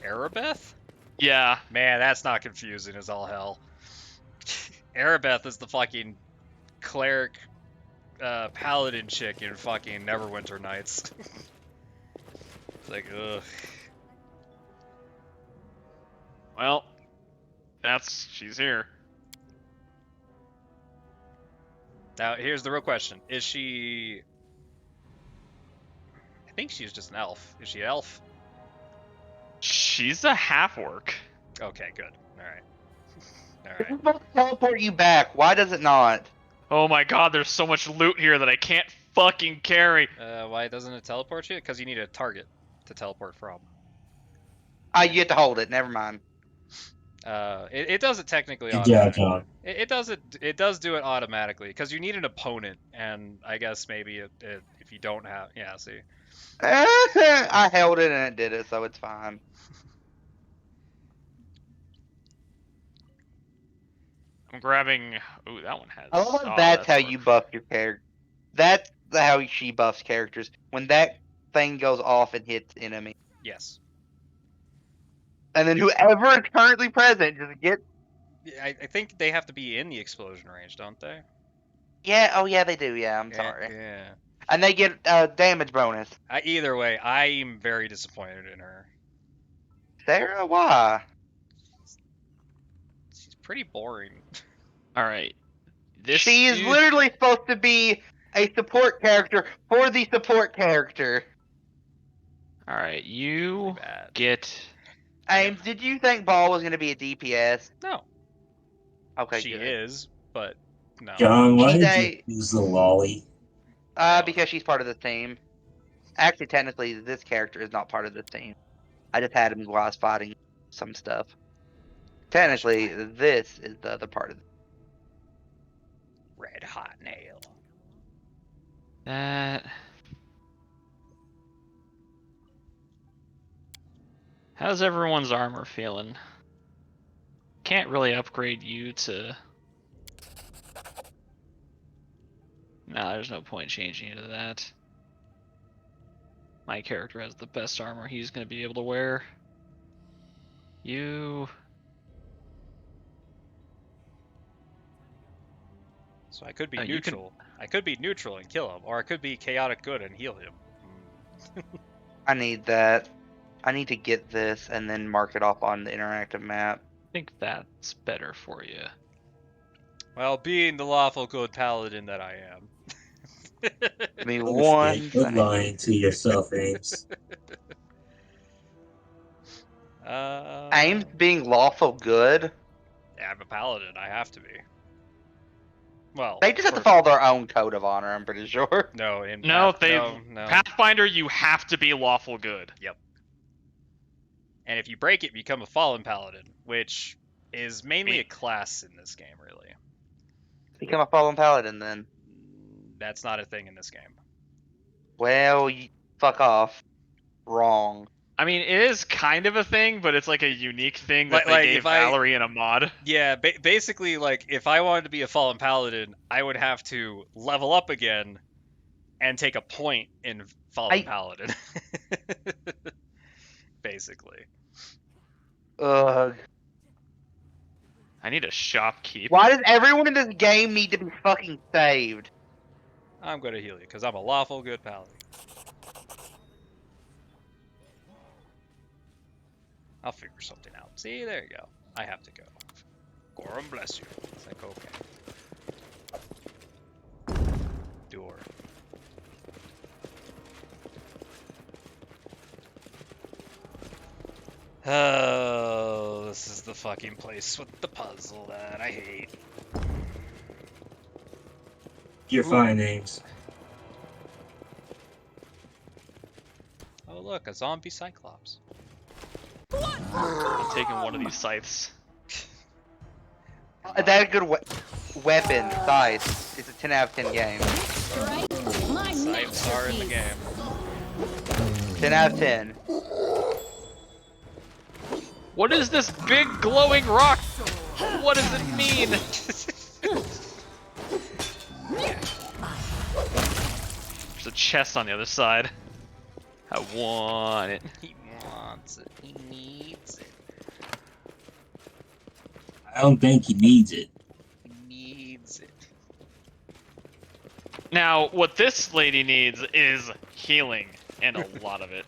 Arabeth? Yeah. Man, that's not confusing as all hell. Arabeth is the fucking cleric paladin chick in fucking Neverwinter Nights. It's like, ugh. Well, she's here. Now, here's the real question. Is she... I think she's just an elf. Is she an elf? She's a half-orc. Okay, good. Alright. It's Alright. supposed to teleport you back. Why does it not? Oh my god, there's so much loot here that I can't fucking carry. Why doesn't it teleport you? Because you need a target to teleport from. You get to hold it. Never mind. It does it technically Good job, automatically. John. It does do it automatically because you need an opponent, and I guess maybe if you don't have, yeah, see. I held it and it did it, so it's fine. I'm grabbing... Ooh, that one has... I love oh, that's how orc. you buff your character. That's how she buffs characters. When that thing goes off and hits enemy. Yes. And then whoever is currently present just get... I think they have to be in the explosion range, don't they? Yeah, oh yeah, they do, yeah, I'm sorry. Yeah. And they get damage bonus. Either way, I'm very disappointed in her. Sarah, why? She's pretty boring. Alright. She is literally supposed to be a support character for the support character. Alright, you Bad. get... Ames, did you think Ball was going to be a DPS? No. Okay, She good. is, but no. John, why She's did you use the lolly? Because she's part of the team. Actually, technically, this character is not part of the team. I just had him while I was fighting some stuff. Technically, this is the other part of it. Red hot nail. That... How's everyone's armor feeling? Can't really upgrade you to... No, there's no point changing you to that. My character has the best armor he's going to be able to wear. You... So I could be you can- neutral. I could be neutral and kill him, or I could be chaotic good and heal him. I need that. I need to get this and then mark it off on the interactive map. I think that's better for you. Well, being the lawful good paladin that I am. I mean, Quit one. lying to yourself, Ames. Ames being lawful good. Yeah, I'm a paladin. I have to be. Well, They just have to follow their own code of honor, I'm pretty sure. No, in No, no. Pathfinder, you have to be lawful good. And if you break it, you become a fallen paladin, which is mainly a class in this game, really. Become a fallen paladin then. That's not a thing in this game. Well, fuck off. Wrong. I mean, it is kind of a thing, but it's like a unique thing that Like, they gave if I- Valerie in a mod. Yeah, basically, like, if I wanted to be a fallen paladin, I would have to level up again and take a point in fallen paladin. Basically. Ugh. I need a shopkeep. Why does everyone in this game need to be fucking saved? I'm gonna heal you, because I'm a lawful good paladin. I'll figure something out. See, there you go. I have to go. Gorum bless you. It's like, okay. Door. Oh, this is the fucking place with the puzzle that I hate. You're fine, Ames. Oh, look, a zombie Cyclops. I'm taking one of these scythes. That's a good weapon. Size. It's a 10 out of 10 game. Scythes are in the game. 10 out of 10. What is this big glowing rock? What does it mean? There's a chest on the other side. I want it. He wants it. He needs I don't think he needs it. Needs it. Now, what this lady needs is healing, and a lot of it.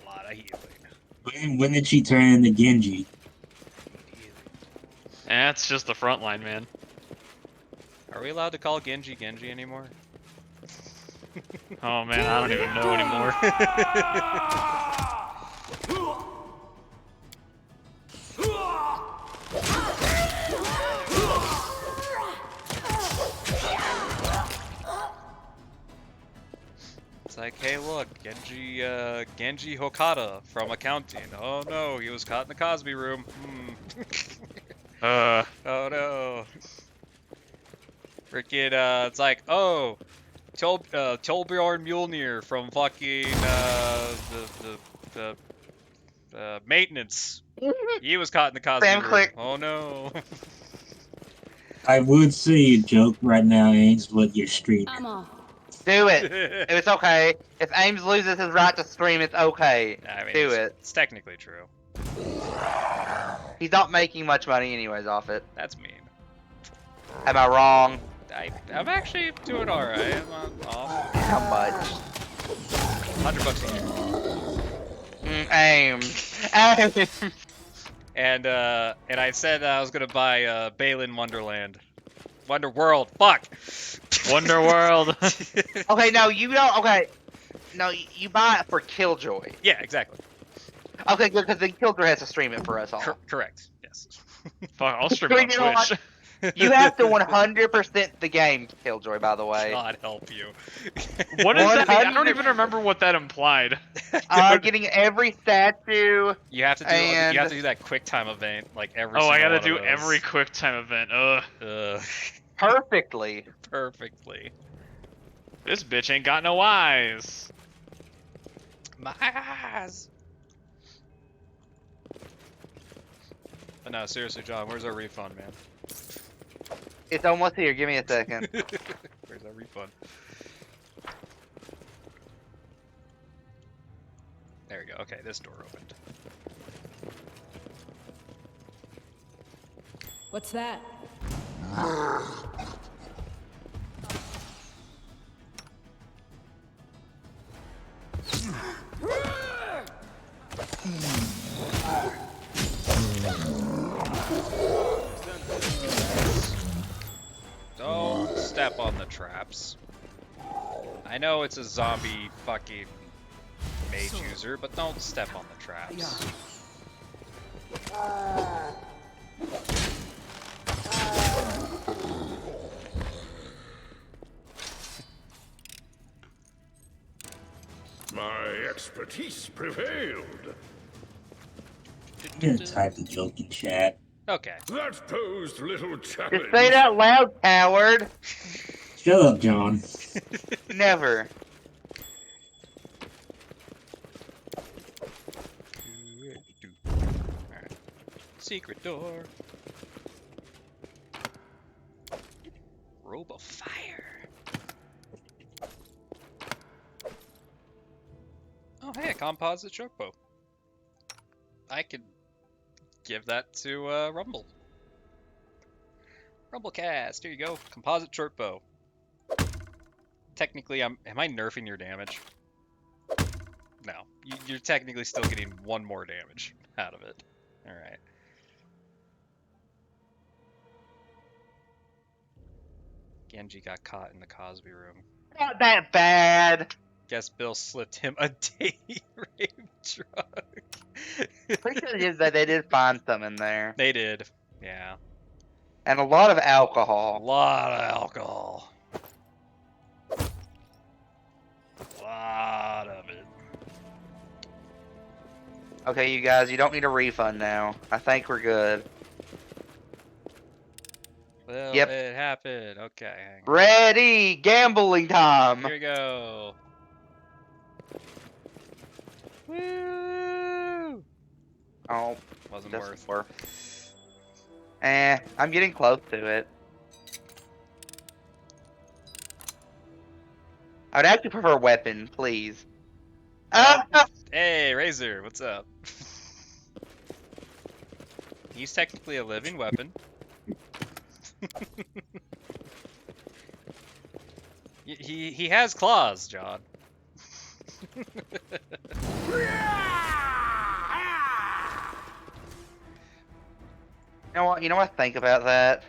A lot of healing. When did she turn into Genji? That's just the front line, man. Are we allowed to call Genji Genji anymore? Oh man, I don't even know anymore. It's like, hey, look, Genji Hokata from accounting. Oh no, he was caught in the Cosby room. Oh no. Freaking, it's like, oh, Torbjorn Mjolnir from fucking, the maintenance. He was caught in the Cosby Sam room. click. Oh no. I would say a joke right now, Ames, but you're streaming. I'm off. Do it. It's okay. If Ames loses his right to stream, it's okay. I mean, Do it. it's technically true. He's not making much money anyways off it. That's mean. Am I wrong? I'm actually doing alright. I'm off. How much? $100 a year. Ames. Ames. And I said I was gonna buy Balin Wonderland. Wonder World. Fuck. Wonder World. Okay, no, you don't. Okay. No, you buy it for Killjoy. Yeah, exactly. Okay, good, because then Killjoy has to stream it for us all. Correct. Yes. Fuck, I'll stream it You know on what? Twitch. You have to 100% the game, Killjoy, by the way. God help you. What does that mean? I don't 100%. even remember what that implied. Getting every statue. You have to do And- you have to do that quick time event like every. Oh, I single gotta one do of those. every quick time event. Ugh. Perfectly. Perfectly. This bitch ain't got no eyes. My eyes. But no, seriously, John, where's our refund, man? It's almost here. Give me a second. Where's our refund? There we go. Okay, this door opened. What's that? Don't step on the traps. I know it's a zombie fucking mage user, but don't step on the traps. My expertise prevailed. I'm gonna type the joke in chat. Okay. That posed little Just challenge. say it out loud, coward. Shut up, John. Never. Alright. Secret door. Robe of fire. Oh, hey, a composite shortbow. I could give that to Rumble. Rumblecast, here you go. Composite shortbow. Technically, am I nerfing your damage? No, you're technically still getting one more damage out of it. All right. Genji got caught in the Cosby room. Not that bad. Guess Bill slipped him a date rape drug. Pretty sure they did find some in there. They did, yeah. And a lot of A alcohol. lot of alcohol. A lot of it. Okay, you guys, you don't need a refund now. I think we're good. Well, Yep. it happened. Okay, hang on. Ready, gambling time. Here we go. Woo! Oh, Wasn't just worth. four. I'm getting close to it. I would actually prefer weapon, please. Ah! Hey, Razor, what's up? He's technically a living weapon. He has claws, John. You know what? Think about that.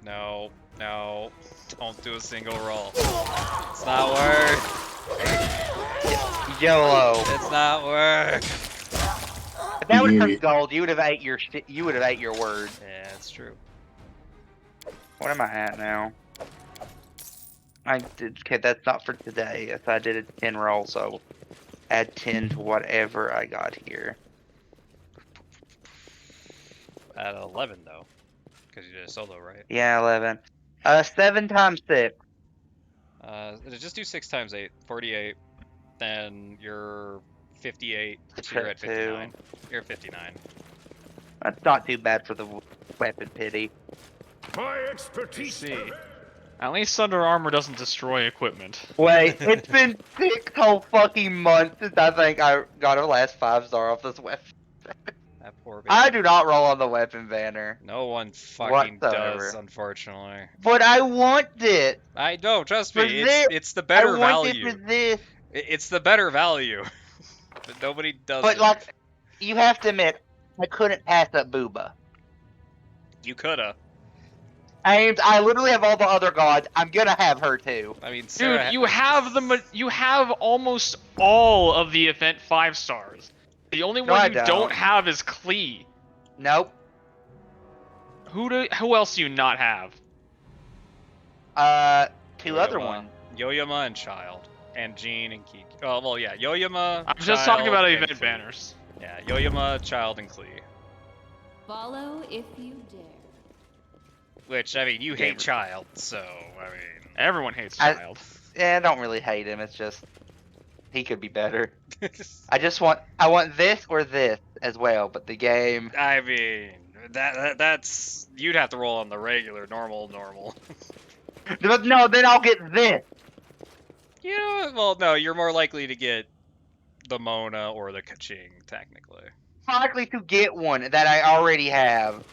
No, no, don't do a single roll. It's not work. YOLO. It's not work. If that would have turned gold, you would have ate your shit. You would have ate your word. Yeah, it's true. What am I at now? I did. Okay, that's not for today. If I did a 10 roll, so add 10 to whatever I got here. At 11 though, because you did a solo, right? Yeah, 11. 7 times 6. Just do 6 times 8, 48. Then you're 58. So you're at Check 59. You're at 59. That's not too bad for the weapon pity. My expertise. See. At least Thunder Armor doesn't destroy equipment. Wait, it's been 6 whole fucking months since I think I got our last 5-star off this weapon. That poor baby. I do not roll on the weapon banner. No one fucking Whatsoever. does, unfortunately. But I want it! I know, trust For me, this! it's the better I want value. it for this! It's the better value. But nobody does But, it. like, you have to admit, I couldn't pass up Booba. You coulda. I literally have all the other gods. I'm gonna have her too. I mean, Sarah, Dude, you have almost all of the event 5 stars. The only No, one I you don't. don't have is Klee. Nope. Who else do you not have? 2 other Yo-Yama. ones. Yo-Yama and Child. And Jean and Kiki. Oh, well, yeah. Yo-Yama, I'm just talking Child, about and event Klee. banners. Yeah, Yo-Yama, Child, and Klee. Follow if you dare. Which, I mean, you hate Gamer. Child, so, I mean... Everyone hates I- Child. Yeah, I don't really hate him. It's just he could be better. I want this or this as well, but the game. I mean, that's... You'd have to roll on the regular, normal. But no, then I'll get this. You know what? Well, no, you're more likely to get the Mona or the Kaching, technically. Likely to get one that I already have.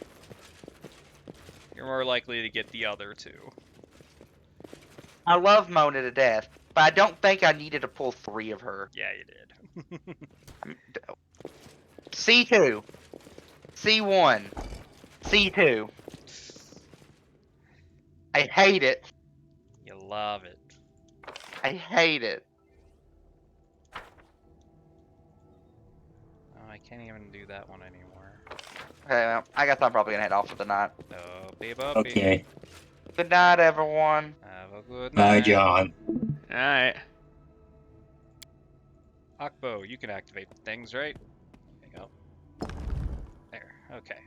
You're more likely to get the other two. I love Mona to death, but I don't think I needed to pull 3 of her. Yeah, you did. C2, C1, C2. I hate it. You love it. I hate it. Oh, I can't even do that one anymore. Okay, well, I guess I'm probably gonna head off for the night. Oh, baby. Okay. Good night, everyone. Have a good Bye, night. John. Alright. Akbo, you can activate things, right? There you go. There. Okay.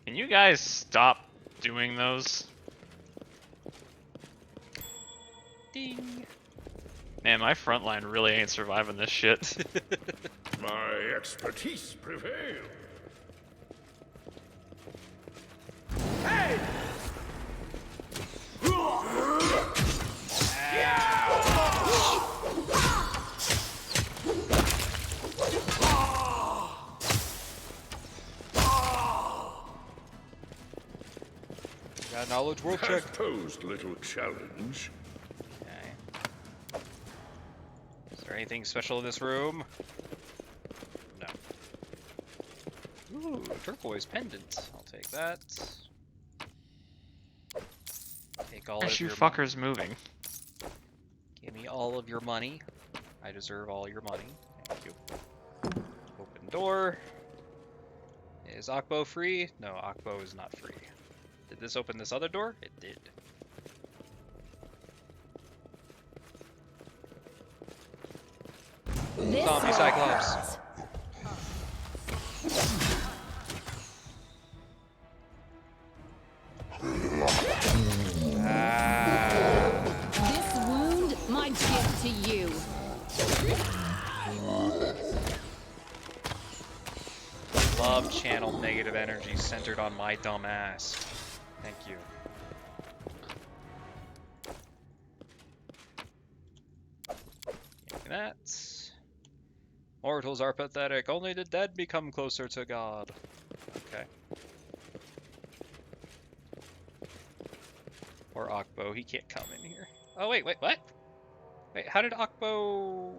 Can you guys stop doing those? Ding. Man, my front line really ain't surviving this shit. My expertise prevail. Got knowledge world check. Has posed little challenge. Okay. Is there anything special in this room? No. Ooh, turquoise pendant. I'll take that. Take all Where's of you your fuckers moving? Give me all of your money. I deserve all your money. Thank you. Open door. Is Akbo free? No, Akbo is not free. Did this open this other door? It did. This Zombie Cyclops. This wound, my gift to you. Love channel negative energy centered on my dumb ass. Thank you. Give me that. Mortals are pathetic. Only the dead become closer to God. Okay. Or Akbo, he can't come in here. Oh wait, what? Wait, how did Akbo?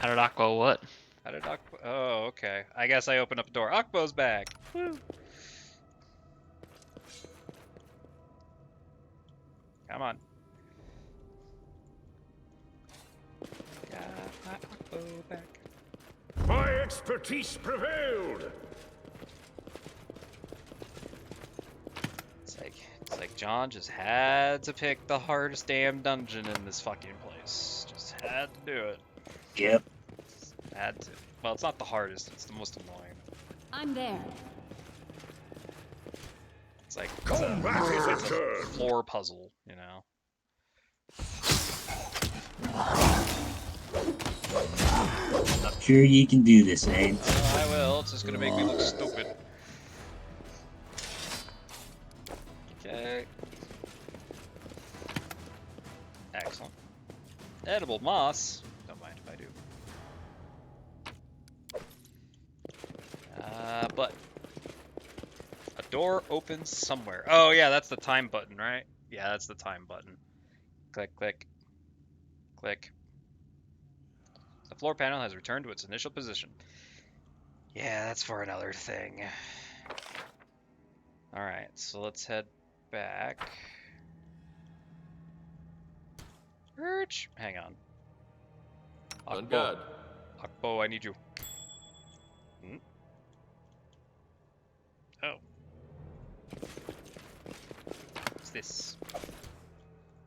How did Aqua what? How did Akbo? Oh, okay. I guess I opened up a door. Akbo's back. Woo. Come on. Got my Akbo back. My expertise prevailed. It's like John just had to pick the hardest damn dungeon in this fucking place. Just had to do it. Yep. Had to. Well, it's not the hardest. It's the most annoying. I'm there. It's like Combat is a it's a turn. floor puzzle, you know. I'm sure you can do this, Ains. I will. It's just gonna make me look stupid. Okay. Excellent. Edible moss. Don't mind if I do. But a door opens somewhere. Oh yeah, that's the time button, right? Yeah, that's the time button. Click, click, click. The floor panel has returned to its initial position. Yeah, that's for another thing. Alright, so let's head back. Urge. Hang on. On Akbo. guard. Akbo, I need you. Hmm? Oh. What's this?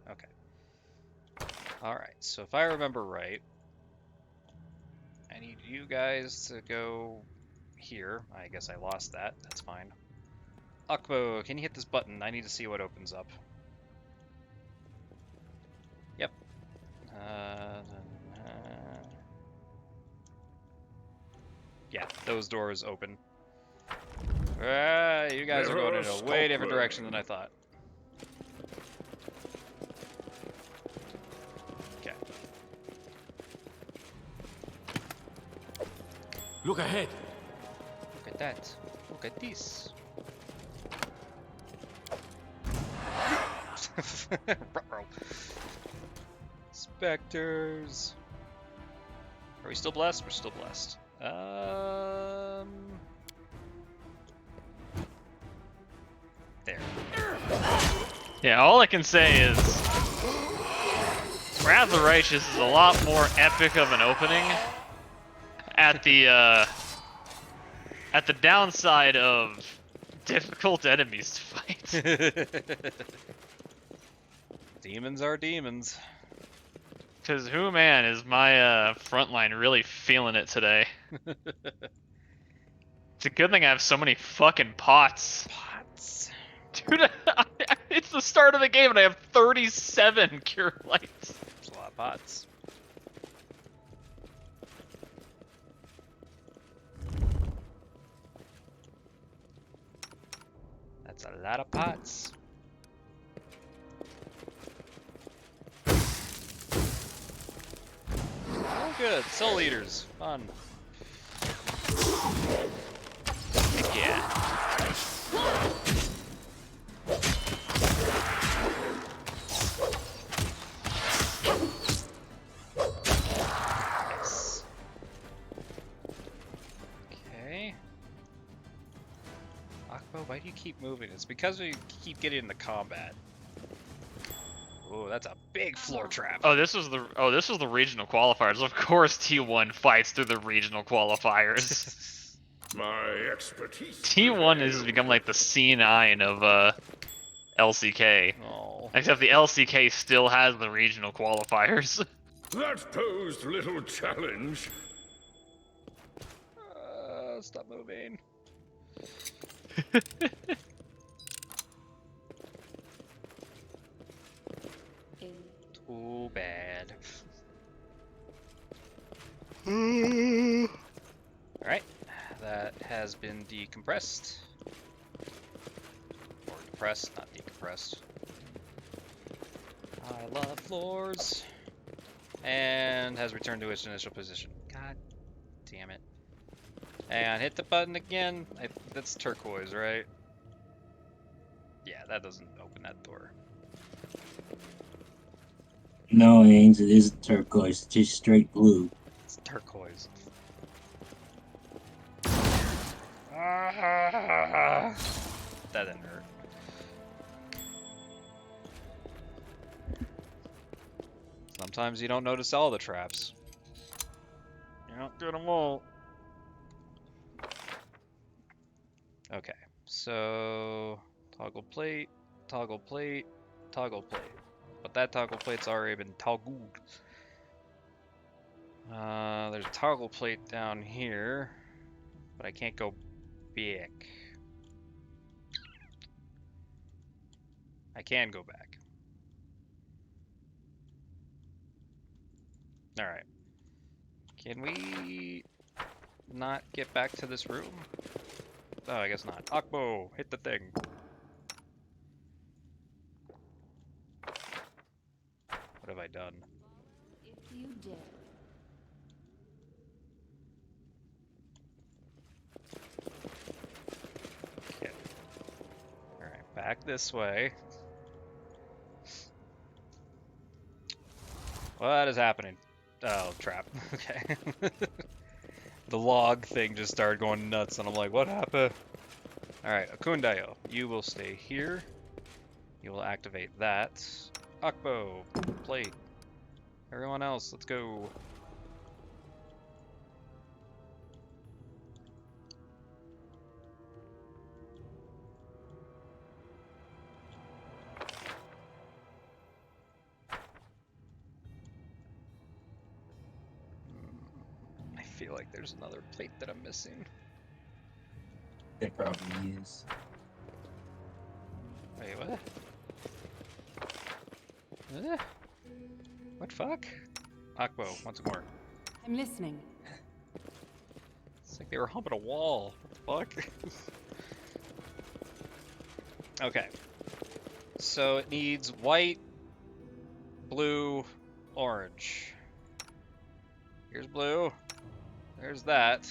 Okay. Alright, so if I remember right, I need you guys to go here. I guess I lost that. That's fine. Akbo, can you hit this button? I need to see what opens up. Yep. Yeah, those doors open. You guys are going in a way different direction than I thought. Okay. Look ahead. Look at that. Look at this. Ruh-roh. Specters. Are we still blessed? We're still blessed. There. Yeah, all I can say is Wrath of the Righteous is a lot more epic of an opening at the downside of difficult enemies to fight. Demons are demons. Cause who man is my frontline really feeling it today? It's a good thing I have so many fucking pots. Pots. Dude, it's the start of the game and I have 37 cure lights. There's a lot of pots. That's a lot of pots. Oh good, soul eaters. Fun. Yeah. Nice. Okay. Akbo, why do you keep moving? It's because we keep getting into combat. Oh, that's a big floor trap. Oh, this was the regional qualifiers. Of course, T1 fights through the regional qualifiers. My expertise. T1 has become like the C9 of LCK. Oh. Except the LCK still has the regional qualifiers. That posed little challenge. Stop moving. Too bad. Alright, that has been decompressed. Or compressed, not decompressed. I love floors. And has returned to its initial position. God damn it. And hit the button again. That's turquoise, right? Yeah, that doesn't open that door. No, Ains, it isn't turquoise. It's just straight blue. It's turquoise. That didn't hurt. Sometimes you don't notice all the traps. You don't get them all. Okay, so toggle plate, toggle plate, toggle plate. But that toggle plate's already been toggled. There's a toggle plate down here, but I can't go back. I can go back. Alright. Can we not get back to this room? Oh, I guess not. Akbo, hit the thing. What have I done? If you dare. Okay. Alright, back this way. What is happening? Oh, trap. Okay. The log thing just started going nuts, and I'm like, what happened? Alright, Akundayo, you will stay here. You will activate that. Akbo, plate. Everyone else, let's go. I feel like there's another plate that I'm missing. It probably is. Wait, what? What fuck? Akbo, once more. I'm listening. It's like they were humping a wall. What the fuck? Okay. So it needs white, blue, orange. Here's blue. There's that.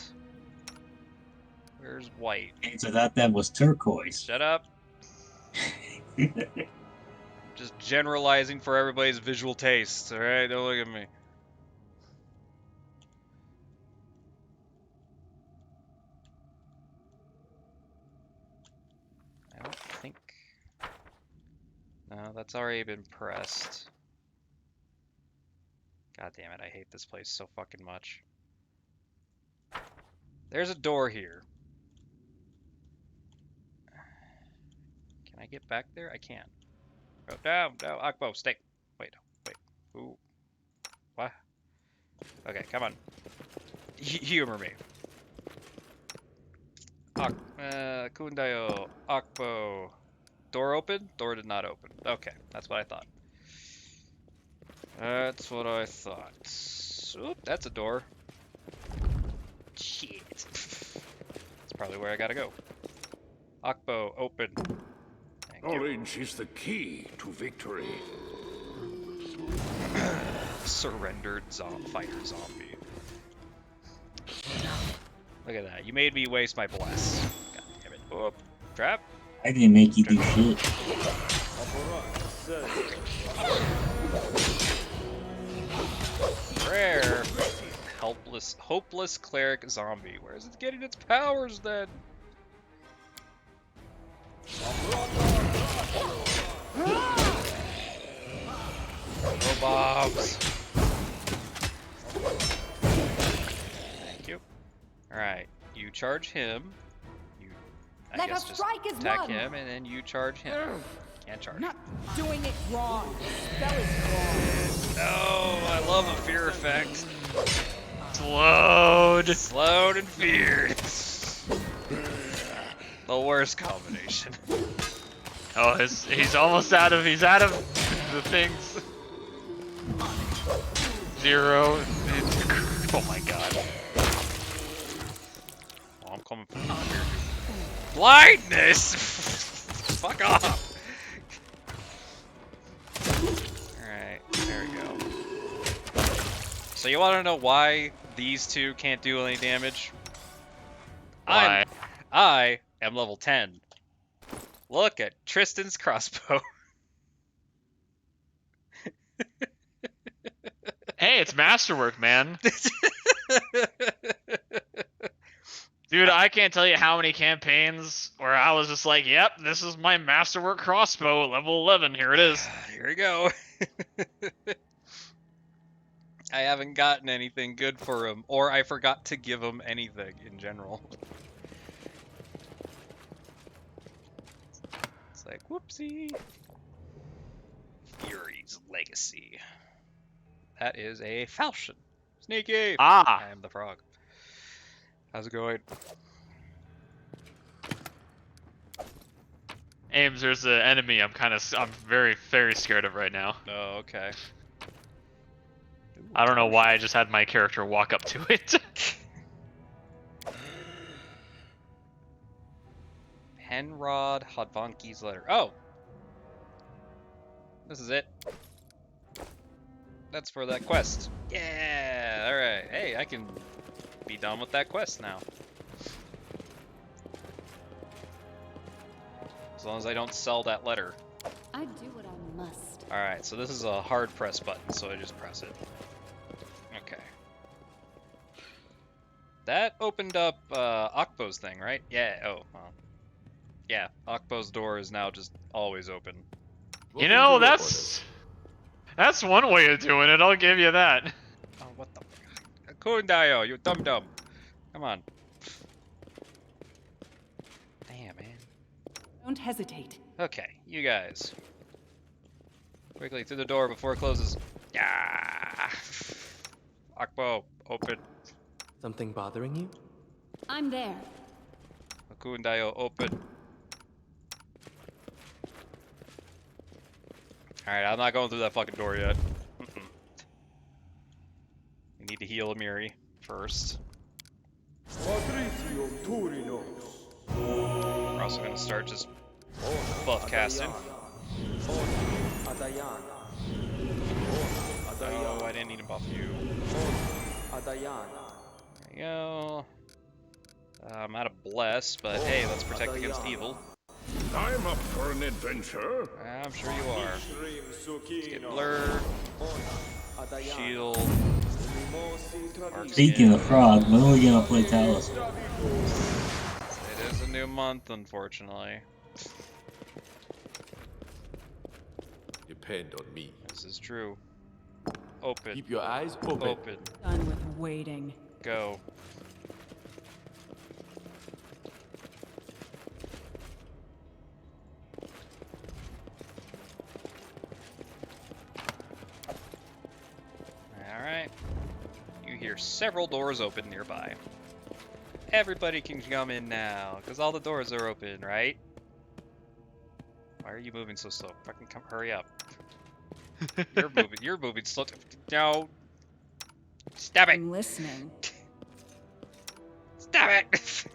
Where's white? Ains, I thought that was turquoise. Shut up. Just generalizing for everybody's visual tastes, alright? Don't look at me. I don't think... No, that's already been pressed. God damn it, I hate this place so fucking much. There's a door here. Can I get back there? I can't. Oh, no, no, Akbo, stay. Wait. Ooh. What? Okay, come on. Humor me. Kundayo, Akbo. Door open? Door did not open. Okay, that's what I thought. That's what I thought. Oop, that's a door. Shit. That's probably where I gotta go. Akbo, open. Thank you. Knowledge is the key to victory. Surrendered fighter zombie. Look at that. You made me waste my bless. God damn it. Oh, trap. I didn't make you do shit. Rare. Hopeless cleric zombie. Where is it getting its powers then? No bombs. Thank you. Alright, you charge him. You, I Let guess, us just strike as attack one. him, and then you charge him. Can't charge. Not doing it wrong. Spell is wrong. No, I love a fear effect. Slowed. Slowed and feared. The worst combination. Oh, he's almost out of the things. 0. Oh my god. Oh, I'm coming from here. Blindness! Fuck off! Alright, there we go. So you want to know why these two can't do any damage? Why? I am level 10. Look at Tristan's crossbow. Hey, it's masterwork, man. Dude, I can't tell you how many campaigns where I was just like, yep, this is my masterwork crossbow, level 11, here it is. Here we go. I haven't gotten anything good for him, or I forgot to give him anything in general. It's like, whoopsie. Fury's Legacy. That is a falchion. Sneaky! Ah, I am the frog. How's it going? Ames, there's an enemy I'm very, very scared of right now. Oh, okay. I don't know why I just had my character walk up to it. Penrod Hodvanki's letter. Oh! This is it. That's for that quest. Yeah! Alright. Hey, I can be done with that quest now. As long as I don't sell that letter. I do what I must. Alright, so this is a hard press button, so I just press it. Okay. That opened up Okpo's thing, right? Yeah, oh, well. Yeah, Okpo's door is now just always open. You know, that's one way of doing it, I'll give you that. Oh, what the fuck? Kundayo, you dum-dum. Come on. Damn, man. Don't hesitate. Okay, you guys. Quickly through the door before it closes. Yeah. Okpo, open. Something bothering you? I'm there. Kundayo, open. Alright, I'm not going through that fucking door yet. We need to heal Amiri first. We're also going to start just buff casting. Oh, I didn't need to buff you. There you go. I'm out of bless, but hey, let's protect against evil. I'm up for an adventure. I'm sure you are. Let's get blur. Shield. Speaking of frog, when are we gonna play Talos? It is a new month, unfortunately. Depend on me. This is true. Open. Keep your eyes open. Open. Done with waiting. Go. Alright. You hear several doors open nearby. Everybody can come in now, because all the doors are open, right? Why are you moving so slow? Fucking come, hurry up. You're moving slow. No. Stop it. I'm listening. Stop it.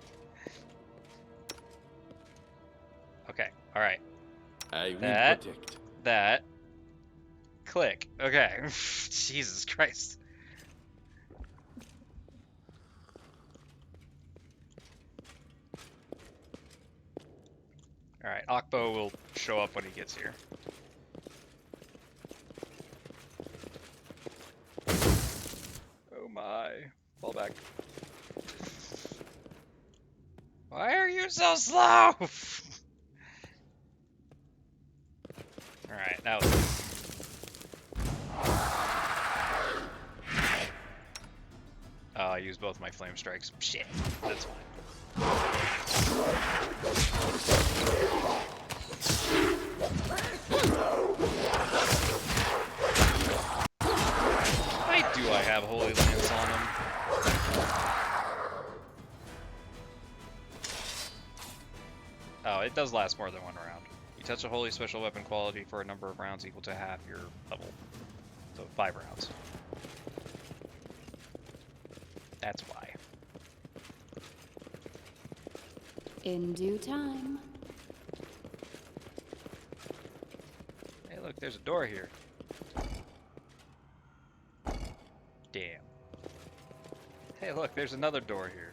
Okay, alright. I will That- protect. That. Click. Okay. Jesus Christ. Alright, Okpo will show up when he gets here. Oh my. Fall back. Why are you so slow? Alright, now. Oh, I used both my flame strikes. Shit. That's fine. Why do I have Holy Lance on him? Oh, it does last more than one round. You touch a holy special weapon quality for a number of rounds equal to half your level. So 5 rounds. That's why. In due time. Hey, look, there's a door here. Damn. Hey, look, there's another door here.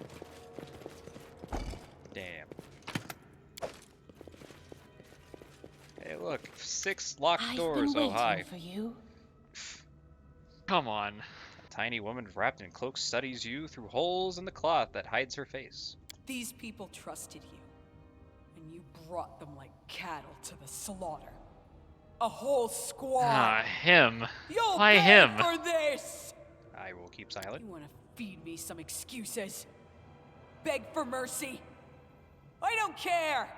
Damn. Look, 6 locked I've doors. been Oh, hi. waiting for you. Come on. A tiny woman wrapped in cloak studies you through holes in the cloth that hides her face. These people trusted you, and you brought them like cattle to the slaughter. A whole squad. Ah, him. You'll Why pay him? for this. I will keep silent. You want to feed me some excuses? Beg for mercy? I don't care.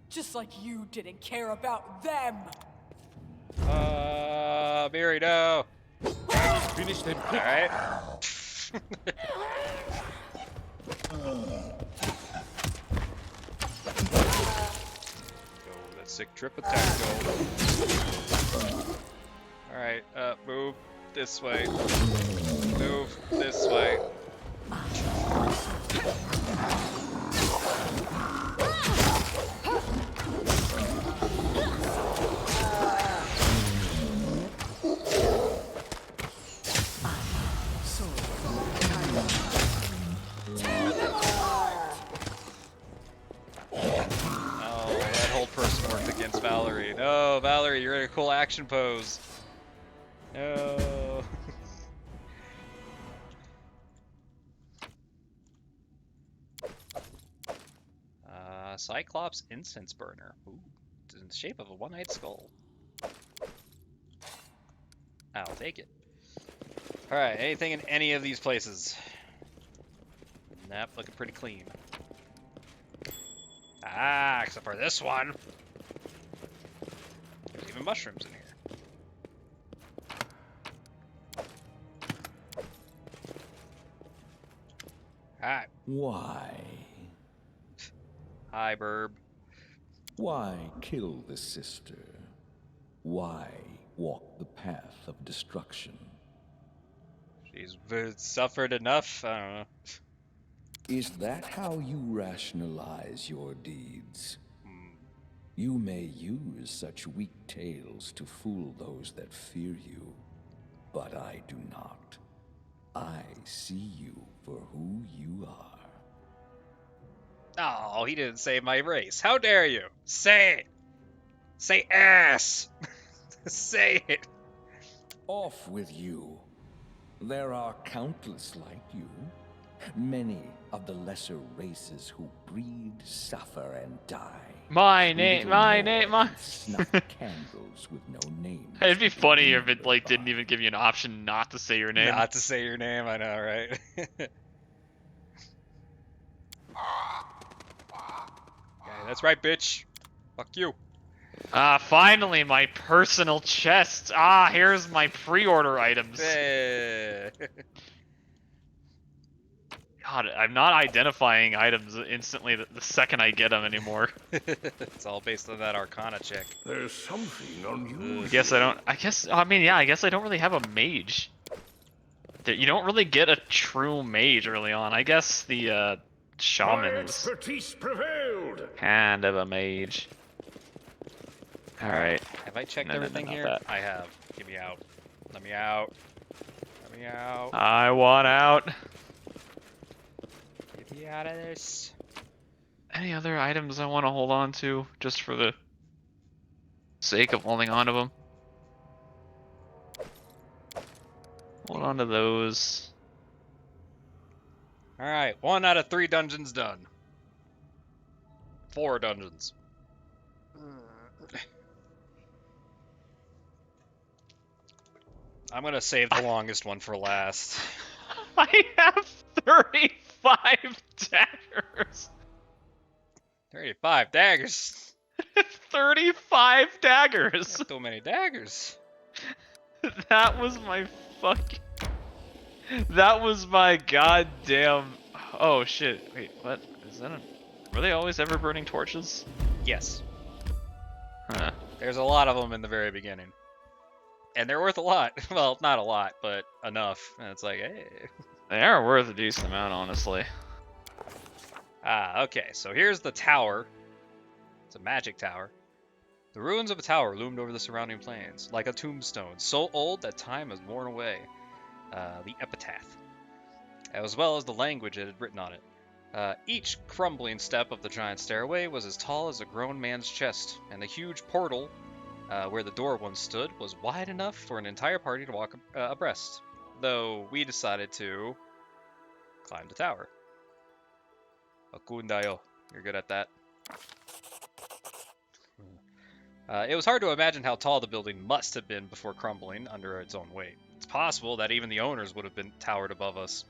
Just like you didn't care about them. Miri, no. Finish them All quick. right. Go, that sick trip attack, go. Alright, move this way. Move this way. Oh, that whole person worked against Valerie. No, Valerie, you're in a cool action pose. No. Cyclops incense burner. Ooh, it's in the shape of a one-eyed skull. I'll take it. Alright, anything in any of these places? Nope, looking pretty clean. Ah, except for this one. There's even mushrooms in here. Alright. Why? Hi, Burb. Why kill the sister? Why walk the path of destruction? She's suffered enough. I don't know. Is that how you rationalize your deeds? You may use such weak tales to fool those that fear you, but I do not. I see you for who you are. Oh, he didn't say my race. How dare you? Say it. Say ass. Say it. Off with you. There are countless like you. Many of the lesser races who breed, suffer, and die. My name, Snuff candles with no names. It'd be funny if it like didn't even give you an option not to say your name. Not to say your name, I know, right? Yeah, that's right, bitch. Fuck you. Ah, finally, my personal chest. Ah, here's my pre-order items. Hey. God, I'm not identifying items instantly the second I get them anymore. It's all based on that Arcana check. There's something unusual. I guess I don't. I guess I don't really have a mage. You don't really get a true mage early on. I guess the My shaman is expertise prevailed. kind of a mage. All right. Have I checked No, everything not here? that. I have. Get me out. Let me out. Let me out. I want out. Get me out of this. Any other items I want to hold on to, just for the sake of holding on to them? Hold on to those. Alright, 1 out of 3 dungeons done. 4 dungeons. I'm gonna save the longest one for last. I have 35 daggers. 35 daggers. 35 daggers. Not so many daggers. That was my fucking. That was my goddamn. Oh shit! Wait, what is that? Were they always ever burning torches? Yes. Huh. There's a lot of them in the very beginning. And they're worth a lot. Well, not a lot, but enough. And it's like, hey. They are worth a decent amount, honestly. Ah, okay. So here's the tower. It's a magic tower. The ruins of a tower loomed over the surrounding plains, like a tombstone, so old that time has worn away. The epitaph, as well as the language it had written on it. Each crumbling step of the giant stairway was as tall as a grown man's chest, and the huge portal Where the door once stood was wide enough for an entire party to walk abreast, though we decided to climb the tower. Akundayo, you're good at that. It was hard to imagine how tall the building must have been before crumbling under its own weight. It's possible that even the owners would have been towered above us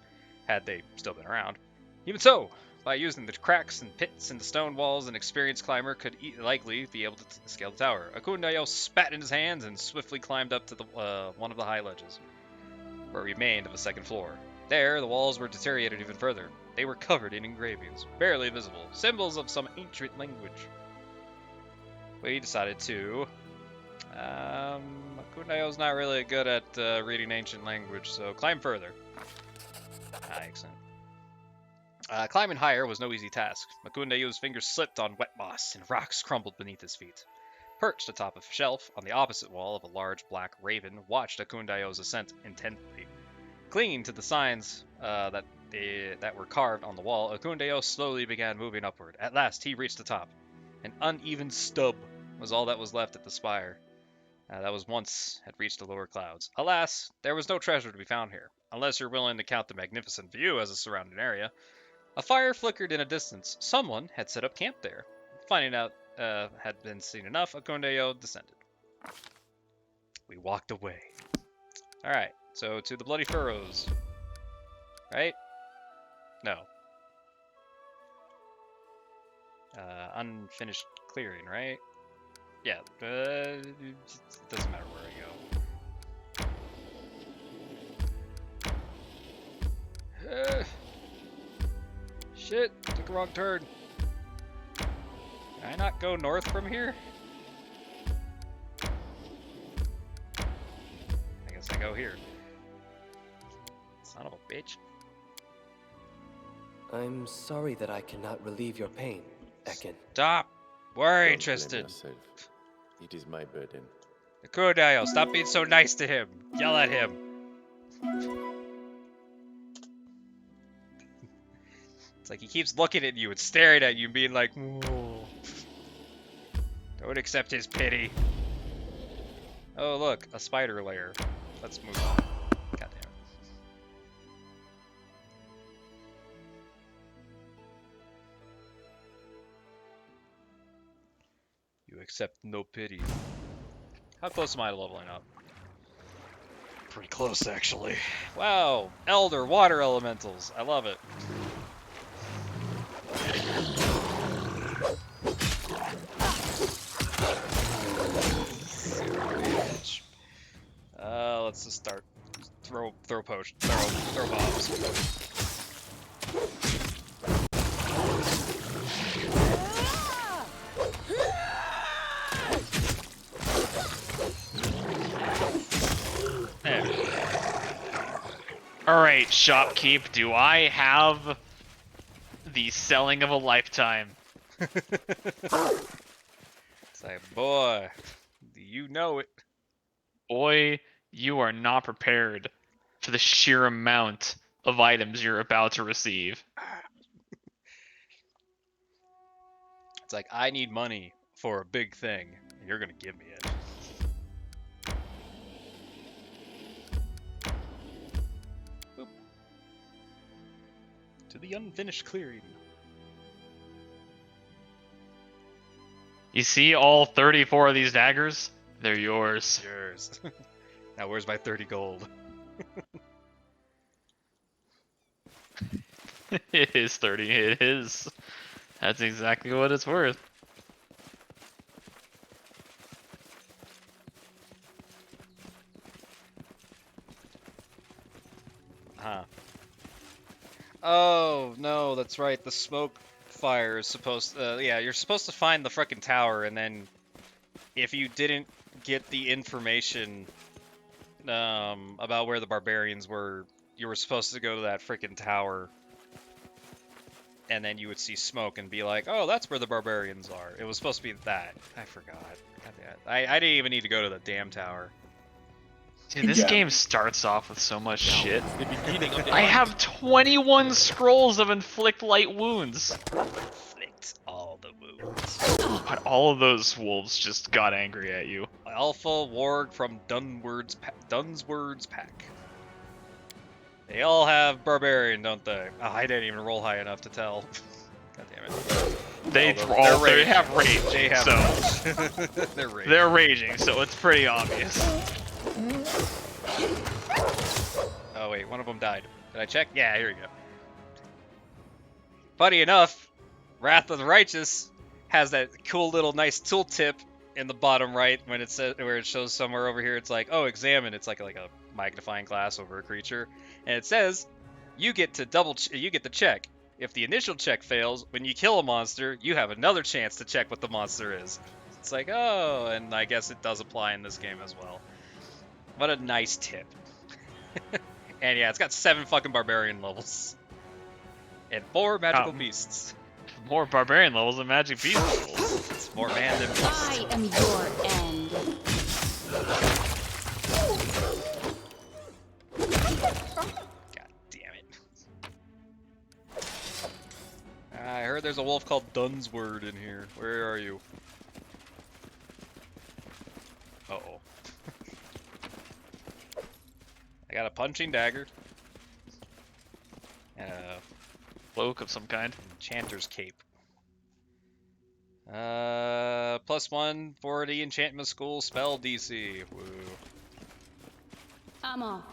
had they still been around. Even so, by using the cracks and pits in the stone walls, an experienced climber could likely be able to scale the tower. Akundayo spat in his hands and swiftly climbed up to the one of the high ledges, where it remained of a second floor. There, the walls were deteriorated even further. They were covered in engravings, barely visible, symbols of some ancient language. We decided to... Akundayo's not really good at reading ancient language, so climb further. Excellent. Climbing higher was no easy task. Akundayo's fingers slipped on wet moss, and rocks crumbled beneath his feet. Perched atop a shelf on the opposite wall of a large black raven watched Akundayo's ascent intently. Clinging to the signs that were carved on the wall, Akundayo slowly began moving upward. At last, he reached the top. An uneven stub was all that was left at the spire that was once had reached the lower clouds. Alas, there was no treasure to be found here, unless you're willing to count the magnificent view as a surrounding area. A fire flickered in a distance. Someone had set up camp there. Finding out had been seen enough, Akundayo descended. We walked away. Alright, so to the Bloody Furrows. Right? No. Unfinished clearing, right? Yeah, it doesn't matter where I go. Shit, took a wrong turn. Can I not go north from here? I guess I go here. Son of a bitch. I'm sorry that I cannot relieve your pain, Ekin. Stop! We're Don't interested. blame yourself. It is my burden. Akundayo, stop being so nice to him. Yell at him. It's like he keeps looking at you and staring at you and being like, whoa. Don't accept his pity. Oh, look, a spider lair. Let's move on. God damn it. You accept no pity. How close am I to leveling up? Pretty close, actually. Wow, Elder Water Elementals. I love it. Let's just start. Throw potion. Throw bombs. There. Alright, shopkeep, do I have the selling of a lifetime? It's like, boy, you know it. Boy, you are not prepared for the sheer amount of items you're about to receive. It's like, I need money for a big thing, and you're gonna give me it. Boop. To the unfinished clearing. You see all 34 of these daggers? They're yours. Yours. Now where's my 30 gold? It is 30. It is. That's exactly what it's worth. Huh. Oh, no, that's right. The smoke fire is supposed to... yeah, you're supposed to find the frickin' tower, and then if you didn't get the information about where the barbarians were, you were supposed to go to that frickin' tower, and then you would see smoke and be like, oh, that's where the barbarians are. It was supposed to be that. I forgot. God damn it. I didn't even need to go to the damn tower. Dude, this game starts off with so much shit. I have 21 scrolls of inflict light wounds. Inflict all the wounds. But all of those wolves just got angry at you. Alpha Warg from Dunsword's Pack. They all have Barbarian, don't they? Oh, I didn't even roll high enough to tell. God damn it. They They're have rage, They have so rage. They're raging. they're raging, so it's pretty obvious. Oh wait, one of them died. Did I check? Yeah, here we go. Funny enough, Wrath of the Righteous has that cool little nice tooltip in the bottom right when it says, where it shows somewhere over here. It's like, oh, examine. It's like a magnifying glass over a creature, and it says you get to check. If the initial check fails, when you kill a monster, you have another chance to check what the monster is. It's like, oh, and I guess it does apply in this game as well. What a nice tip. And yeah, it's got 7 fucking barbarian levels. And 4 magical beasts. More barbarian levels than magic beast levels. It's more man than beast. I am your end. God damn it. I heard there's a wolf called Dunsword in here. Where are you? Uh-oh. I got a punching dagger. And a Cloak of some kind. enchanter's cape. +1 for the enchantment school spell DC. Woo. I'm off.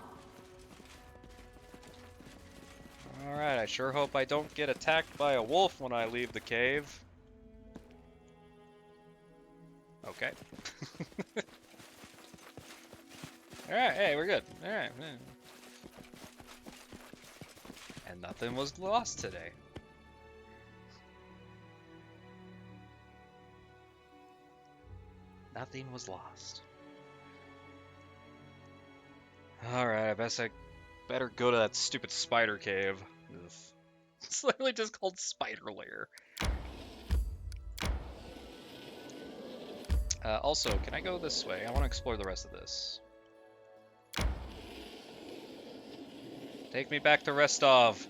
Alright, I sure hope I don't get attacked by a wolf when I leave the cave. Okay. Alright, hey, we're good. Alright. And nothing was lost today. Nothing was lost. Alright, I guess I better go to that stupid spider cave. Ugh. It's literally just called Spider Lair. Also, can I go this way? I want to explore the rest of this. Take me back to Restov.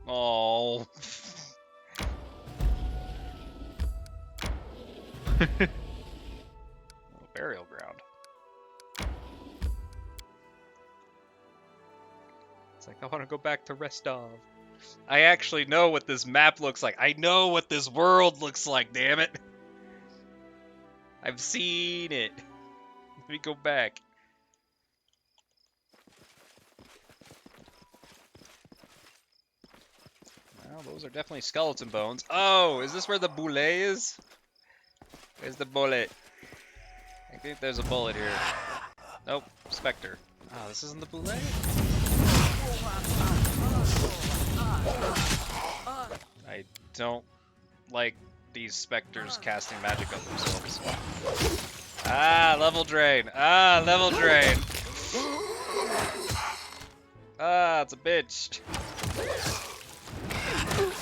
Oh. Burial ground. It's like, I want to go back to Restov. I actually know what this map looks like. I know what this world looks like, damn it. I've seen it. Let me go back. Well, those are definitely skeleton bones. Oh, is this where the bullet is? Where's the bullet? I think there's a bullet here. Nope, Spectre. Oh, this isn't the bullet? I don't like these specters casting magic on themselves. Ah, level drain. Ah, level drain. Ah, it's a bitch.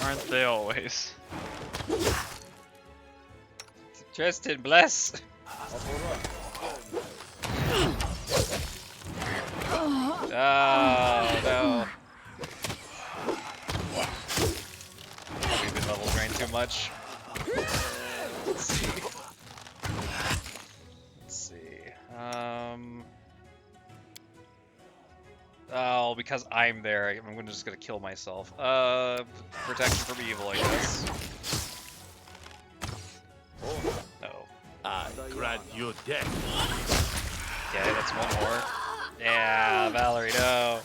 Aren't they always? Tristan, bless. Oh, no. We've been level drained too much. Let's see. Oh, because I'm there, I'm just gonna kill myself. Protection from evil, I guess. No. I grant you death. Okay, that's one more. Yeah, Valerie, no.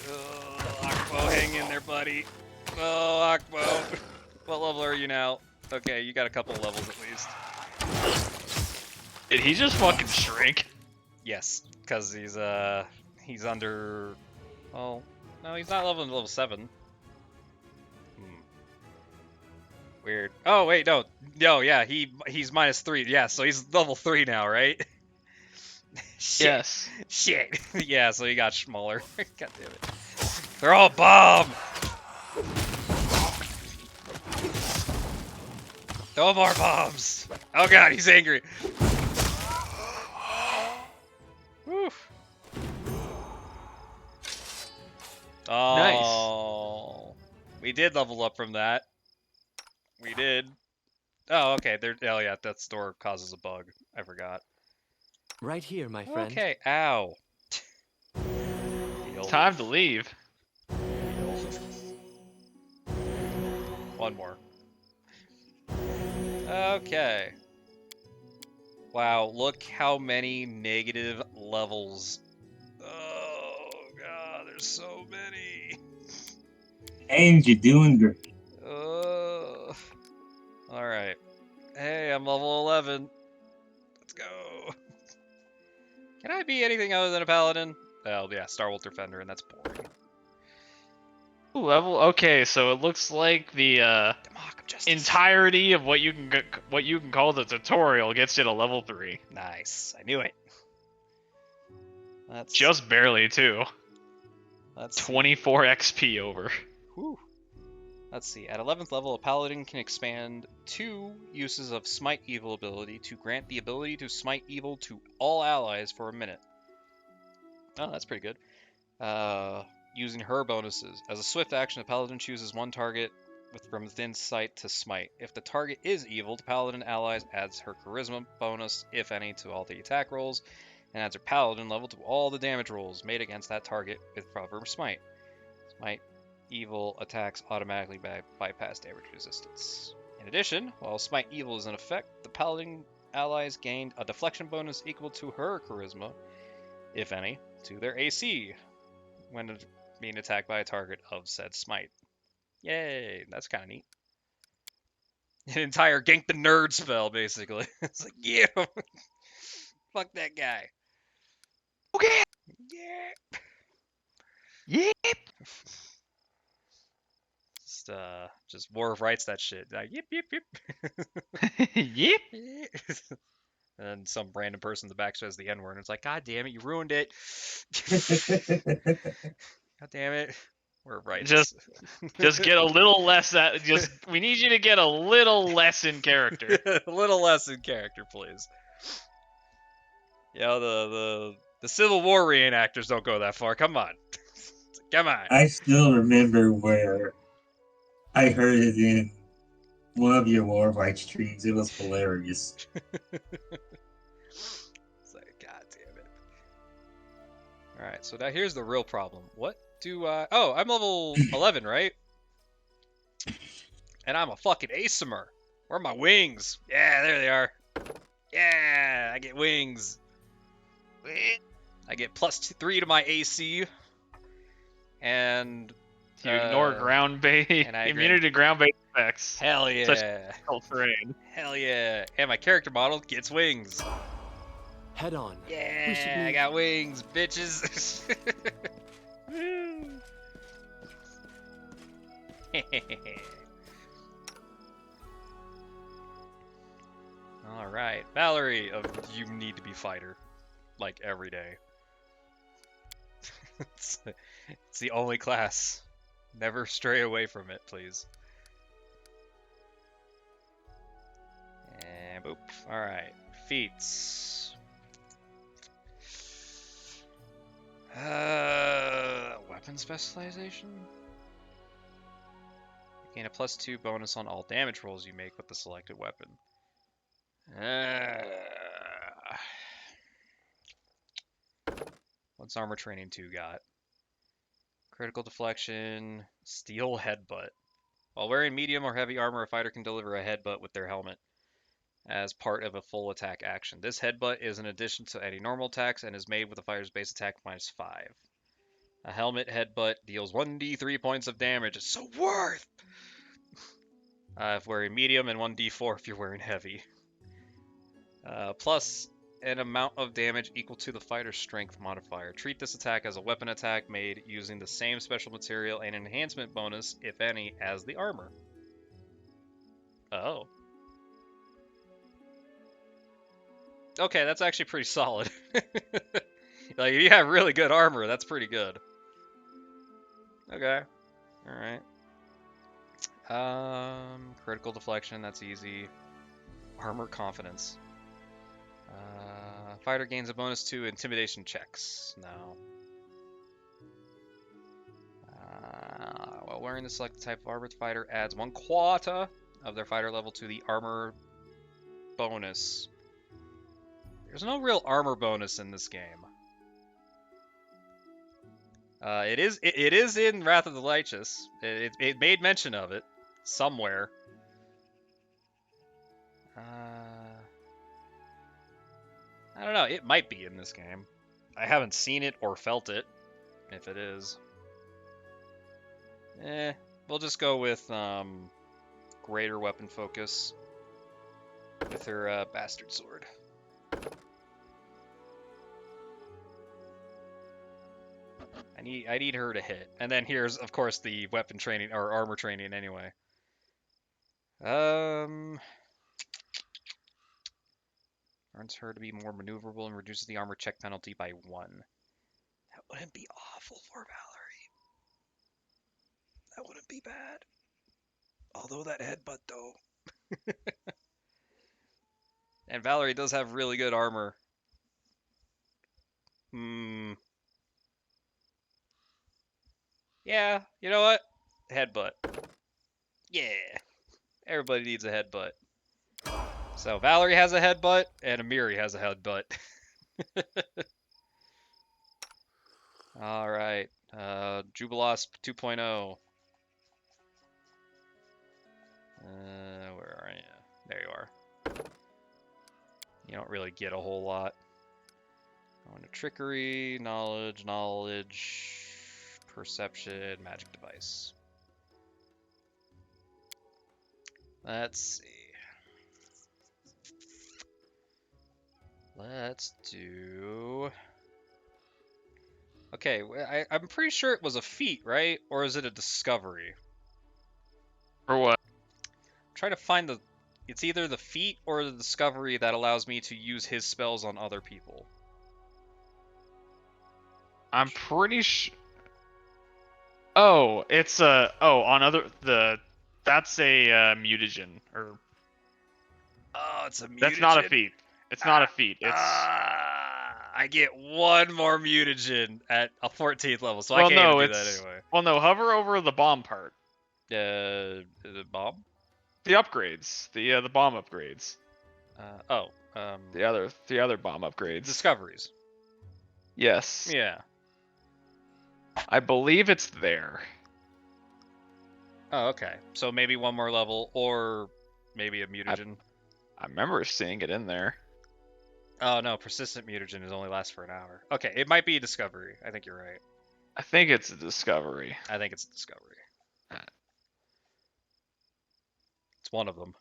Oh, Akbo, hang in there, buddy. Oh, Akbo. What level are you now? Okay, you got a couple levels at least. Did he just fucking shrink? Yes, because he's under. Well, no, he's not level 7. Weird. Oh wait, no, yeah, he's -3. Yeah, so he's level 3 now, right? Shit. Yes. Shit. Yeah, so he got smaller. God damn it. Throw a bomb. Throw more bombs. Oh god, he's angry. Woo. Oh. Nice. We did level up from that. We did. Oh, okay. Oh, yeah, that store causes a bug. I forgot. Right here, my friend. Okay, ow. Heal. Time to leave. Heal. One more. Okay. Wow, look how many negative levels. Oh, God, there's so many. And you're doing great. Alright. Hey, I'm level 11. Let's go. Can I be anything other than a paladin? Oh, yeah, Star Wolf Defender, and that's boring. Ooh, level. Okay, so it looks like the entirety of what you can call the tutorial gets you to level 3. Nice. I knew it. That's Just barely too. Let's 24 XP over. Whew. Let's see. At 11th level, a paladin can expand 2 uses of Smite Evil ability to grant the ability to smite evil to all allies for a minute. Oh, that's pretty good. Using her bonuses. As a swift action, the paladin chooses one target from within sight to smite. If the target is evil, the paladin allies adds her charisma bonus, if any, to all the attack rolls, and adds her paladin level to all the damage rolls made against that target with proper smite. Smite evil attacks automatically bypass damage resistance. In addition, while Smite Evil is in effect, the Paladin allies gained a deflection bonus equal to her charisma, if any, to their AC when being attacked by a target of said smite. Yay, that's kind of neat. An entire gank the nerd spell, basically. It's like, yeah, fuck that guy. Okay. Yeah. Yep. Just War writes that shit. Like, yip, yip, yip. Yep. And some random person in the back says the N word, and it's like, God damn it, you ruined it. God damn it. We're right. Just get a little less. We need you to get a little less in character. A little less in character, please. Yeah, the Civil War reenactors don't go that far. Come on. Come on. I still remember where I heard it in one of your War Right streams. It was hilarious. It's like, God damn it. Alright, so now here's the real problem. What do I... Oh, I'm level 11, right? And I'm a fucking Asomer. Where are my wings? Yeah, there they are. Yeah, I get wings. I get +3 to my AC. And... You ignore ground-based immunity to ground-based effects. Hell yeah. Such terrain. Hell yeah. And my character model gets wings. Head on. Yeah, I got wings, bitches. All right, Valerie, you need to be fighter, like every day. It's the only class. Never stray away from it, please. And boop. All right, Feats. Weapon specialization? You gain a +2 bonus on all damage rolls you make with the selected weapon. What's armor training 2 got? Critical deflection, steel headbutt. While wearing medium or heavy armor, a fighter can deliver a headbutt with their helmet as part of a full attack action. This headbutt is in addition to any normal attacks and is made with the fighter's base attack -5. A helmet headbutt deals 1d3 points of damage. It's so worth! If wearing medium, and 1d4 if you're wearing heavy. Plus an amount of damage equal to the fighter's strength modifier. Treat this attack as a weapon attack made using the same special material and enhancement bonus, if any, as the armor. Oh. Okay, that's actually pretty solid. Like, if you have really good armor, that's pretty good. Okay. Alright. Critical deflection, that's easy. Armor confidence. Fighter gains a bonus to intimidation checks. No. While wearing the selected type of armor, the fighter adds 1 quota of their fighter level to the armor bonus. There's no real armor bonus in this game. It is in Wrath of the Righteous. It made mention of it somewhere. I don't know. It might be in this game. I haven't seen it or felt it. If it is, we'll just go with greater weapon focus with her bastard sword. I need her to hit, and then here's of course the weapon training or armor training anyway. Earns her to be more maneuverable and reduces the armor check penalty by 1. That wouldn't be awful for Valerie. That wouldn't be bad. Although that headbutt though. And Valerie does have really good armor. Yeah, you know what? Headbutt. Yeah. Everybody needs a headbutt. So Valerie has a headbutt, and Amiri has a headbutt. Alright. Jubilost 2.0. Where are you? There you are. You don't really get a whole lot. Going to trickery, knowledge, perception, magic device. Let's see. Let's do... Okay, I'm pretty sure it was a feat, right? Or is it a discovery? For what? I'm trying to find the... It's either the feat or the discovery that allows me to use his spells on other people. I'm pretty sure... Oh, it's a... Oh, on other... That's a mutagen, or... Oh, it's a mutagen? That's not a feat. It's not a feat. It's... I get one more mutagen at a 14th level, so I can't even do that anyway. Well, no, hover over the bomb part. The bomb? The upgrades. The bomb upgrades. The other bomb upgrades. Discoveries. Yes. Yeah. I believe it's there. Oh, okay. So maybe one more level, or maybe a mutagen. I remember seeing it in there. Oh no, persistent mutagen is only lasts for an hour. Okay, it might be a discovery. I think you're right. I think it's a discovery. I think it's a discovery. It's one of them.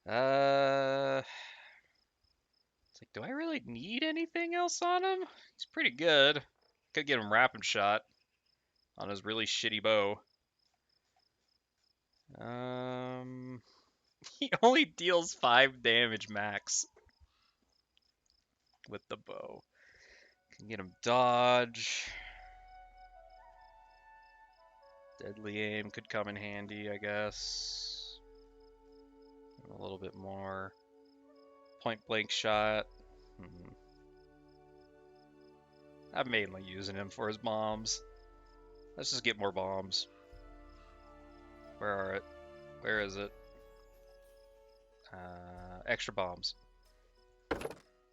It's like, do I really need anything else on him? He's pretty good. Could get him rapid shot on his really shitty bow. He only deals 5 damage max with the bow. Can get him dodge. Deadly aim could come in handy, I guess. A little bit more. Point blank shot. I'm mainly using him for his bombs. Let's just get more bombs. Where are it? Where is it? Extra bombs.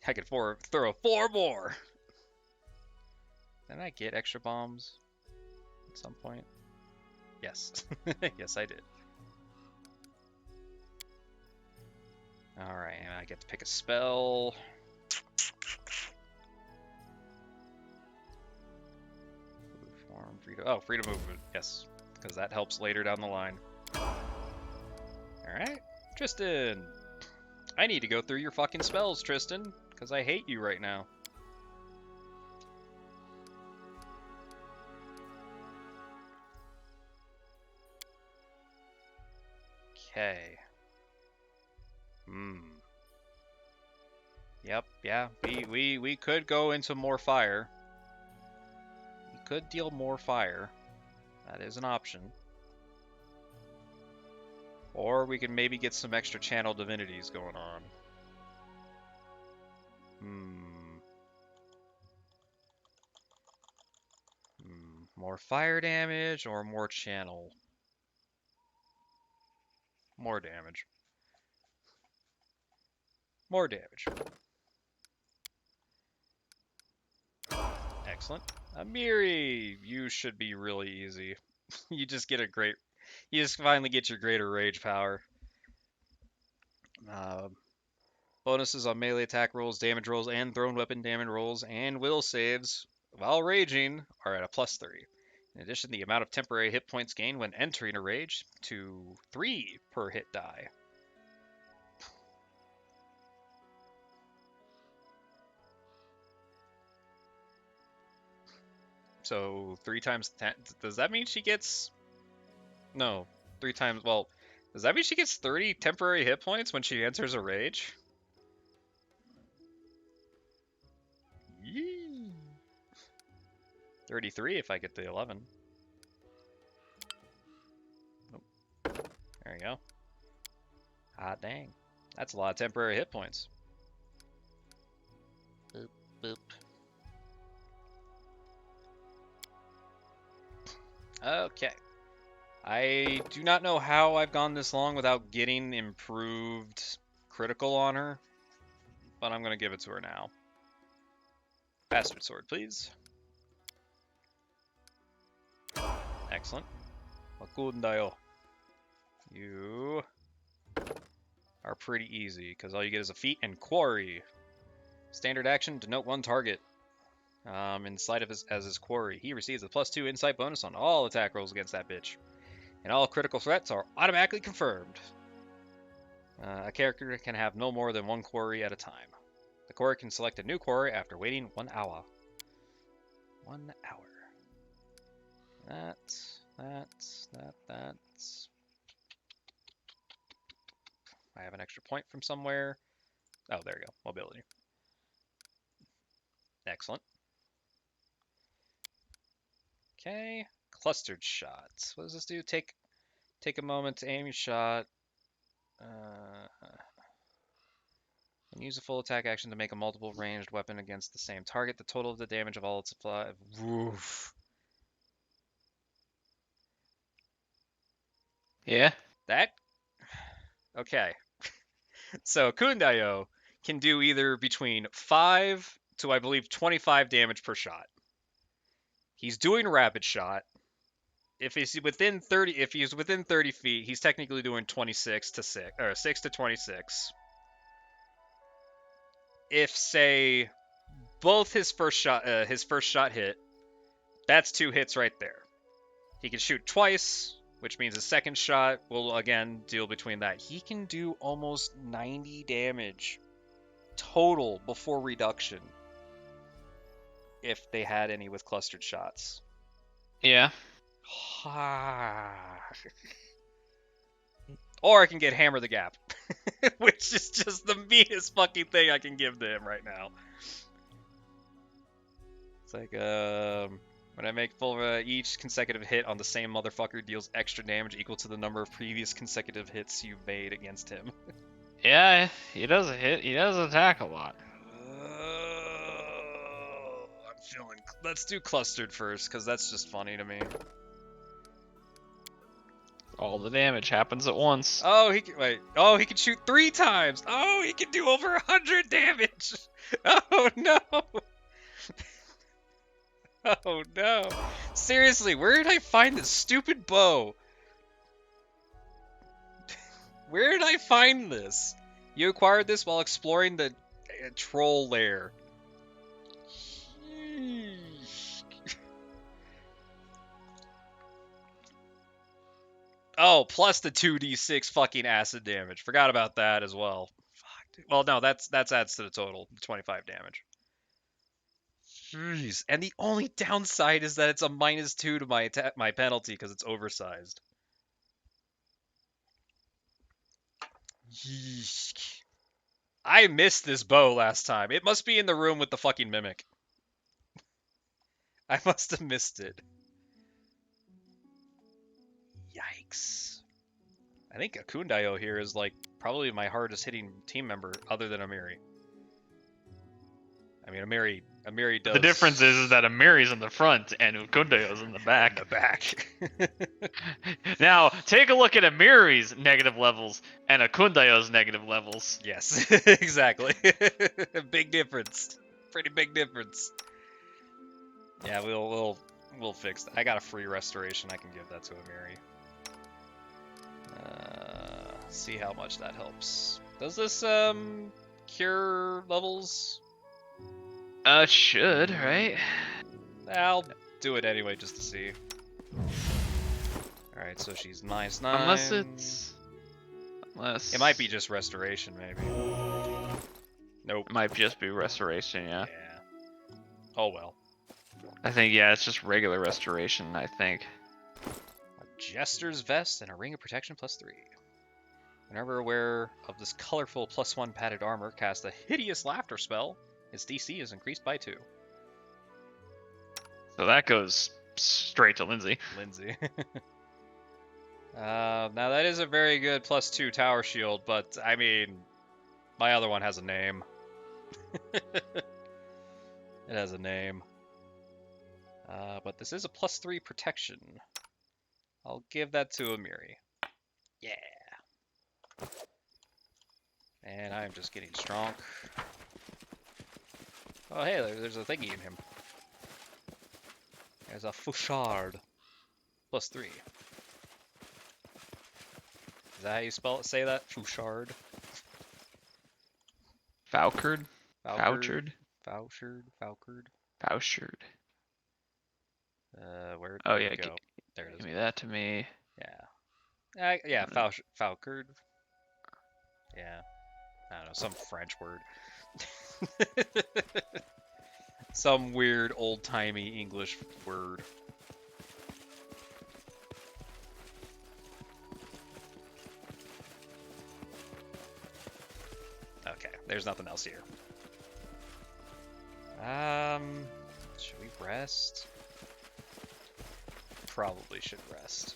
I could throw 4 more. Didn't I get extra bombs at some point? Yes. Yes, I did. Alright, and I get to pick a spell. Freedom movement. Yes, because that helps later down the line. Alright, Tristan. I need to go through your fucking spells, Tristan, because I hate you right now. Okay. Yep, yeah. We could go into more fire. We could deal more fire. That is an option. Or we can maybe get some extra channel divinities going on. More fire damage or more channel? More damage. More damage. Excellent. Amiri, you should be really easy. You just get a great... You just finally get your greater rage power. Bonuses on melee attack rolls, damage rolls, and thrown weapon damage rolls, and will saves while raging are at a +3. In addition, the amount of temporary hit points gained when entering a rage to 3 per hit die. So 3 times 10. Does that mean she gets... No, 3 times... Well, does that mean she gets 30 temporary hit points when she enters a rage? Yee. 33 if I get the 11. Oh, there you go. Hot dang. That's a lot of temporary hit points. Boop, boop. Okay. I do not know how I've gone this long without getting improved critical on her, but I'm going to give it to her now. Bastard sword, please. Excellent. Makundayo. You are pretty easy, because all you get is a feat and quarry. Standard action, denote one target. Inside of his quarry. He receives a +2 insight bonus on all attack rolls against that bitch. And all critical threats are automatically confirmed. A character can have no more than one quarry at a time. The quarry can select a new quarry after waiting 1 hour. 1 hour. That's... I have an extra point from somewhere. Oh, there you go. Mobility. Excellent. Okay. Clustered shots. What does this do? Take a moment to aim your shot. And use a full attack action to make a multiple ranged weapon against the same target. The total of the damage of all its supply. Woof. Yeah. That... Okay. So Kundayo can do either between 5 to, I believe, 25 damage per shot. He's doing rapid shot. If he's within 30 feet, he's technically doing 26 to 6 or 6 to 26. If say both his first shot hit, that's 2 hits right there. He can shoot twice, which means his second shot will again deal between that. He can do almost 90 damage total before reduction if they had any with clustered shots. Yeah. Or I can get Hammer the Gap, which is just the meanest fucking thing I can give to him right now. It's like, when I make full each consecutive hit on the same motherfucker deals extra damage equal to the number of previous consecutive hits you've made against him. Yeah, he does attack a lot. I'm feeling... Let's do clustered first, because that's just funny to me. All the damage happens at once. Oh, he can... Wait. Oh, he can shoot 3 times! Oh, he can do over 100 damage! Oh, no! Oh, no. Seriously, where did I find this stupid bow? Where did I find this? You acquired this while exploring the troll lair. Oh, plus the 2d6 fucking acid damage. Forgot about that as well. Fuck, dude. Well, no, that adds to the total, 25 damage. Jeez. And the only downside is that it's a -2 to my penalty because it's oversized. Yeesh. I missed this bow last time. It must be in the room with the fucking mimic. I must have missed it. Yikes. I think Akundayo here is like probably my hardest hitting team member other than Amiri. I mean, Amiri does. The difference is that Amiri's in the front and Ukundeyo's in the back. In the back. Now, take a look at Amiri's negative levels and Ukundeyo's negative levels. Yes, exactly. Big difference. Pretty big difference. Yeah, we'll fix that. I got a free restoration. I can give that to Amiri. See how much that helps. Does this cure levels? Should, right? I'll do it anyway just to see. Alright, so she's -9. Unless it's... Unless... It might be just restoration, maybe. Nope. It might just be restoration, yeah. Yeah. Oh well. I think, yeah, it's just regular restoration, I think. A Jester's Vest and a Ring of Protection +3. Whenever aware of this colorful +1 padded armor, cast a hideous laughter spell. Its DC is increased by 2. So that goes straight to Lindsay. Now that is a very good +2 tower shield, but I mean, my other one has a name. It has a name. But this is a +3 protection. I'll give that to Amiri. Yeah. And I'm just getting strong. Oh hey, there's a thingy in him. There's a Fouchard. +3. Is that how you say that? Fouchard? Falkard? Falkard? Fouchard? Falkard? Fouchard. Where'd Oh it yeah, go? There it is. Give me that to me. Yeah. Yeah, Falkard. Yeah. I don't know, some French word. Some weird old-timey English word. Okay, there's nothing else here. Should we rest? Probably should rest.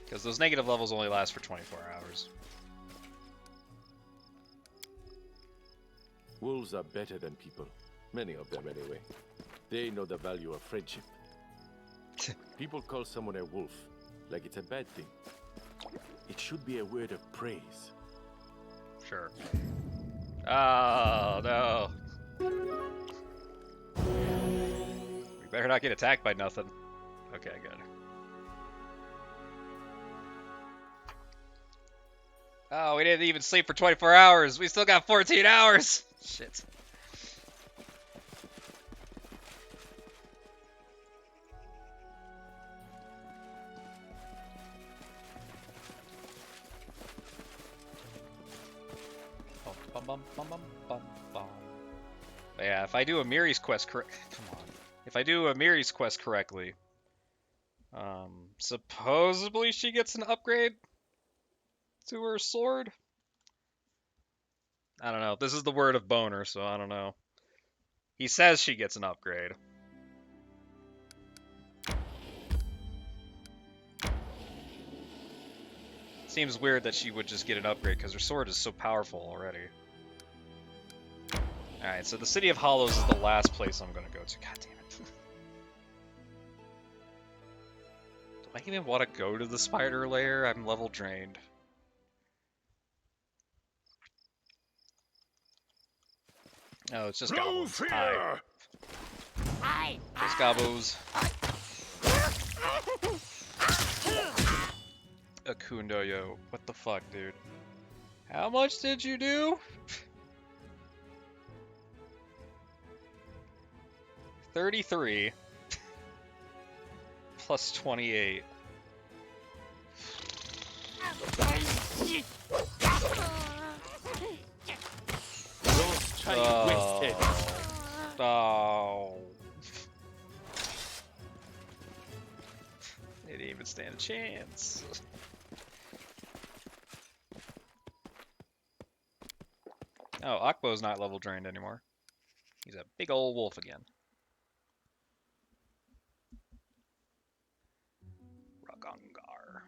Because those negative levels only last for 24 hours. Wolves are better than people. Many of them, anyway. They know the value of friendship. People call someone a wolf like it's a bad thing. It should be a word of praise. Sure. Oh, no. We better not get attacked by nothing. Okay, good. Oh, we didn't even sleep for 24 hours. We still got 14 hours. Shit. Yeah, if I do Amiri's quest come on. If I do Amiri's quest correctly, supposedly she gets an upgrade to her sword. I don't know. This is the word of Boner, so I don't know. He says she gets an upgrade. Seems weird that she would just get an upgrade because her sword is so powerful already. Alright, so the City of Hollows is the last place I'm going to go to. God damn it. Do I even want to go to the spider lair? I'm level drained. Oh, it's just goblins. Hi. Hi. Just gobos. Akundo, yo. What the fuck, dude? How much did you do? 33 plus 28. Oh. They didn't even stand a chance. Oh, Akbo's not level drained anymore. He's a big old wolf again. Ragongar.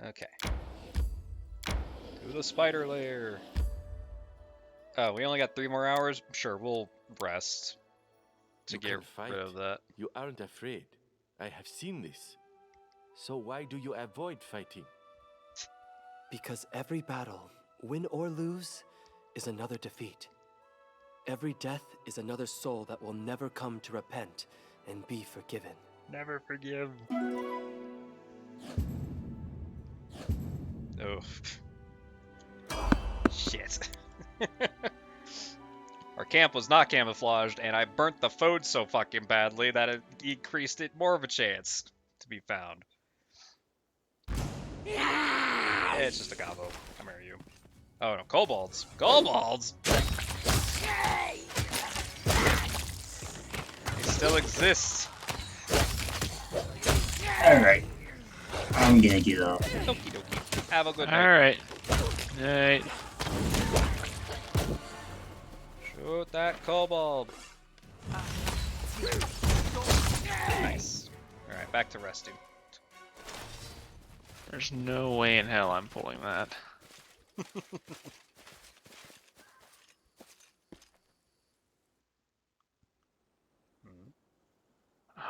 Okay. To the spider lair. Oh, we only got 3 more hours? Sure, we'll rest to You get can fight. rid of that. You aren't afraid. I have seen this. So why do you avoid fighting? Because every battle, win or lose, is another defeat. Every death is another soul that will never come to repent and be forgiven. Never forgive. Oh. Shit. Our camp was not camouflaged, and I burnt the food so fucking badly that it increased it more of a chance to be found. It's just a gobbo. Come here, you. Oh no, kobolds. Kobolds! They still exist. Alright. I'm gonna get up. Okie dokie. Have a good night. Alright. Night. Shoot that kobold. Nice. Alright, back to resting. There's no way in hell I'm pulling that.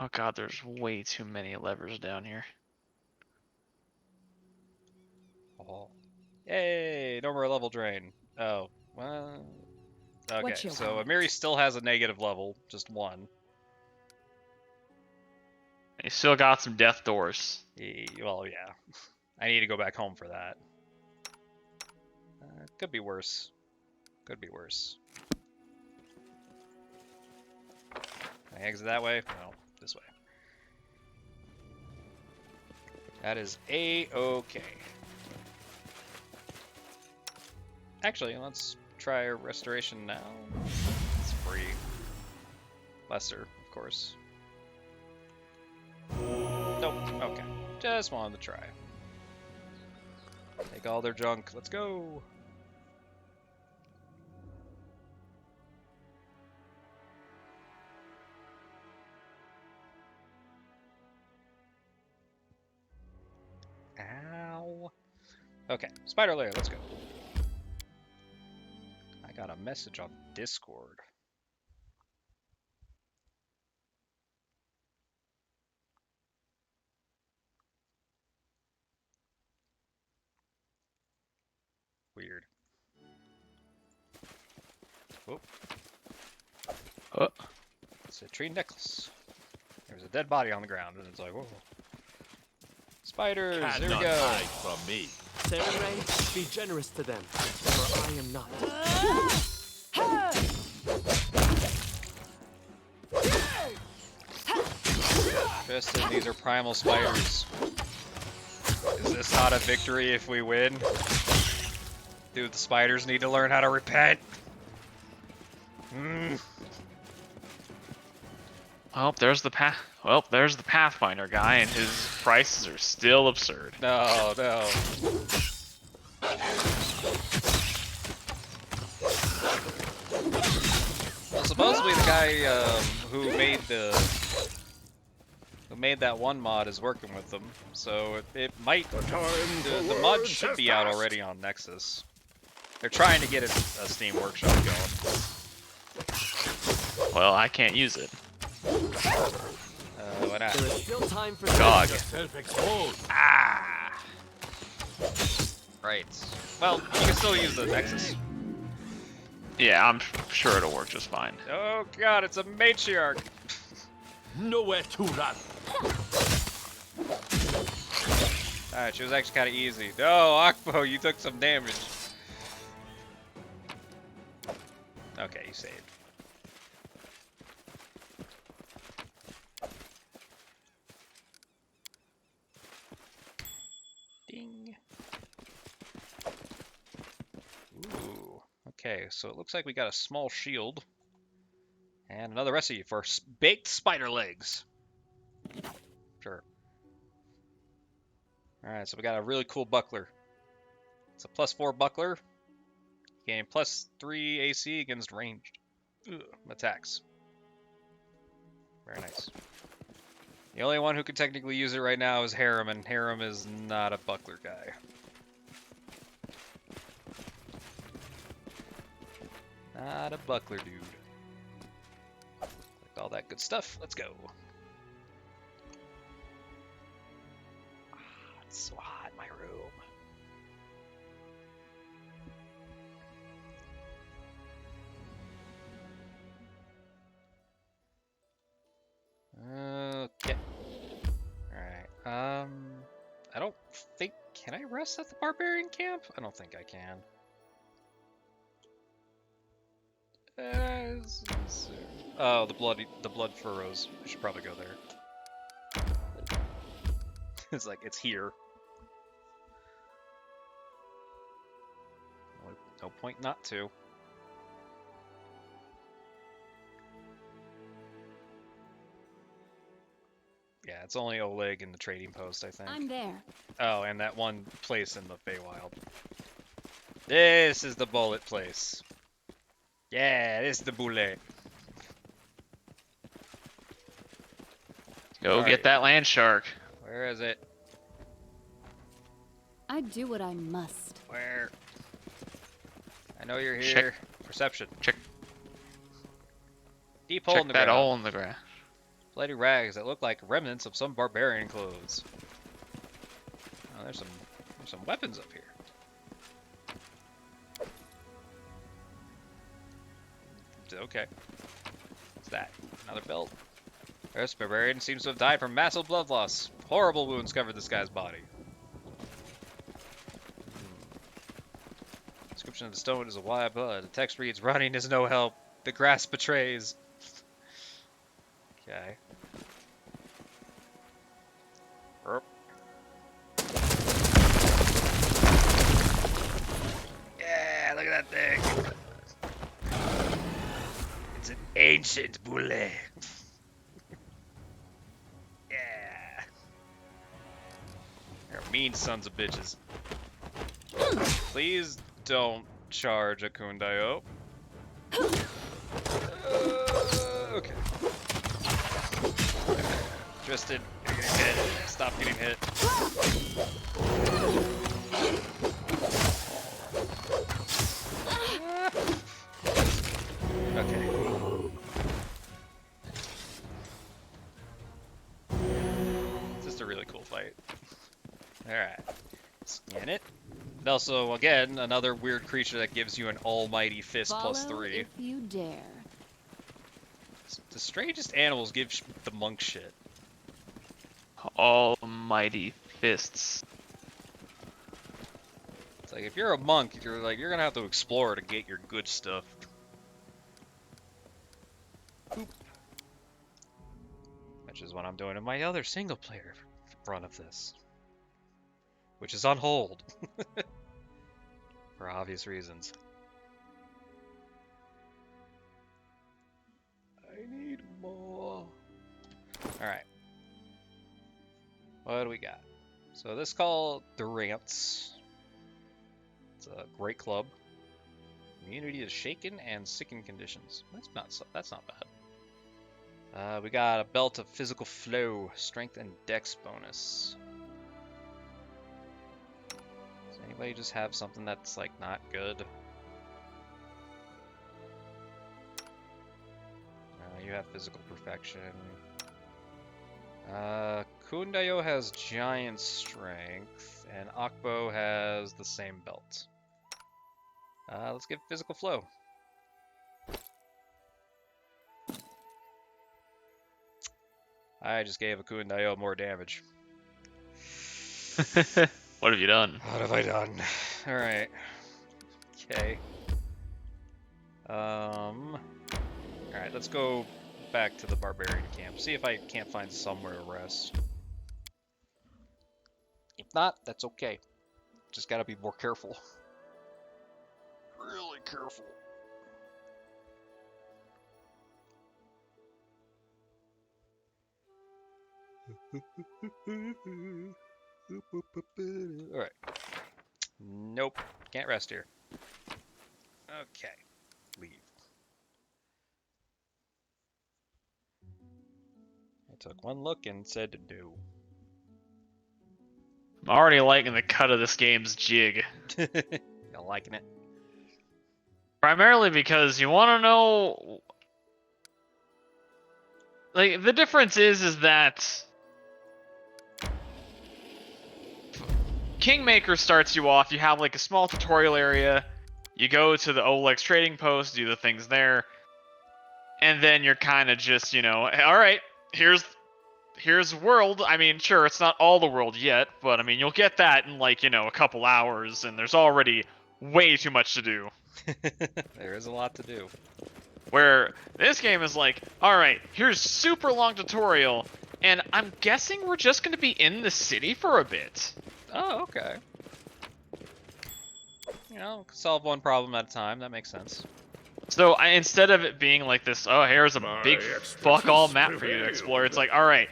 Oh god, there's way too many levers down here. Oh. Yay! No more level drain. Oh, well... Okay, so Amiri still has a negative level, just 1. You still got some death doors. Well, yeah. I need to go back home for that. Could be worse. Could be worse. Can I exit that way? No, this way. That is A-okay. Actually, let's try a restoration now. It's free. Lesser, of course. Nope. Okay. Just wanted to try. Take all their junk. Let's go. Ow. Okay. Spider lair. Let's go. I got a message on Discord. Weird. Oh. Oh. It's a tree necklace. There's a dead body on the ground, and it's like, whoa. Spiders! Here we Cannot go! hide from me. Samurai, be generous to them, for I am not. Tristan, these are primal spiders. Is this not a victory if we win? Do the spiders need to learn how to repent? Oh, there's the there's the Pathfinder guy, and his prices are still absurd. No, no. Well, supposedly the guy who made that one mod is working with them, so it might. The mod should be out already on Nexus. They're trying to get a Steam Workshop going. Well, I can't use it. Why not? There is still time for Dog. Ah! Right. Well, you can still use the Nexus. Yeah, I'm sure it'll work just fine. Oh god, it's a matriarch! Nowhere to run. Alright, she was actually kind of easy. No, Akpo, you took some damage. Okay, you saved. Ding. Ooh. Okay, so it looks like we got a small shield. And another recipe for baked spider legs. Sure. Alright, so we got a really cool buckler. It's a +4 buckler. Gain +3 AC against ranged attacks. Very nice. The only one who can technically use it right now is Harem, and Harem is not a buckler guy. Not a buckler dude. Like all that good stuff. Let's go. It's so hot in my room. Okay. Alright. I don't think... Can I rest at the barbarian camp? I don't think I can. Oh, the blood furrows. I should probably go there. It's like, it's here. No point not to. Yeah, it's only Oleg in the trading post, I think. I'm there. Oh, and that one place in the Feywild. This is the bullet place. Yeah, this is the boule. Go get that land shark. Where is it? I do what I must. Where? I know you're Check. here. Perception. Check. Deep hole in Check the that ground. hole in the ground. Bloody rags that look like remnants of some barbarian clothes. Oh, there's some weapons up here. Okay. What's that? Another belt. This barbarian seems to have died from massive blood loss. Horrible wounds covered this guy's body. Description of the stone is a wide blood. The text reads, running is no help. The grass betrays. Okay. Erp. Yeah, look at that thing. It's an ancient boule. Yeah. They're mean sons of bitches. Please don't charge a Kundayo. Okay. Tristan, you're getting hit. Stop getting hit. Okay. It's just a really cool fight. Alright. Scan it. And also, again, another weird creature that gives you an almighty fist plus Follow 3. if you dare. The strangest animals give the monk shit. Almighty fists. It's like, if you're a monk, you're gonna have to explore to get your good stuff. Boop. Which is what I'm doing in my other single player run of this. Which is on hold. For obvious reasons. I need more. Alright. What do we got? So this is called the Rants. It's a great club. Immunity is shaken and sickened conditions. That's not bad. We got a belt of physical flow, strength and dex bonus. Does anybody just have something that's like not good? You have physical perfection. Kundayo has giant strength, and Akbo has the same belt. Let's give physical flow. I just gave a Kundayo more damage. What have you done? What have I done? Alright. Okay. Alright, let's go back to the barbarian camp. See if I can't find somewhere to rest. If not, that's okay. Just gotta be more careful. Really careful. Alright. Nope. Can't rest here. Okay. Leave. took one look and said no. I'm already liking the cut of this game's jig. Y'all liking it? Primarily because you want to know... Like, the difference is that... Kingmaker starts you off, you have like a small tutorial area, you go to the Olex trading post, do the things there, and then you're kind of just, you know, alright, here's world. I mean, sure, it's not all the world yet, but I mean, you'll get that in like, you know, a couple hours, and there's already way too much to do. There is a lot to do. Where this game is like, alright, here's super long tutorial, and I'm guessing we're just going to be in the city for a bit. Oh, okay. You know, solve one problem at a time. That makes sense. So instead of it being like this, oh, here's a big fuck all map for you to explore, it's like, alright,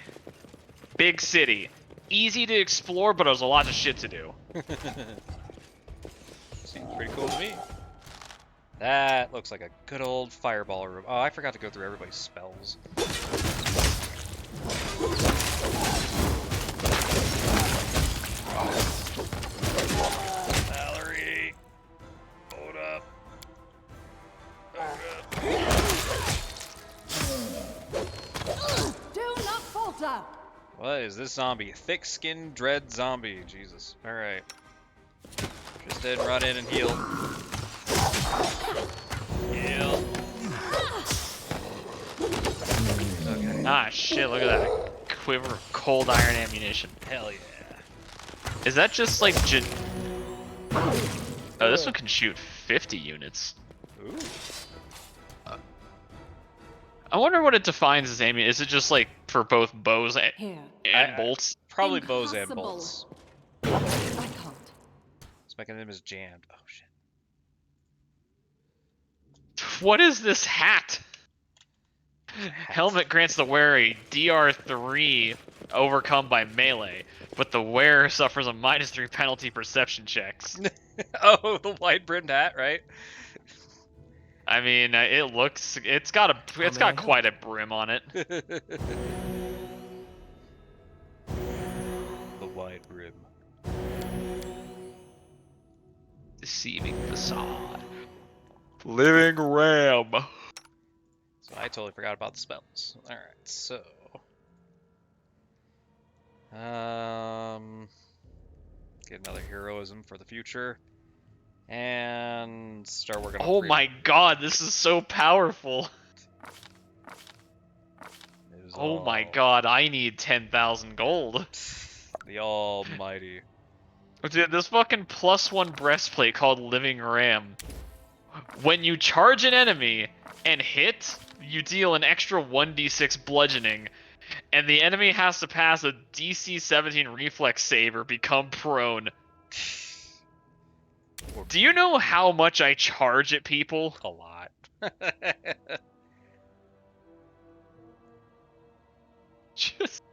big city. Easy to explore, but there's a lot of shit to do. Seems pretty cool to me. That looks like a good old fireball room. Oh, I forgot to go through everybody's spells. Valerie! Hold up. Do not falter. What is this zombie? Thick-skinned dread zombie. Jesus. Alright. Just did run in and heal. Heal. Okay. Ah, shit, look at that. Quiver of cold iron ammunition. Hell yeah. Is that just like Oh, this one can shoot 50 units. Ooh. I wonder what it defines as aiming. Is it just like for both bows and bolts? Probably bows and Impossible. bolts. I can't. This mechanism is jammed. Oh shit. What is this hat? Helmet grants the wearer a DR3 overcome by melee, but the wearer suffers a -3 penalty perception checks. Oh, the wide-brimmed hat, right? I mean, it's got quite a brim on it. The wide brim. Deceiving facade. Living ram. So I totally forgot about the spells. Alright, so... Get another heroism for the future. And start working on Oh freedom. my god, this is so powerful. Oh my god, I need 10,000 gold. The almighty. Dude, this fucking +1 breastplate called Living Ram. When you charge an enemy and hit, you deal an extra 1d6 bludgeoning, and the enemy has to pass a DC 17 reflex save or become prone. Do you know how much I charge at people? A lot. Just...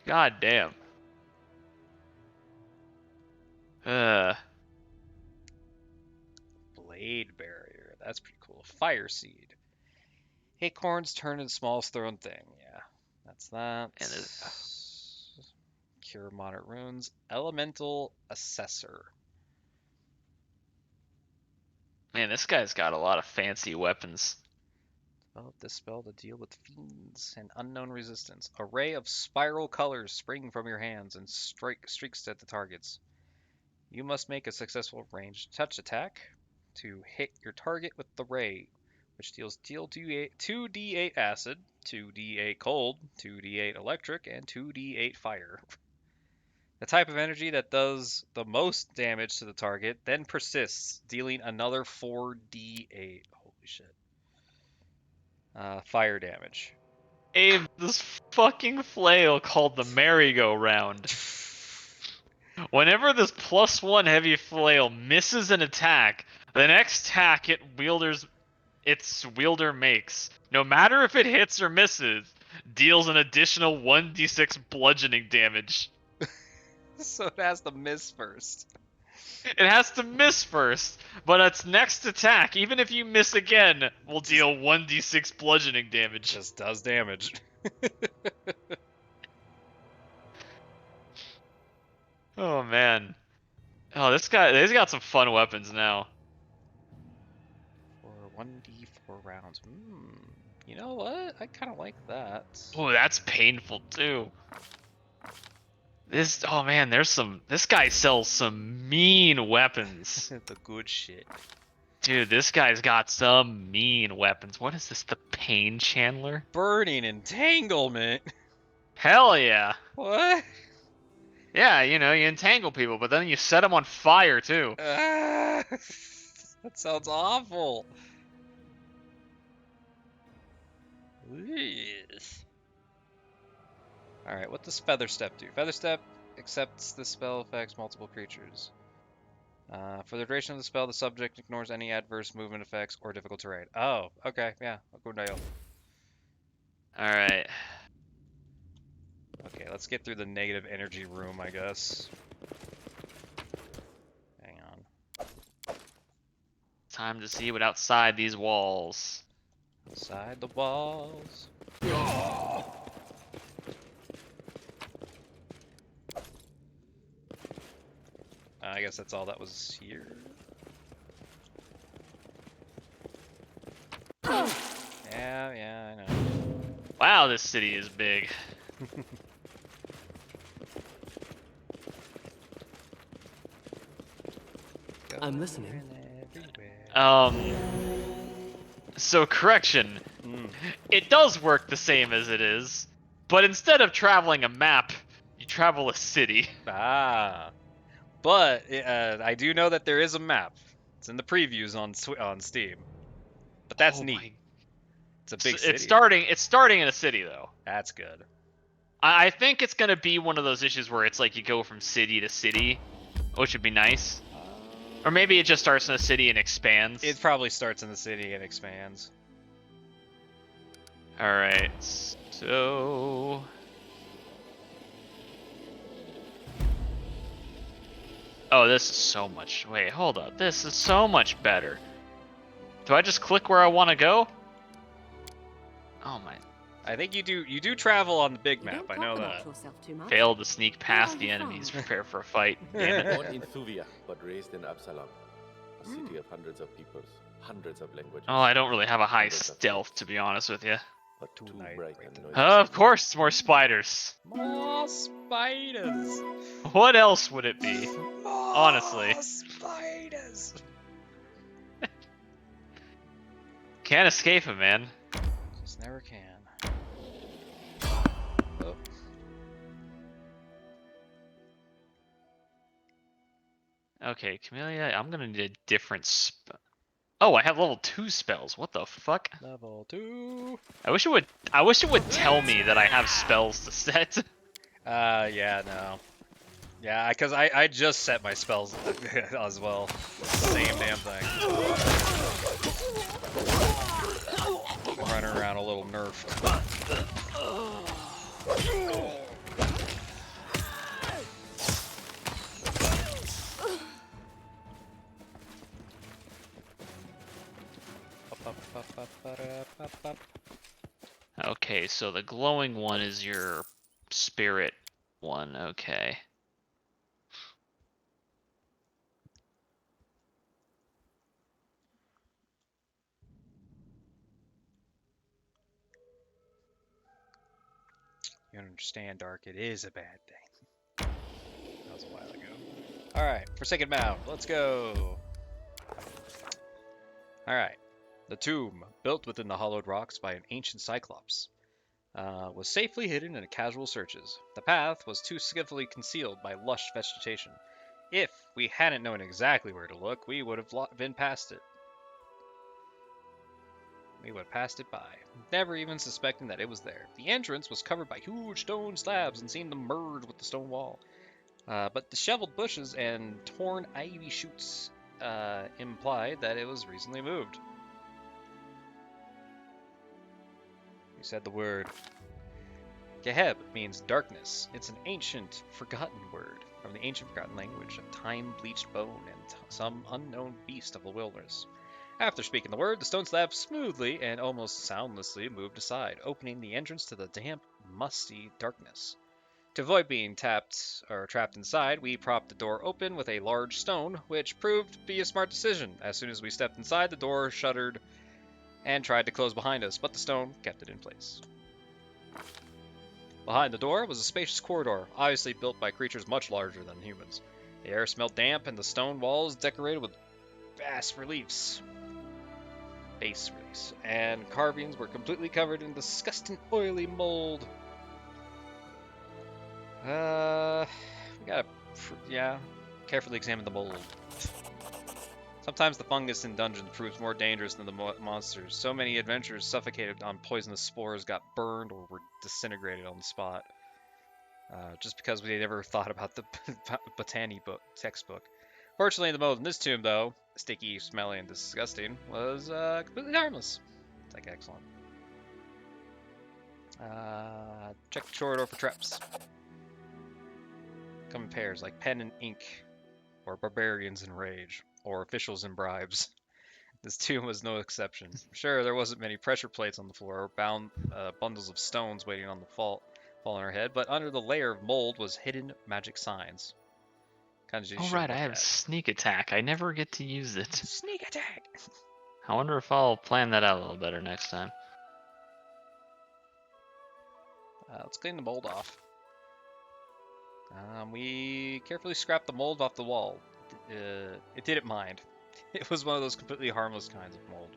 God damn. Blade barrier. That's pretty cool. Fire seed. Acorns turn into smallest thrown thing. Yeah, that's that. And Cure moderate runes. Elemental assessor. Man, this guy's got a lot of fancy weapons. Develop this spell to deal with fiends and unknown resistance. Array of spiral colors spring from your hands and streaks at the targets. You must make a successful ranged touch attack to hit your target with the ray, which deals 2d8 acid, 2d8 cold, 2d8 electric, and 2d8 fire. The type of energy that does the most damage to the target then persists, dealing another 4d8. Holy shit. Fire damage. Abe, this fucking flail called the merry-go-round. Whenever this +1 heavy flail misses an attack, the next attack its wielder makes, no matter if it hits or misses, deals an additional 1d6 bludgeoning damage. So it has to miss first. It has to miss first, but its next attack, even if you miss again, will deal 1d6 bludgeoning damage. Just does damage. Oh man. Oh, he's got some fun weapons now. For 1d4 rounds. You know what? I kind of like that. Oh, that's painful too. Oh man, this guy sells some mean weapons. The good shit. Dude, this guy's got some mean weapons. What is this, the Pain Chandler? Burning entanglement. Hell yeah. What? Yeah, you know, you entangle people, but then you set them on fire too. That sounds awful. Alright, what does Feather Step do? Feather Step accepts the spell affects multiple creatures. For the duration of the spell, the subject ignores any adverse movement effects or difficult terrain. Oh, okay, yeah, I'll go Dial. Alright. Okay, let's get through the negative energy room, I guess. Hang on. Time to see what outside these walls. Outside the walls. I guess that's all that was here. Yeah, I know. Wow, this city is big. I'm listening. So correction. It does work the same as it is, but instead of traveling a map, you travel a city. Ah. But I do know that there is a map. It's in the previews on Steam. But that's neat. It's a big city. It's starting in a city though. That's good. I think it's gonna be one of those issues where it's like you go from city to city, which would be nice. Or maybe it just starts in a city and expands. It probably starts in the city and expands. Alright, so... Oh, this is so much... Wait, hold up. This is so much better. Do I just click where I want to go? Oh my... I think you do travel on the big map, I know that. Failed to sneak past the enemies, prepare for a fight. Damn it. Born in Thuvia, but raised in Absalom. A city of hundreds of peoples, hundreds of languages. Oh, I don't really have a high stealth, to be honest with you. But too bright and noisy. Of course, it's more spiders. More spiders. What else would it be? Honestly. Spiders. Can't escape him, man. Just never can. Oh. Okay, Camellia, I'm gonna need a different Oh, I have level 2 spells. What the fuck? Level 2. I wish it would tell me that I have spells to set. Yeah, no. Yeah, because I just set my spells as well. Same damn thing. Running around a little nerfed. Okay, so the glowing one is your spirit one, okay. You don't understand, Dark. It is a bad thing. That was a while ago. Alright, Forsaken Mound. Let's go. Alright. The tomb, built within the hollowed rocks by an ancient Cyclops, was safely hidden in casual searches. The path was too skillfully concealed by lush vegetation. If we hadn't known exactly where to look, we would have been past it. We would have passed it by, never even suspecting that it was there. The entrance was covered by huge stone slabs and seemed to merge with the stone wall. But disheveled bushes and torn ivy shoots implied that it was recently moved. You said the word. Geheb means darkness. It's an ancient, forgotten word from the ancient forgotten language of time-bleached bone and some unknown beast of the wilderness. After speaking the word, the stone slab smoothly and almost soundlessly moved aside, opening the entrance to the damp, musty darkness. To avoid being trapped inside, we propped the door open with a large stone, which proved to be a smart decision. As soon as we stepped inside, the door shuddered and tried to close behind us, but the stone kept it in place. Behind the door was a spacious corridor, obviously built by creatures much larger than humans. The air smelled damp, and the stone walls decorated with bas reliefs, and carvings were completely covered in disgusting oily mold. We gotta, carefully examine the mold. Sometimes the fungus in dungeons proves more dangerous than the monsters. So many adventurers suffocated on poisonous spores, got burned, or were disintegrated on the spot. Just because we never thought about the botany textbook. Fortunately, the mold in this tomb, though, sticky, smelly, and disgusting, was completely harmless. It's like excellent. Check the corridor for traps. Come in pairs, like pen and ink, or barbarians in rage, or officials in bribes. This tomb was no exception. Sure, there wasn't many pressure plates on the floor, or bound bundles of stones waiting on the fall on our head, but under the layer of mold was hidden magic signs. Oh right, I have sneak attack. I never get to use it. Sneak attack! I wonder if I'll plan that out a little better next time. Let's clean the mold off. We carefully scrapped the mold off the wall. It didn't mind. It was one of those completely harmless kinds of mold.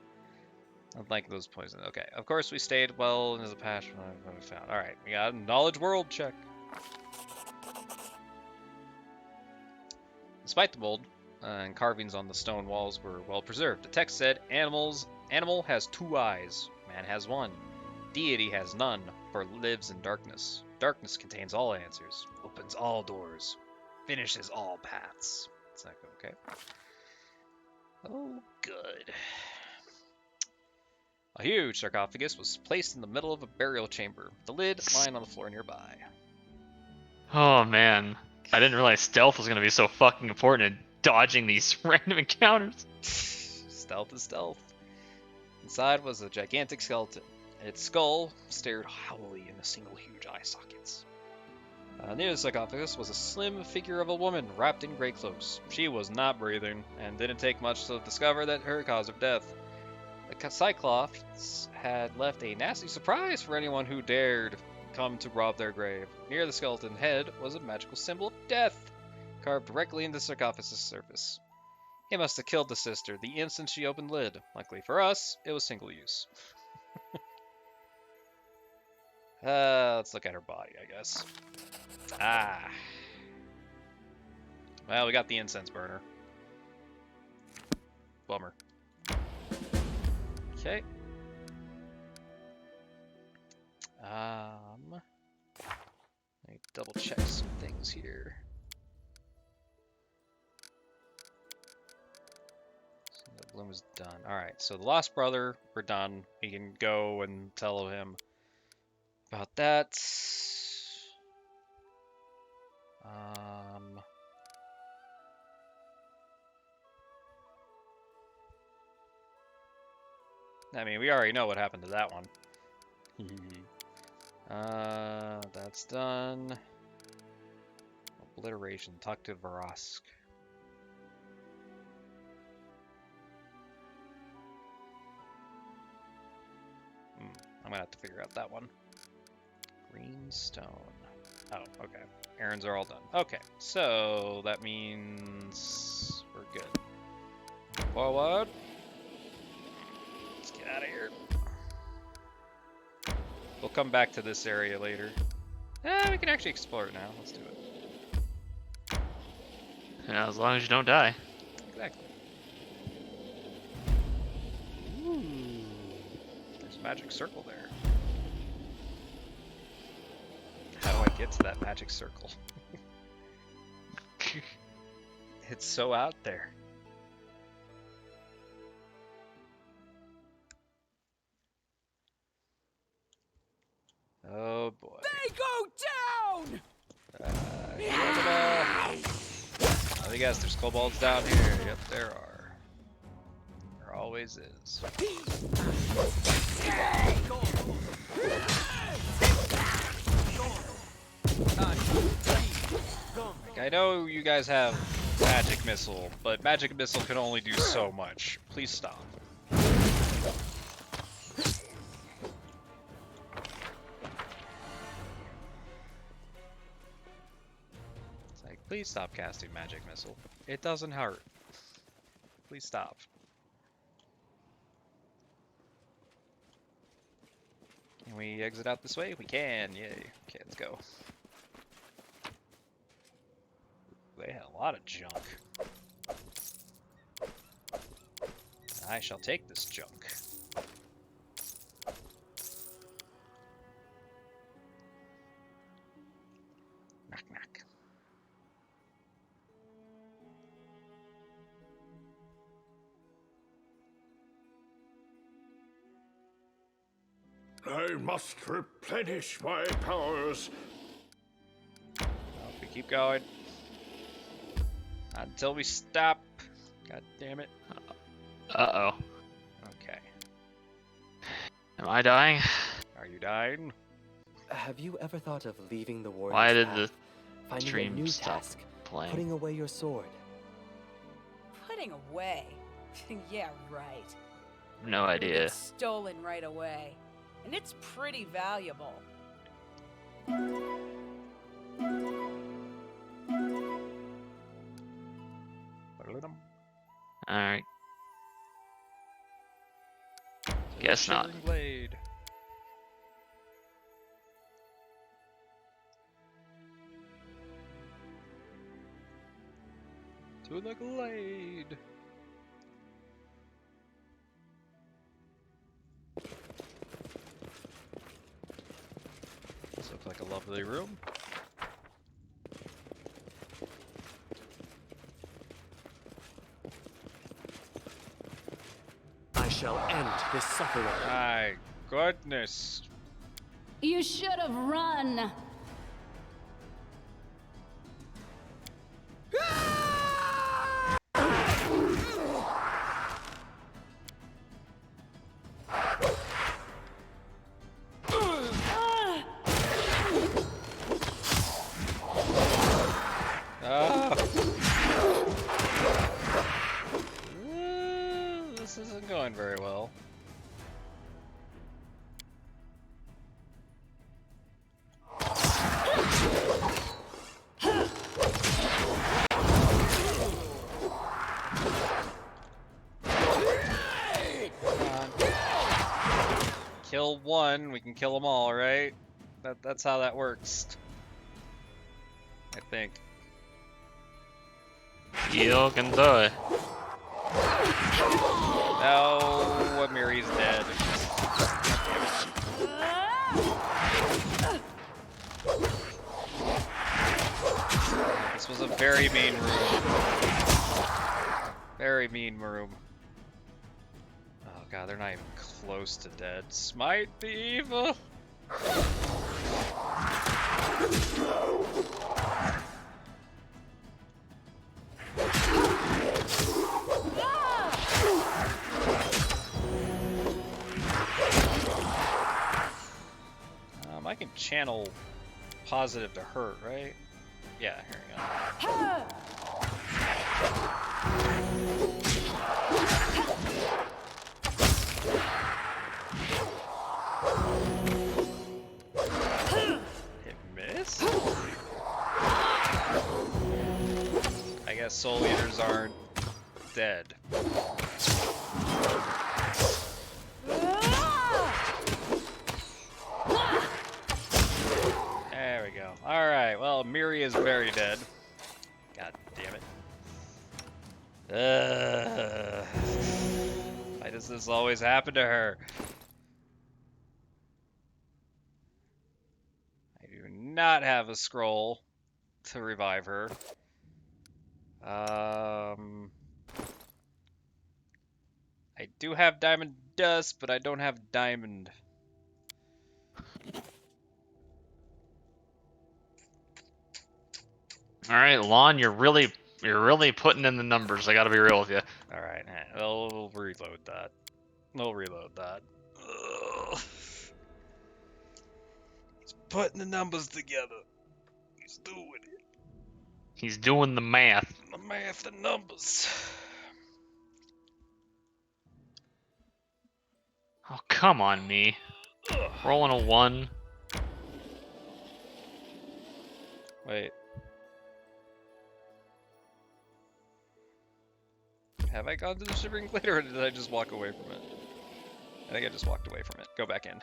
Unlike those poison. Okay, of course we stayed well into the patch when we found. Alright, we got a knowledge world check. Despite the mold and carvings on the stone walls were well preserved, the text said, Animal has 2 eyes, man has 1. Deity has none, for lives in darkness. Darkness contains all answers, opens all doors, finishes all paths. It's like, okay. Oh, good. A huge sarcophagus was placed in the middle of a burial chamber, the lid lying on the floor nearby. Oh man, I didn't realize stealth was going to be so fucking important in dodging these random encounters. Stealth is stealth. Inside was a gigantic skeleton. Its skull stared hollowly into single huge eye sockets. Near the sarcophagus was a slim figure of a woman wrapped in gray clothes. She was not breathing, and didn't take much to discover that her cause of death. The Cyclops had left a nasty surprise for anyone who dared come to rob their grave. Near the skeleton head was a magical symbol of death, carved directly into the sarcophagus's surface. It must have killed the sister the instant she opened the lid. Luckily for us, it was single use. Let's look at her body, I guess. Well, we got the incense burner. Bummer. Okay. Let me double check some things here. So the bloom is done. Alright, so the Lost Brother, we're done. We can go and tell him about that. I mean, we already know what happened to that one. That's done. Obliteration. Talk to Varask. I'm gonna have to figure out that one. Greenstone. Oh, okay. Errands are all done. Okay, so that means we're good. Forward. Let's get out of here. We'll come back to this area later. We can actually explore it now. Let's do it. Yeah, as long as you don't die. Exactly. Ooh. There's a magic circle there. How do I get to that magic circle? It's so out there. Oh boy. They go down! I guess there's kobolds down here. Yep, there are. They're always is. Like, I know you guys have magic missile, but magic missile can only do so much. Please stop. It's like, please stop casting magic missile. It doesn't hurt. Please stop. Can we exit out this way? We can, yay. Okay, let's go. They had a lot of junk. I shall take this junk. Knock, knock. I must replenish my powers. Well, if we keep going. Until we stop. God damn it. Uh-oh. Okay. Am I dying? Are you dying? Have you ever thought of leaving the warrior's Why did path, the finding a stream new stop task, playing? putting away your sword? Putting away? Yeah, right. No It idea. gets stolen right away. And it's pretty valuable. Alright. Guess not. Shivering blade. To the glade. This looks like a lovely room. I shall end this suffering. My goodness. You should have run. This isn't going very well. Kill one, we can kill them all, right? That's how that works. I think. You can do it. No, Amiri's dead. This was a very mean room. Very mean room. Oh god, they're not even close to dead. Smite the evil! I can channel positive to hurt, right? Yeah, here we go. It missed? I guess soul eaters aren't dead. There we go. Alright, well, Miri is very dead. God damn it. Why does this always happen to her? I do not have a scroll to revive her. I do have diamond dust, but I don't have diamond. Alright, Lon, you're really You're really putting in the numbers. I gotta be real with you. All right, we'll reload that. We'll reload that. Ugh. He's putting the numbers together. He's doing it. He's doing the math. The math and numbers. Oh, come on, me. Rolling a 1. Wait. Have I gone to the Shivering Glade, or did I just walk away from it? I think I just walked away from it. Go back in.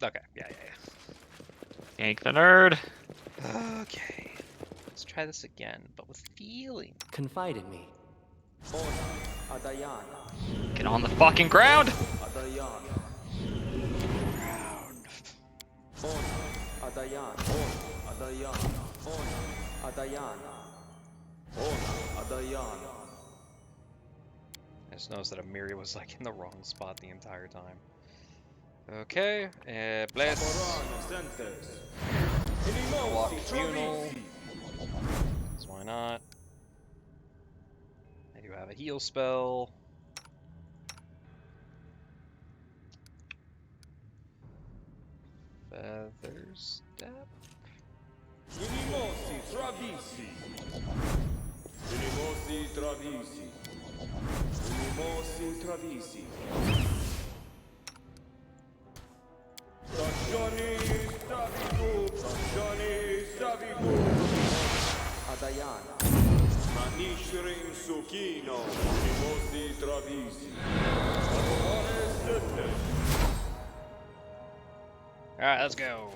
Okay, yeah. Yank the nerd. Okay. Let's try this again, but with feeling. Confide in me. Get on the fucking ground! I just noticed that Amiri was like in the wrong spot the entire time. Okay, bless. Block communal. So why not? I do have a heal spell. Feather step. Unimosi travisi. Unimosi travisi. Unimosi travisi. Stagioni stabigu. Stagioni stabigu. Adayana. Manishirin sukino. Unimosi travisi. Amore sette. Alright, let's go.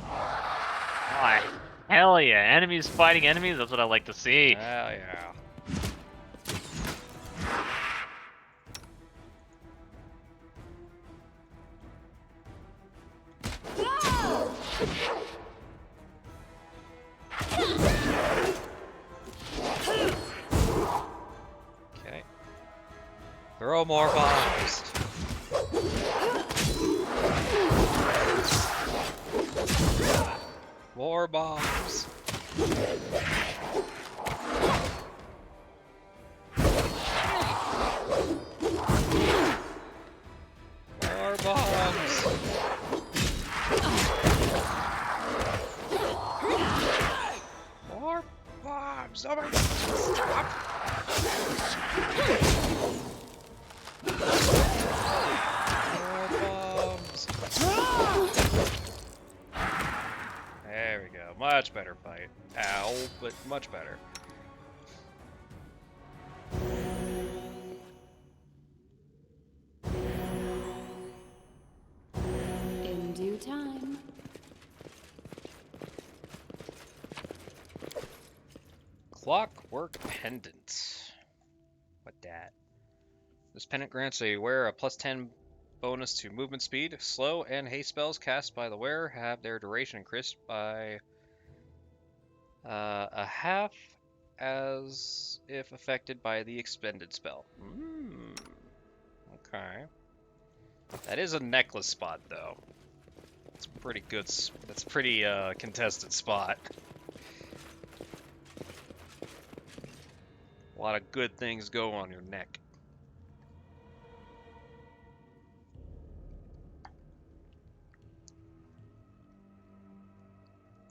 Oh, hell yeah. Enemies fighting enemies, that's what I like to see. Hell yeah. Okay. Throw more bombs. More bombs. More bombs. More bombs. Oh my God. Stop. More bombs. There we go. Much better fight. Ow, but much better. In due time. Clockwork Pendants. What that? This pendant grants a wearer a +10 bonus to movement speed. Slow and haste spells cast by the wearer have their duration increased by a half as if affected by the expended spell. Okay. That is a necklace spot, though. It's pretty good. That's a pretty contested spot. A lot of good things go on your neck.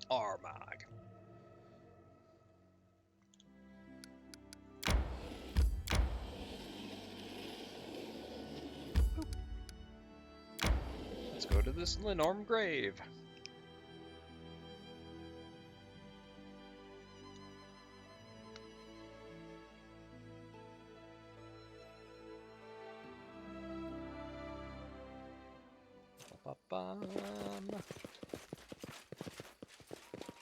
Armag. Let's go to this Lenorm grave. Ba-bam.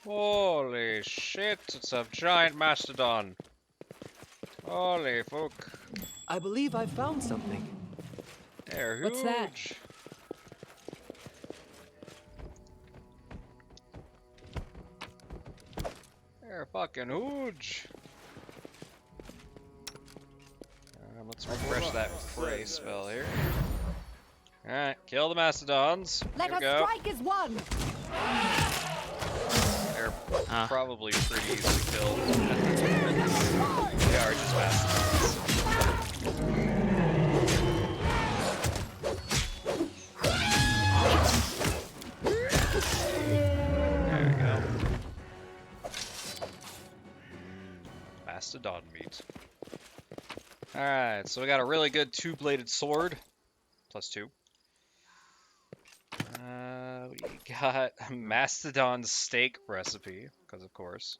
Holy shit, it's a giant Mastodon. Holy fuck. I believe I found something. They're huge. What's that? They're fucking huge. Let's refresh that fray spell here. Alright, kill the Mastodons. Let Here us we go. strike as one. They're probably pretty easy to kill. They are just Mastodons. There we go. Mastodon meat. Alright, so we got a really good two-bladed sword. +2. We got a Mastodon steak recipe, because of course.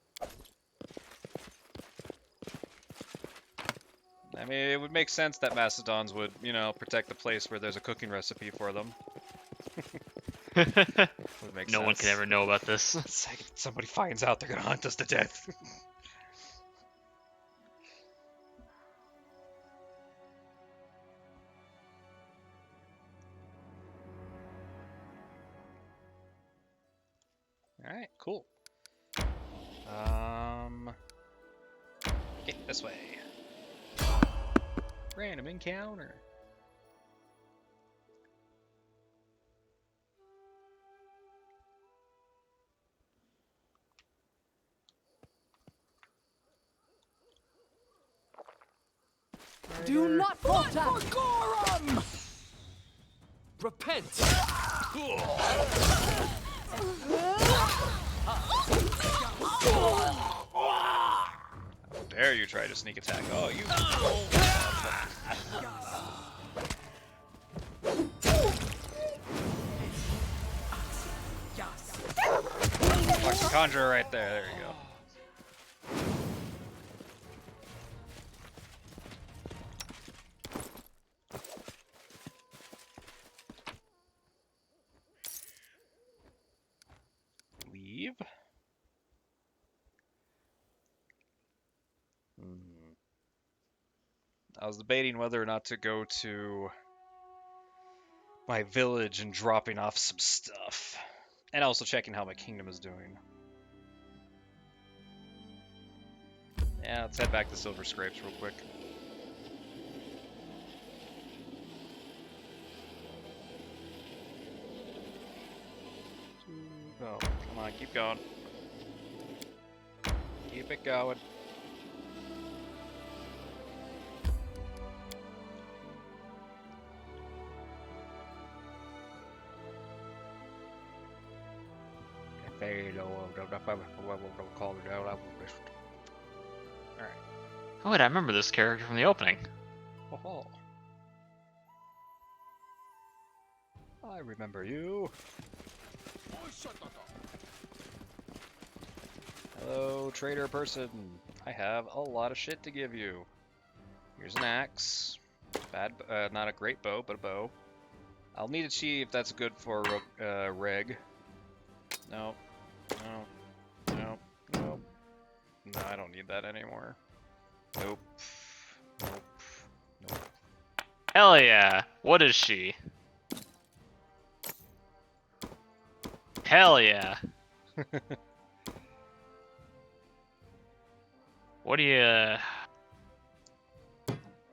I mean, it would make sense that Mastodons would, you know, protect the place where there's a cooking recipe for them. Would make No one sense. can ever know about this. It's like if somebody finds out, they're gonna hunt us to death. Alright, cool. Okay, this way. Random encounter. Do not falter. Repent! How dare you try to sneak attack? Oh, you. Watch the conjurer right there. There you go. Leave. I was debating whether or not to go to my village and dropping off some stuff. And also checking how my kingdom is doing. Yeah, let's head back to Silver Scrapes real quick. Oh, come on, keep going. Keep it going. Alright. Oh wait, I remember this character from the opening. Oh, I remember you. Hello, trader person. I have a lot of shit to give you. Here's an axe. Not a great bow, but a bow. I'll need to see if that's good for reg. No, no, no, no. No, I don't need that anymore. Nope. Nope. Nope. Hell yeah. What is she? Hell yeah. What do you...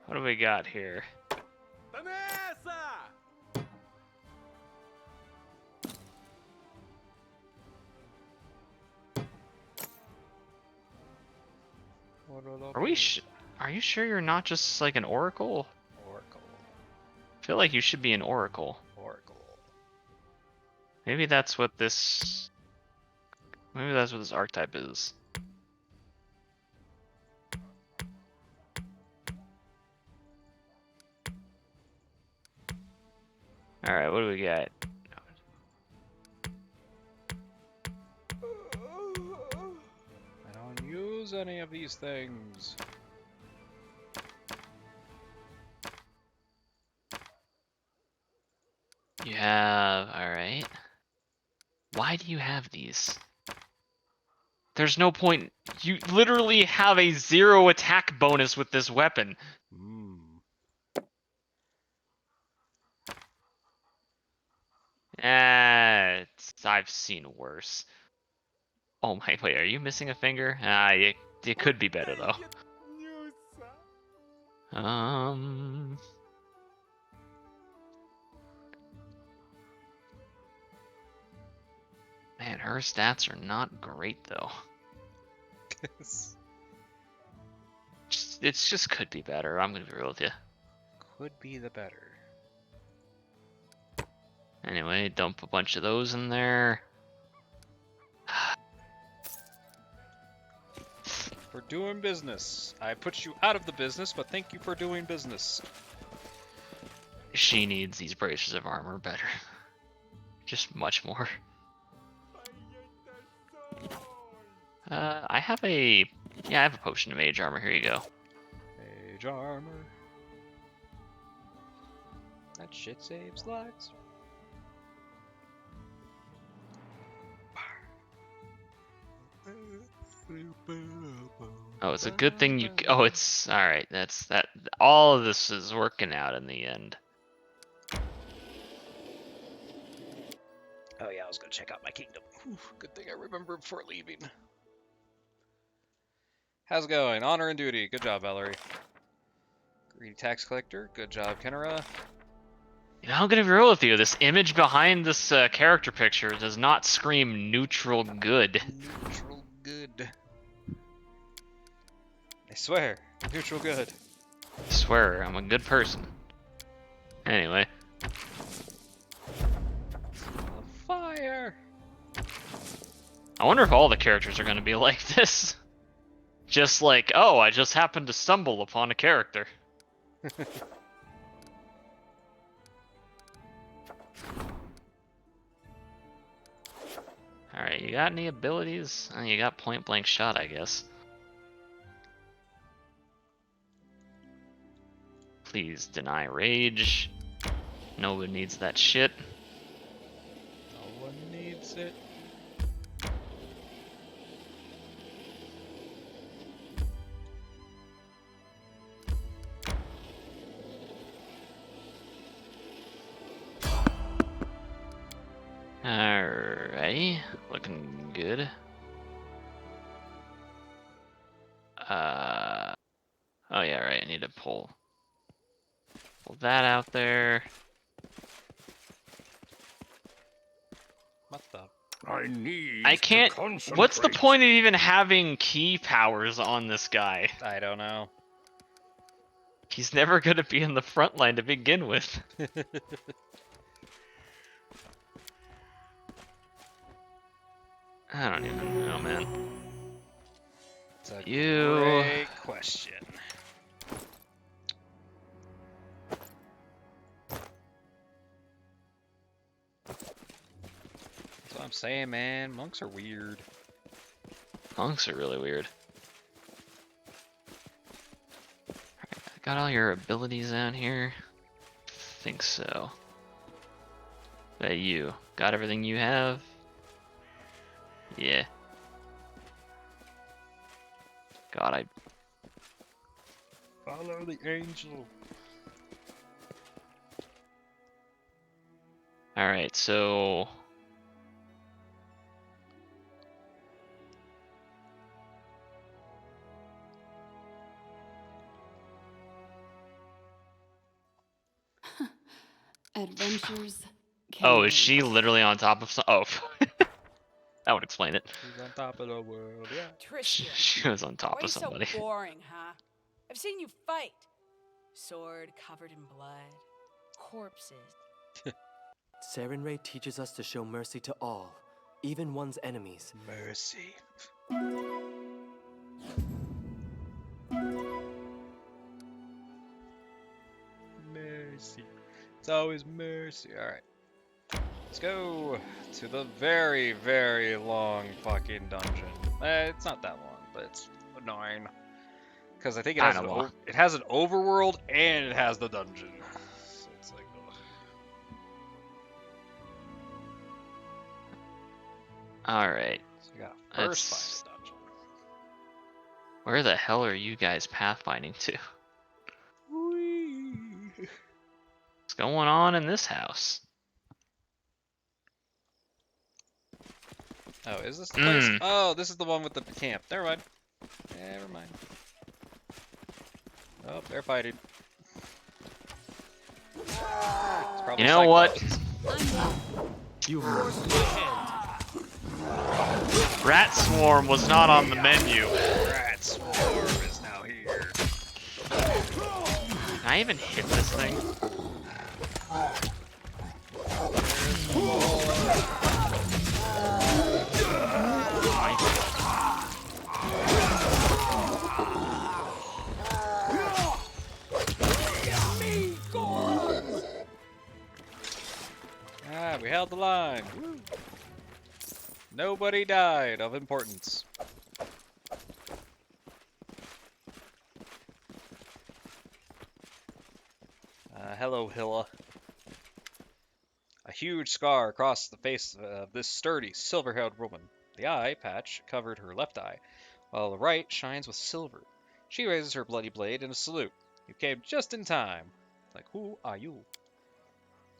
What do we got here? Are you sure you're not just like an oracle? Oracle. I feel like you should be an oracle. Oracle. Maybe that's what this... Maybe that's what this archetype is. Alright, what do we got? I don't use any of these things. You have... Alright. Why do you have these? There's no point. You literally have a 0 attack bonus with this weapon. I've seen worse. Oh my, wait, are you missing a finger? Ah, it could be better though. Man, her stats are not great though. It's just could be better. I'm gonna be real with you. Could be the better. Anyway, dump a bunch of those in there. For doing business. I put you out of the business, but thank you for doing business. She needs these braces of armor better. Just much more. I have a potion of mage armor. Here you go. Mage armor. That shit saves lives. Oh, it's a good thing you. Oh, it's all right. That's that. All of this is working out in the end. Oh yeah, I was gonna check out my kingdom. Oof, good thing I remembered before leaving. How's it going? Honor and duty. Good job, Valerie. Greedy tax collector. Good job, Kenora. You know, I'm gonna be real with you. This image behind this character picture does not scream neutral good. Neutral good. I swear, neutral good. I swear, I'm a good person. Anyway. Fire! I wonder if all the characters are gonna be like this. Just like, oh, I just happened to stumble upon a character. Alright, you got any abilities? You got point blank shot, I guess. Please deny rage. No one needs that shit. No one needs it. Alrighty, looking good. Oh yeah, right, I need to pull that out there. What the? I can't. What's the point of even having key powers on this guy? I don't know. He's never gonna be in the front line to begin with. I don't even know, man. It's a great question. That's what I'm saying, man. Monks are weird. Monks are really weird. Alright, got all your abilities down here? Think so. That you got everything you have? Yeah. God, I follow the angel. Alright, so Adventures. oh, is she literally on top of some? Oh, that would explain it. She's on top of the world, yeah. Tricia, She was on top why are of you somebody. so boring, huh? I've seen you fight. Sword covered in blood, corpses. Sarenrae teaches us to show mercy to all, even one's enemies. Mercy. Mercy. It's always mercy. Alright. Let's go to the very, very long fucking dungeon. It's not that long, but it's annoying. Because I think it has, it has an overworld and it has the dungeon. So it's like, ugh. Alright. So you gotta first find the dungeon. Where the hell are you guys pathfinding to? What's going on in this house? Oh, is this the place? Oh, this is the one with the camp. Never mind. Never mind. Oh, they're fighting. It's probably You know what? You forced my hand. Rat Swarm was not on the menu. Rat Swarm is now here. Can I even hit this thing? Ah, we held the line. Woo. Nobody died of importance. Hello, Hilla. A huge scar across the face of this sturdy, silver-haired woman. The eye patch covered her left eye, while the right shines with silver. She raises her bloody blade in a salute. You came just in time. Like, who are you?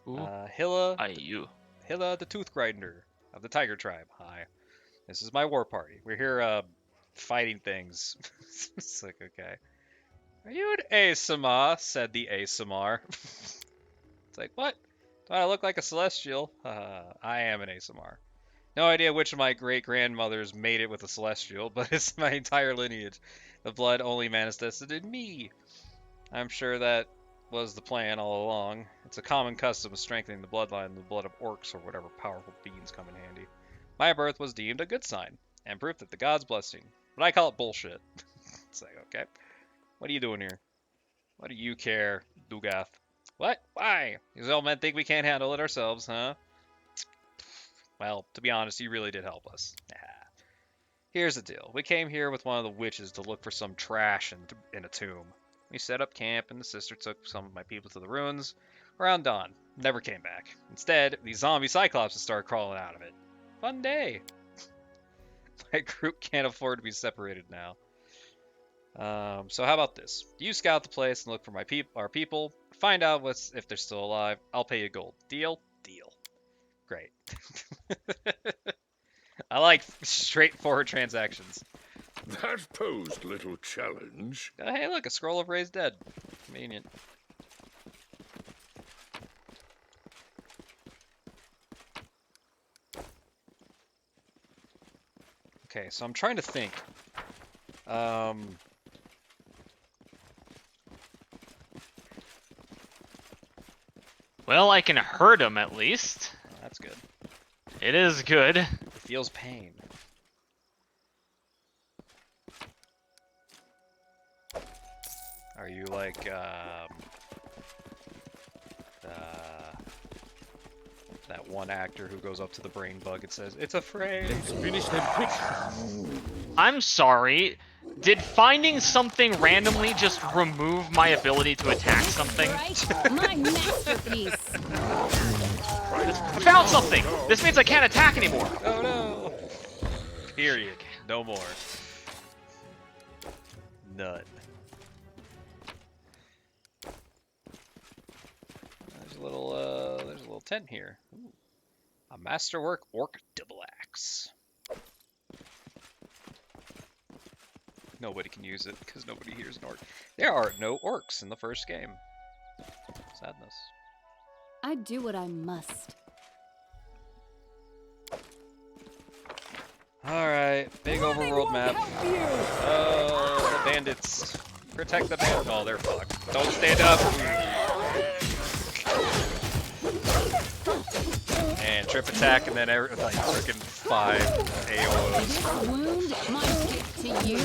Hilla. Hilla the Tooth Grinder of the Tiger Tribe. Hi. This is my war party. We're here, fighting things. It's like, okay. Are you an ASMR? Said the ASMR. It's like, what? Do I look like a Celestial? I am an ASMR. No idea which of my great-grandmothers made it with a Celestial, but it's my entire lineage. The blood only manifested in me. I'm sure that was the plan all along. It's a common custom of strengthening the bloodline in the blood of orcs or whatever powerful beings come in handy. My birth was deemed a good sign, and proof that the gods blessing. But I call it bullshit. It's like, okay. What are you doing here? What do you care, Dugath? What? Why? These old men think we can't handle it ourselves, huh? Well, to be honest, you really did help us. Nah. Here's the deal. We came here with one of the witches to look for some trash in a tomb. We set up camp, and the sister took some of my people to the ruins around dawn. Never came back. Instead, these zombie Cyclops started crawling out of it. Fun day. My group can't afford to be separated now. So how about this? You scout the place and look for our people. Find out if they're still alive. I'll pay you gold. Deal? Deal. Great. I like straightforward transactions. That posed little challenge. Hey, look, a scroll of raised dead. Convenient. Okay, so I'm trying to think. Well, I can hurt him at least. That's good. It is good. It feels pain. Are you like, that one actor who goes up to the brain bug and says, "It's afraid." Let's finish them quick. I'm sorry. Did finding something randomly just remove my ability to attack something? Right? My masterpiece. I found something! This means I can't attack anymore! Oh no! Period. No more. None. There's a little tent here. Ooh. A masterwork orc double axe. Nobody can use it because nobody hears an orc. There are no orcs in the first game. Sadness. I do what I must. Alright, big overworld map. Oh, the bandits. Protect the bandits. Oh, they're fucked. Don't stand up! And trip attack, and then like freaking 5 AOs. This wound might get to you.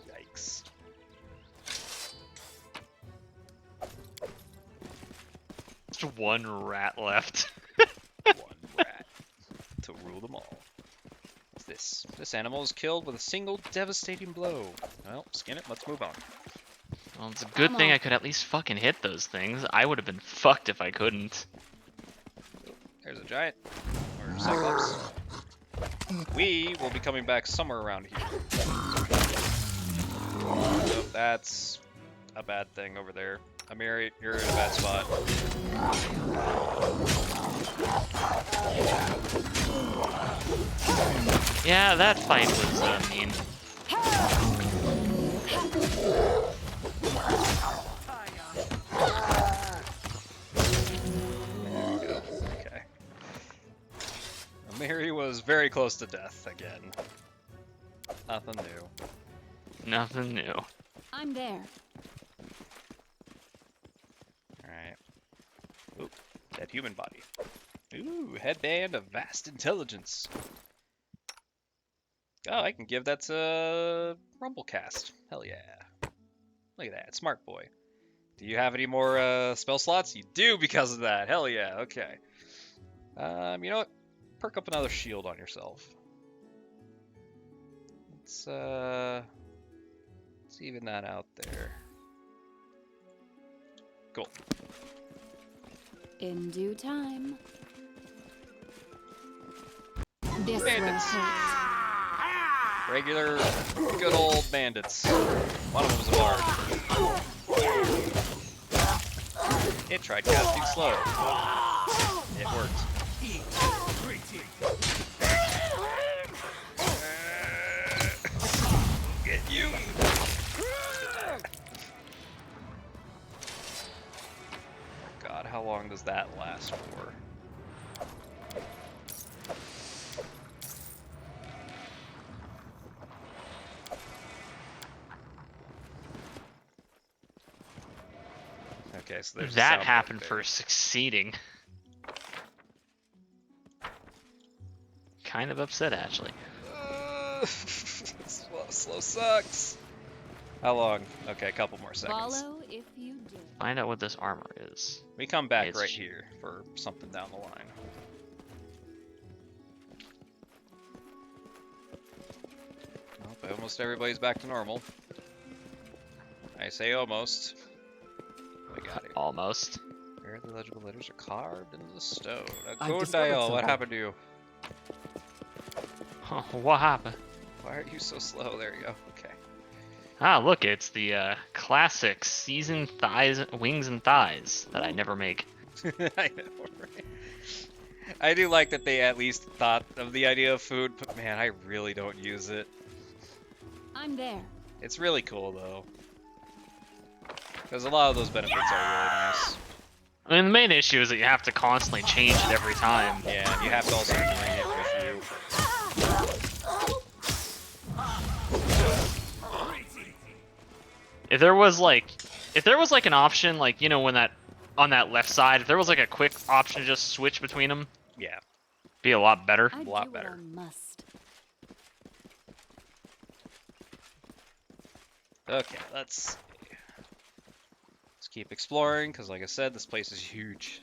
Yikes. Just one rat left. One rat to rule them all. What's this? This animal is killed with a single devastating blow. Well, skin it. Let's move on. Well, it's a good thing I could at least fucking hit those things. I would have been fucked if I couldn't. There's a giant. Or Cyclops. We will be coming back somewhere around here. So that's a bad thing over there. Amiri, you're in a bad spot. Yeah, that fight was mean. There we go. Okay. Mary was very close to death again. Nothing new. Nothing new. I'm there. Alright. Oop. Dead human body. Ooh, headband of vast intelligence. Oh, I can give that to Rumblecast. Hell yeah. Look at that, smart boy. Do you have any more spell slots? You do because of that. Hell yeah, okay. You know what? Perk up another shield on yourself. Let's even that out there. Cool. In due time. This Bandits. will hurt. Regular, good old bandits. One of them's a bard. It tried casting slow. It worked. Get you! God, how long does that last for? Okay, so there's That happened for succeeding. Kind of upset, actually. Slow sucks. How long? Okay, a couple more seconds. Follow if you do. Find out what this armor is. We come back It's right here for something down the line. Well, almost everybody's back to normal. I say almost. We got it. Almost. Barely legible letters are carved into the stone. I Code discovered dial, what something. happened to you? Oh, what happened? Why are you so slow? There you go. Okay. Ah, look, it's the classic seasoned thighs, wings and thighs that I never make. I know, right? I do like that they at least thought of the idea of food, but man, I really don't use it. I'm there. It's really cool though, because a lot of those benefits are really nice. I mean, the main issue is that you have to constantly change it every time. Yeah, and you have to also bring it with you. If there was like an option, like, you know, when that on that left side, if there was like a quick option to just switch between them, Yeah, be a lot better. I a lot do better. what I must. Okay, let's keep exploring, because like I said, this place is huge,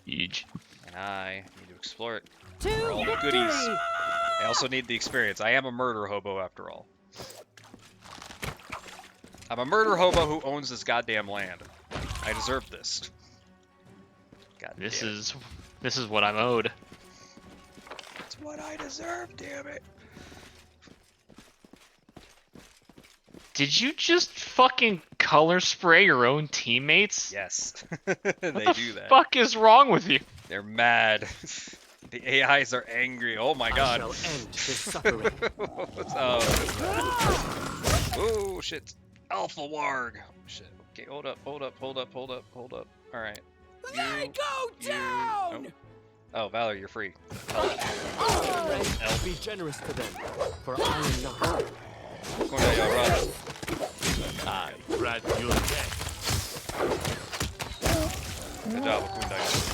Huge. and I need to explore it To for all the victory! goodies. I also need the experience. I am a murder hobo after all. I'm a murder hobo who owns this goddamn land. I deserve this. God This damn it. is what I'm owed. It's what I deserve, damn it. Did you just fucking color spray your own teammates? Yes, What they the do that. fuck is wrong with you? They're mad. The AIs are angry. Oh my I god. shall end this suffering. Oh, oh shit. Alpha Warg. Shit. Okay, hold up. Alright. They go down! Oh, Valor, you're free. Friend, be generous to them, for I am not. Kundayo, run. I grant your death. Good job, Kundayo.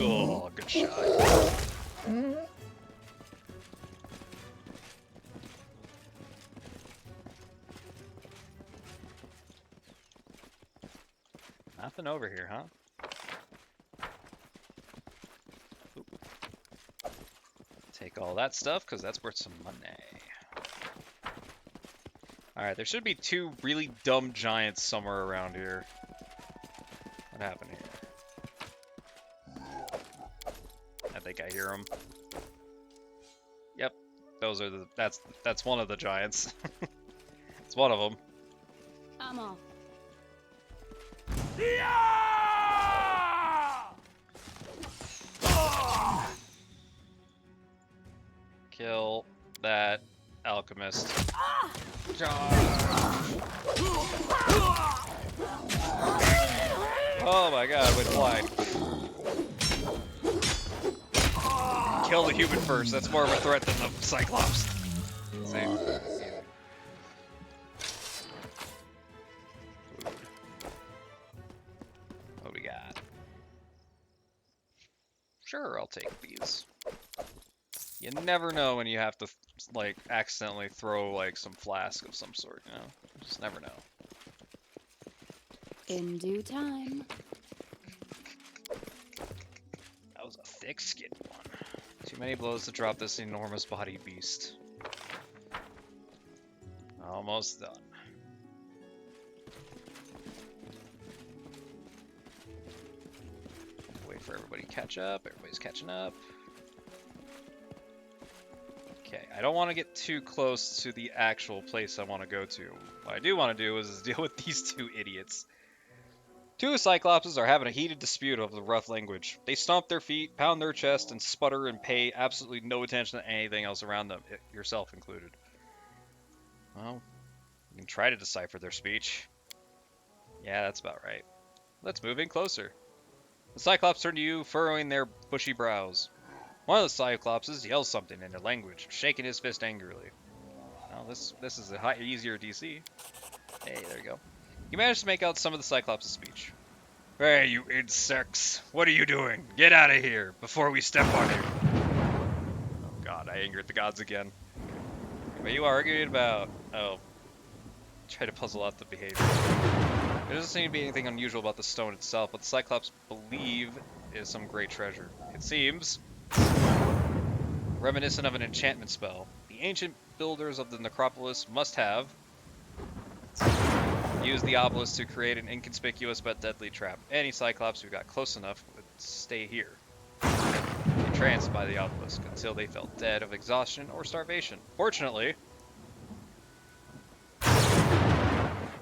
Oh, good shot. Nothing over here, huh? Oop. Take all that stuff, because that's worth some money. Alright, there should be two really dumb giants somewhere around here. What happened here? I think I hear them. Yep, those are the. That's one of the giants. It's one of them. I'm off. Kill that alchemist. Oh my god, I went blind. Kill the human first, that's more of a threat than the Cyclops. Same. What we got? Sure, I'll take these. You never know when you have to, like, accidentally throw, like, some flask of some sort, you know? You just never know. In due time. That was a thick-skinned one. Too many blows to drop this enormous body beast. Almost done. Wait for everybody to catch up. Everybody's catching up. Okay, I don't want to get too close to the actual place I want to go to. What I do want to do is deal with these two idiots. Two Cyclopses are having a heated dispute over the rough language. They stomp their feet, pound their chest, and sputter and pay absolutely no attention to anything else around them, yourself included. Well, you can try to decipher their speech. Yeah, that's about right. Let's move in closer. The Cyclops turn to you, furrowing their bushy brows. One of the Cyclopses yells something in their language, shaking his fist angrily. Well, this is a easier DC. Hey, there you go. You managed to make out some of the Cyclops' speech. Hey, you insects! What are you doing? Get out of here, before we step on you! Oh god, I angered the gods again. What are you arguing about? Oh. Try to puzzle out the behavior. There doesn't seem to be anything unusual about the stone itself, but the Cyclops believe is some great treasure. It seems reminiscent of an enchantment spell. The ancient builders of the necropolis must have used the obelisk to create an inconspicuous but deadly trap. Any Cyclops who got close enough would stay here, entranced by the obelisk, until they felt dead of exhaustion or starvation. Fortunately,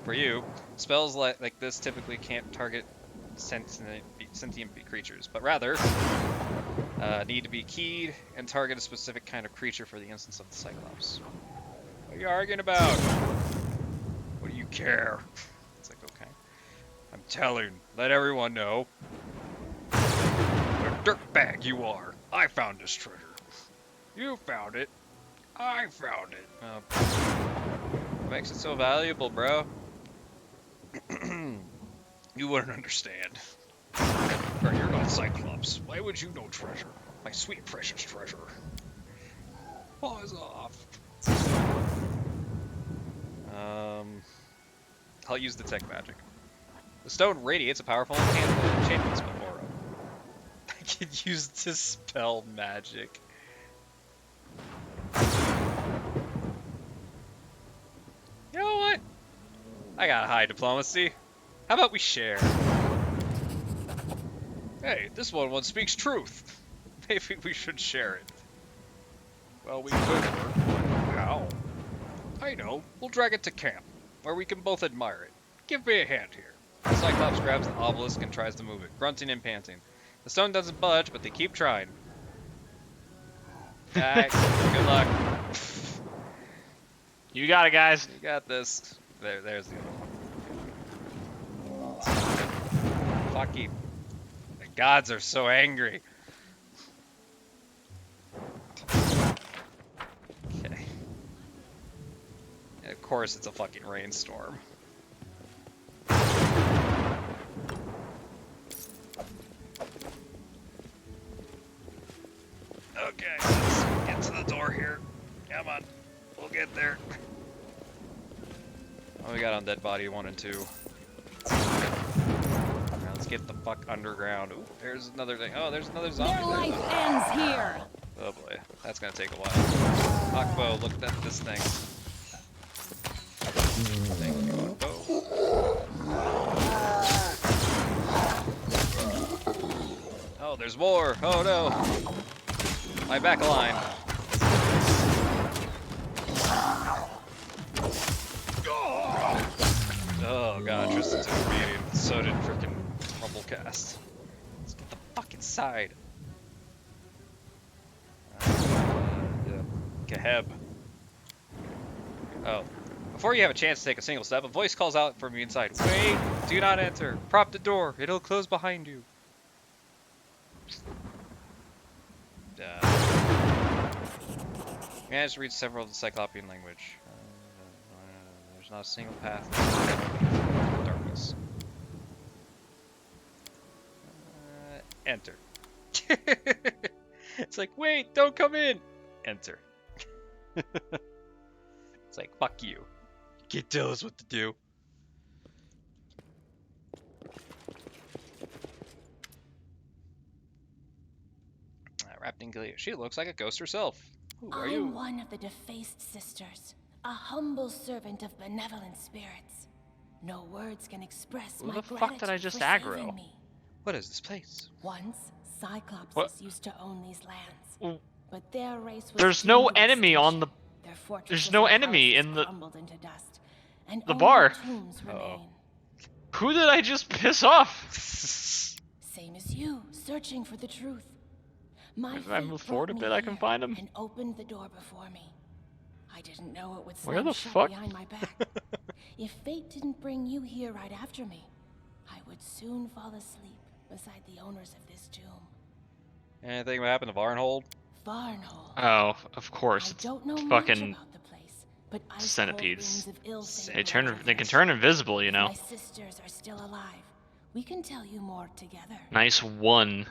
for you, spells like this typically can't target sentient creatures, but rather need to be keyed and target a specific kind of creature for the instance of the Cyclops. What are you arguing about? What do you care? It's like, okay. I'm telling, let everyone know. What a dirtbag you are. I found this treasure. You found it. I found it. What makes it so valuable, bro? You wouldn't understand. Bro, you're not Cyclops. Why would you know treasure? My sweet precious treasure. Paws off. I'll use the tech magic. The stone radiates a powerful enchantment spell aura. I could use dispel magic. You know what? I got high diplomacy. How about we share? Hey, this one speaks truth. Maybe we should share it. Well, we could work, but how? I know. We'll drag it to camp, where we can both admire it. Give me a hand here. The Cyclops grabs the obelisk and tries to move it, grunting and panting. The stone doesn't budge, but they keep trying. Alright, good luck. You got it, guys. You got this. There's the other one. Fucking... The gods are so angry. Okay. And of course it's a fucking rainstorm. Okay, let's get to the door here. Come on, we'll get there. Oh, we got Undead Body 1 and 2. Now let's get the fuck underground. Ooh, there's another thing. Oh, there's another zombie. Their life ends here. Oh boy, that's gonna take a while. Akbo, look at this thing. Thank you, Akbo. Oh, there's more. Oh no. My back line. Oh god, Tristan's intervening. So did frickin' Rumblecast. Let's get the fuck inside. Yeah. Gaheb. Oh. Before you have a chance to take a single step, a voice calls out from the inside. Wait! Do not enter! Prop the door! It'll close behind you. Managed to read several of the Cyclopean language. There's not a single path. Darkness. Enter. It's like, wait, don't come in! Enter. It's like, fuck you. You can't tell us what to do. Wrapped in Gilead. She looks like a ghost herself. Who are you? I'm one of the defaced sisters, a humble servant of benevolent spirits. No words can express my Who the fuck gratitude did I just for aggro? saving me. What is this place? Once, Cyclops What? used to own these lands, Well, but their race was there's no doomed to enemy on extinction. the. Their fortresses There's no and enemy houses in the. crumbled into dust, and the only bar. tombs remain. Who did I just piss off? Same as you, searching for the truth. My If I fate move forward a brought bit, me I can here find him. and opened the door before me. I didn't know it would Where slam the shut fuck? behind my back. If fate didn't bring you here right after me, I would soon fall asleep beside the owners of this tomb. Anything happened to Varnhold? Varnhold. Oh, of course. I don't know much Fucking about the place, but ice centipedes. cold winds of ill fate They blow turn. over They can us. turn invisible, you If know. my sisters are still alive, we can tell you more together. Nice one.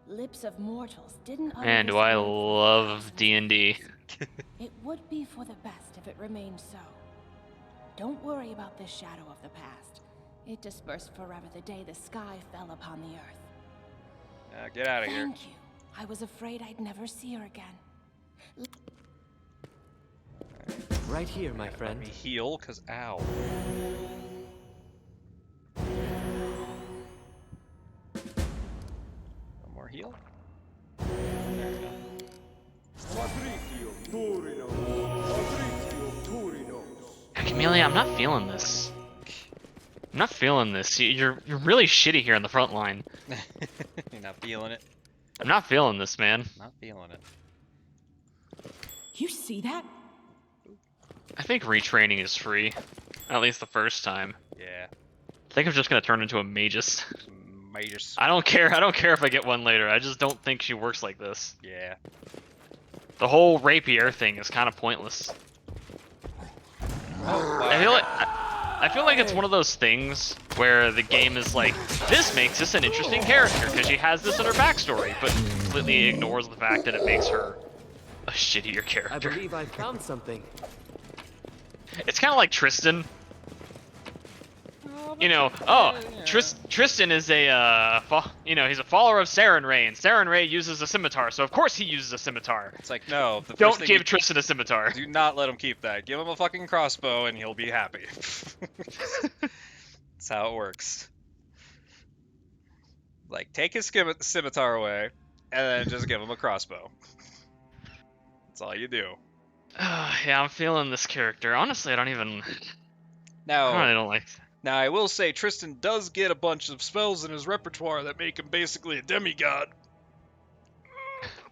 Lips of mortals didn't utter Man, this do I word for love thousands of D&D. years. It would be for the best if it remained so. Don't worry about the shadow of the past. It dispersed forever the day the sky fell upon the earth. Get out of here. Thank you. I was afraid I'd never see her again. Right here, my friend. Let me heal, cause ow. One more heal. There we go. Patricium Turino. Patricium Turino. Camellia, I'm not feeling this. I'm not feeling this. You're really shitty here on the front line. You're not feeling it. I'm not feeling this, man. Not feeling it. You see that? I think retraining is free. At least the first time. Yeah. I think I'm just gonna turn into a magus. Magus. I don't care if I get one later. I just don't think she works like this. Yeah. The whole rapier thing is kind of pointless. Oh, wow. I feel like it's one of those things where the game is like, this makes this an interesting character because she has this in her backstory, but completely ignores the fact that it makes her a shittier I character. believe I found something. It's kind of like Tristan. You know, Tristan is a, he's a follower of Sarenrae, and Sarenrae uses a scimitar, so of course he uses a scimitar. It's like, no. The Don't first thing give you Tristan a scimitar. do not let him keep that. Give him a fucking crossbow and he'll be happy. That's how it works. Like, take his scimitar away, and then just give him a crossbow. That's all you do. Yeah, I'm feeling this character. Honestly, I really Now, don't like. now, I will say Tristan does get a bunch of spells in his repertoire that make him basically a demigod.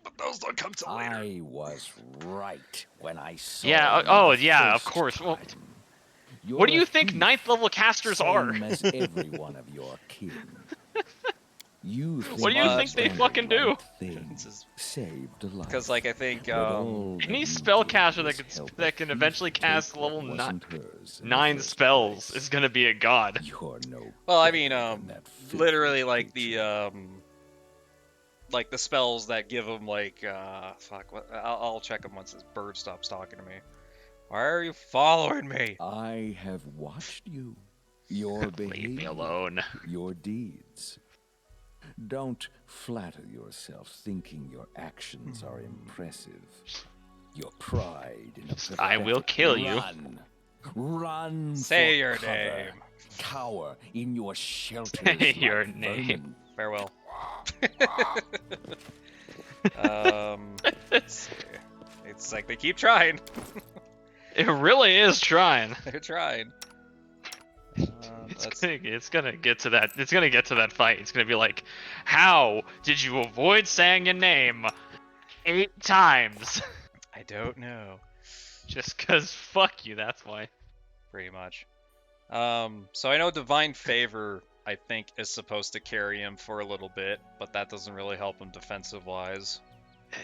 But those don't come till later. I was right when I saw. Yeah. you Oh, the yeah. Of first course. Well, time. what do You're you a think thief, 9th level casters are? same as every one of your kin. You What do you think they done fucking the do? right thing, saved a life. Because, like, I think, But all that Any you spellcaster did that was can help that a can thief eventually take cast what level wasn't hers in the 9 first spells place. is gonna be a god. You're no well, I better mean, than that filthy literally, like, creature. the spells that give him, like, fuck, what, I'll check them once this bird stops talking to me. Why are you following me? I have watched you. Your behavior. Leave me alone. Your deeds. Don't flatter yourself thinking your actions are impressive. Your pride in a I will pathetic kill you. Run Say for your cover. name. Cower in your shelters. Say your like name. vermin. Farewell. Let's see. It's like they keep trying. It really is trying. They're trying. It's gonna get to that. It's gonna get to that fight. It's gonna be like, how did you avoid saying your name 8 times? I don't know. Just cause fuck you. That's why. Pretty much. So I know Divine Favor, I think, is supposed to carry him for a little bit, but that doesn't really help him defensive-wise.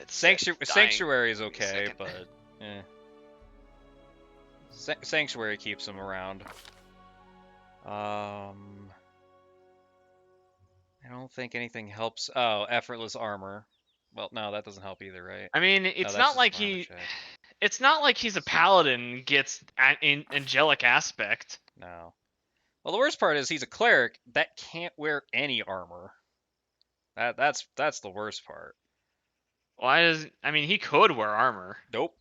Sanctuary is okay, but eh. Sanctuary keeps him around. I don't think anything helps. Oh, effortless armor. Well, no, that doesn't help either, right? I mean, it's not like it's not like he's a paladin gets an angelic aspect. No. Well, the worst part is he's a cleric that can't wear any armor. That's the worst part. Why does? I mean, he could wear armor. Nope.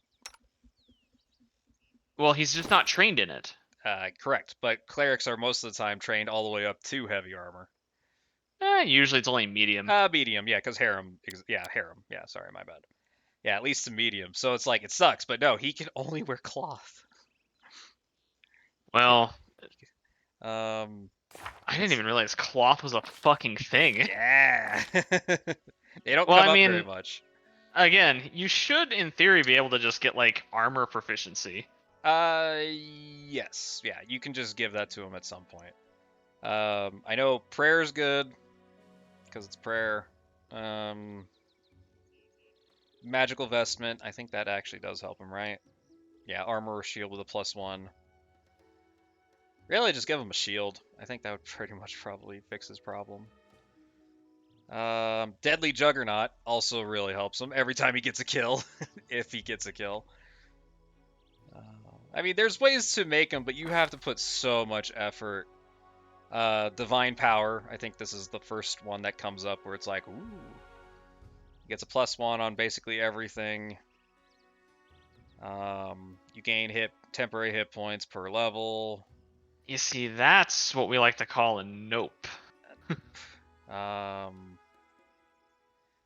Well, he's just not trained in it. Correct, but clerics are most of the time trained all the way up to heavy armor. Usually it's only medium. Medium, yeah, because harem. Yeah, harem. Yeah, sorry, my bad. Yeah, at least to medium. So it's like, it sucks, but no, he can only wear cloth. Well, I didn't even realize cloth was a fucking thing. Yeah. They don't come up very much. Again, you should, in theory, be able to just get, like, armor proficiency. Yes. Yeah, you can just give that to him at some point. I know prayer's good, because it's prayer. Magical Vestment, I think that actually does help him, right? Yeah, armor or shield with a +1. Really, just give him a shield. I think that would pretty much probably fix his problem. Deadly Juggernaut also really helps him every time he gets a kill, if he gets a kill. I mean, there's ways to make him, but you have to put so much effort. Divine Power, I think this is the first one that comes up where it's like, ooh. He gets a +1 on basically everything. You gain temporary hit points per level. You see, that's what we like to call a nope.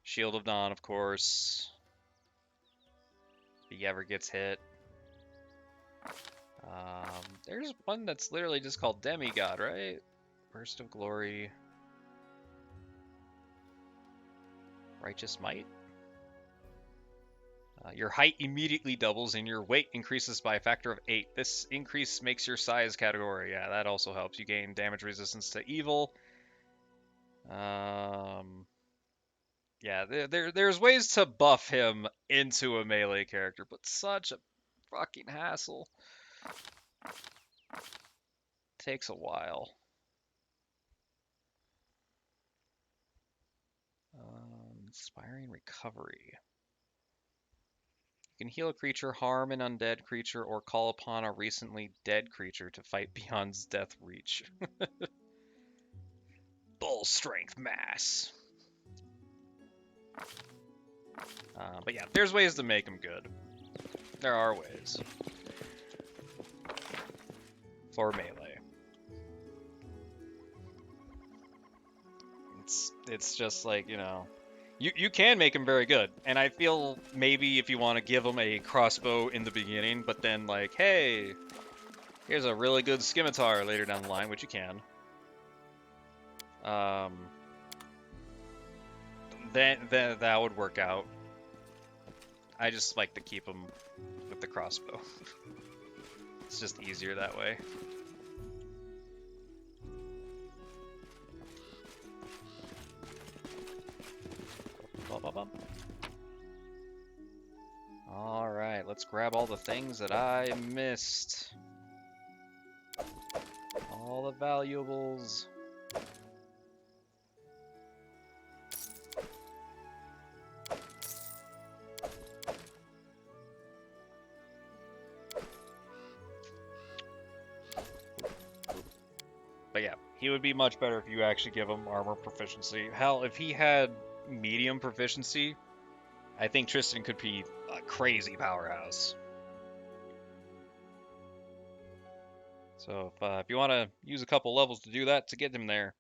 Shield of Dawn, of course. If he ever gets hit. There's one that's literally just called Demigod, right? Burst of Glory. Righteous Might. Your height immediately doubles and your weight increases by a factor of 8. This increase makes your size category. Yeah, that also helps. You gain damage resistance to evil. Yeah, there's ways to buff him into a melee character, but such a fucking hassle. Takes a while. Inspiring Recovery. You can heal a creature, harm an undead creature, or call upon a recently dead creature to fight beyond death reach. Bull Strength Mass. But yeah, there's ways to make him good. There are ways. For melee. It's just like, you know... You can make him very good, and I feel maybe if you want to give him a crossbow in the beginning, but then like, hey, here's a really good scimitar later down the line, which you can. Then that would work out. I just like to keep him with the crossbow. It's just easier that way. Alright, let's grab all the things that I missed. All the valuables. But yeah, he would be much better if you actually give him armor proficiency. Hell, if he had medium proficiency, I think Tristan could be a crazy powerhouse. So if you want to use a couple levels to do that, to get him there,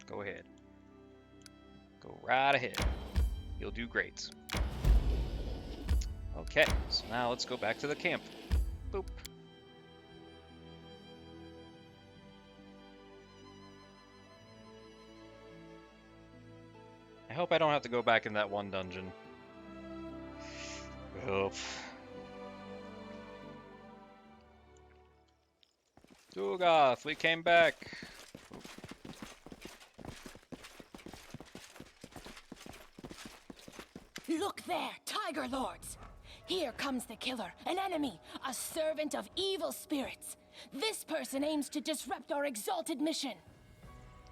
go ahead. Go right ahead. You'll do great. Okay, so now let's go back to the camp. Boop. I hope I don't have to go back in that one dungeon. I hope. Dugoth, we came back. Look there, Tiger Lords! Here comes the killer, an enemy, a servant of evil spirits. This person aims to disrupt our exalted mission.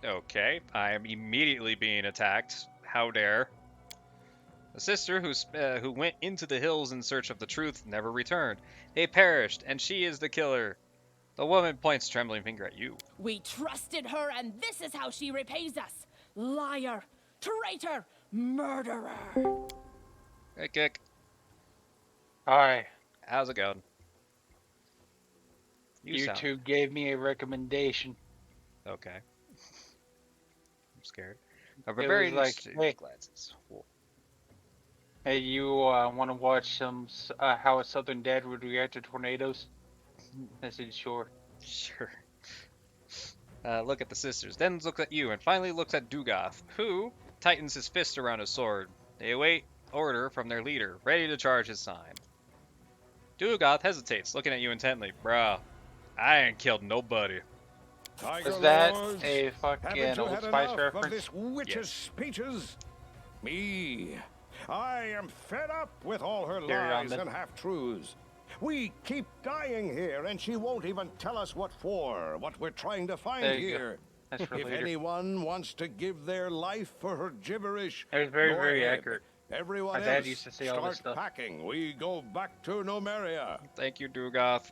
Okay, I am immediately being attacked. How dare. The sister who went into the hills in search of the truth never returned. They perished, and she is the killer. The woman points a trembling finger at you. We trusted her, and this is how she repays us. Liar, traitor, murderer. Hey, Kick. Hi. How's it going? YouTube gave me a recommendation. Okay. I'm scared. A It barbarian was like, hey, glances. Whoa. hey, you want to watch some how a Southern dad would react to tornadoes? I said, sure. Sure. Look at the sisters, then looks at you, and finally looks at Dugoth, who tightens his fist around his sword. They await order from their leader, ready to charge his sign. Dugoth hesitates, looking at you intently. Bruh, I ain't killed nobody. Is that a fucking Old Spice reference? Of this witch's speeches? Me. I am fed up with all her lies and half-truths. We keep dying here, and she won't even tell us what for, what we're trying to find here. If anyone wants to give their life for her gibberish, it was very accurate. Everyone My dad else, used to say all this start stuff. packing. We go back to Nomeria. Thank you, Dugoth.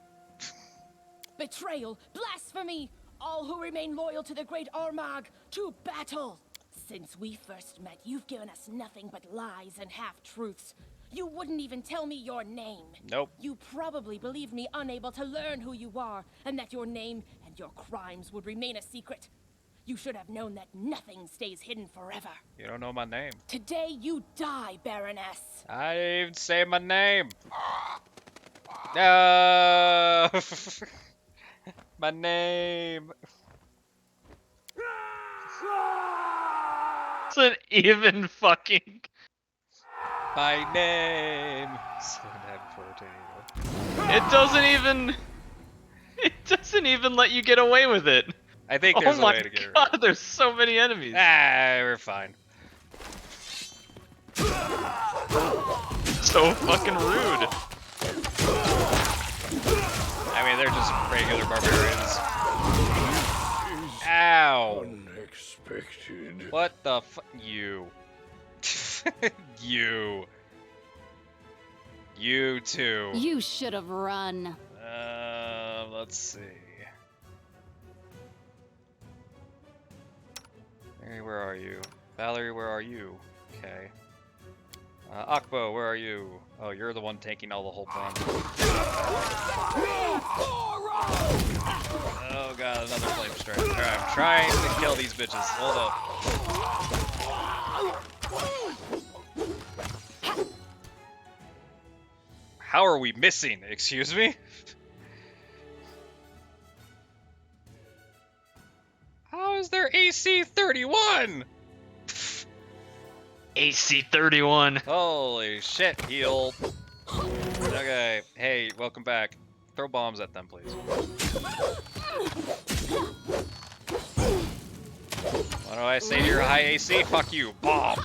Betrayal, blasphemy! All who remain loyal to the great Armagh, to battle! Since we first met, you've given us nothing but lies and half-truths. You wouldn't even tell me your name. Nope. You probably believed me unable to learn who you are, and that your name and your crimes would remain a secret. You should have known that nothing stays hidden forever. You don't know my name. Today you die, Baroness. I didn't even say my name. No. My name. It's an even fucking. My name. It doesn't even. It doesn't even let you get away with it. I think there's a way to get rid of it. Oh my god, there's so many enemies. Ah, we're fine. So fucking rude. I mean, they're just regular barbarians. Ow. Unexpected. What the you. You too. You should have run. Let's see. Mary, where are you? Valerie, where are you? Okay. Akbo, where are you? Oh, you're the one taking all the whole plan. Oh god, another flame strike. Alright, I'm trying to kill these bitches. Hold up. How are we missing? Excuse me? How is there AC 31? AC 31. Holy shit, heal. Okay, hey, welcome back. Throw bombs at them, please. What do I say to your high AC? Fuck you. Bomb.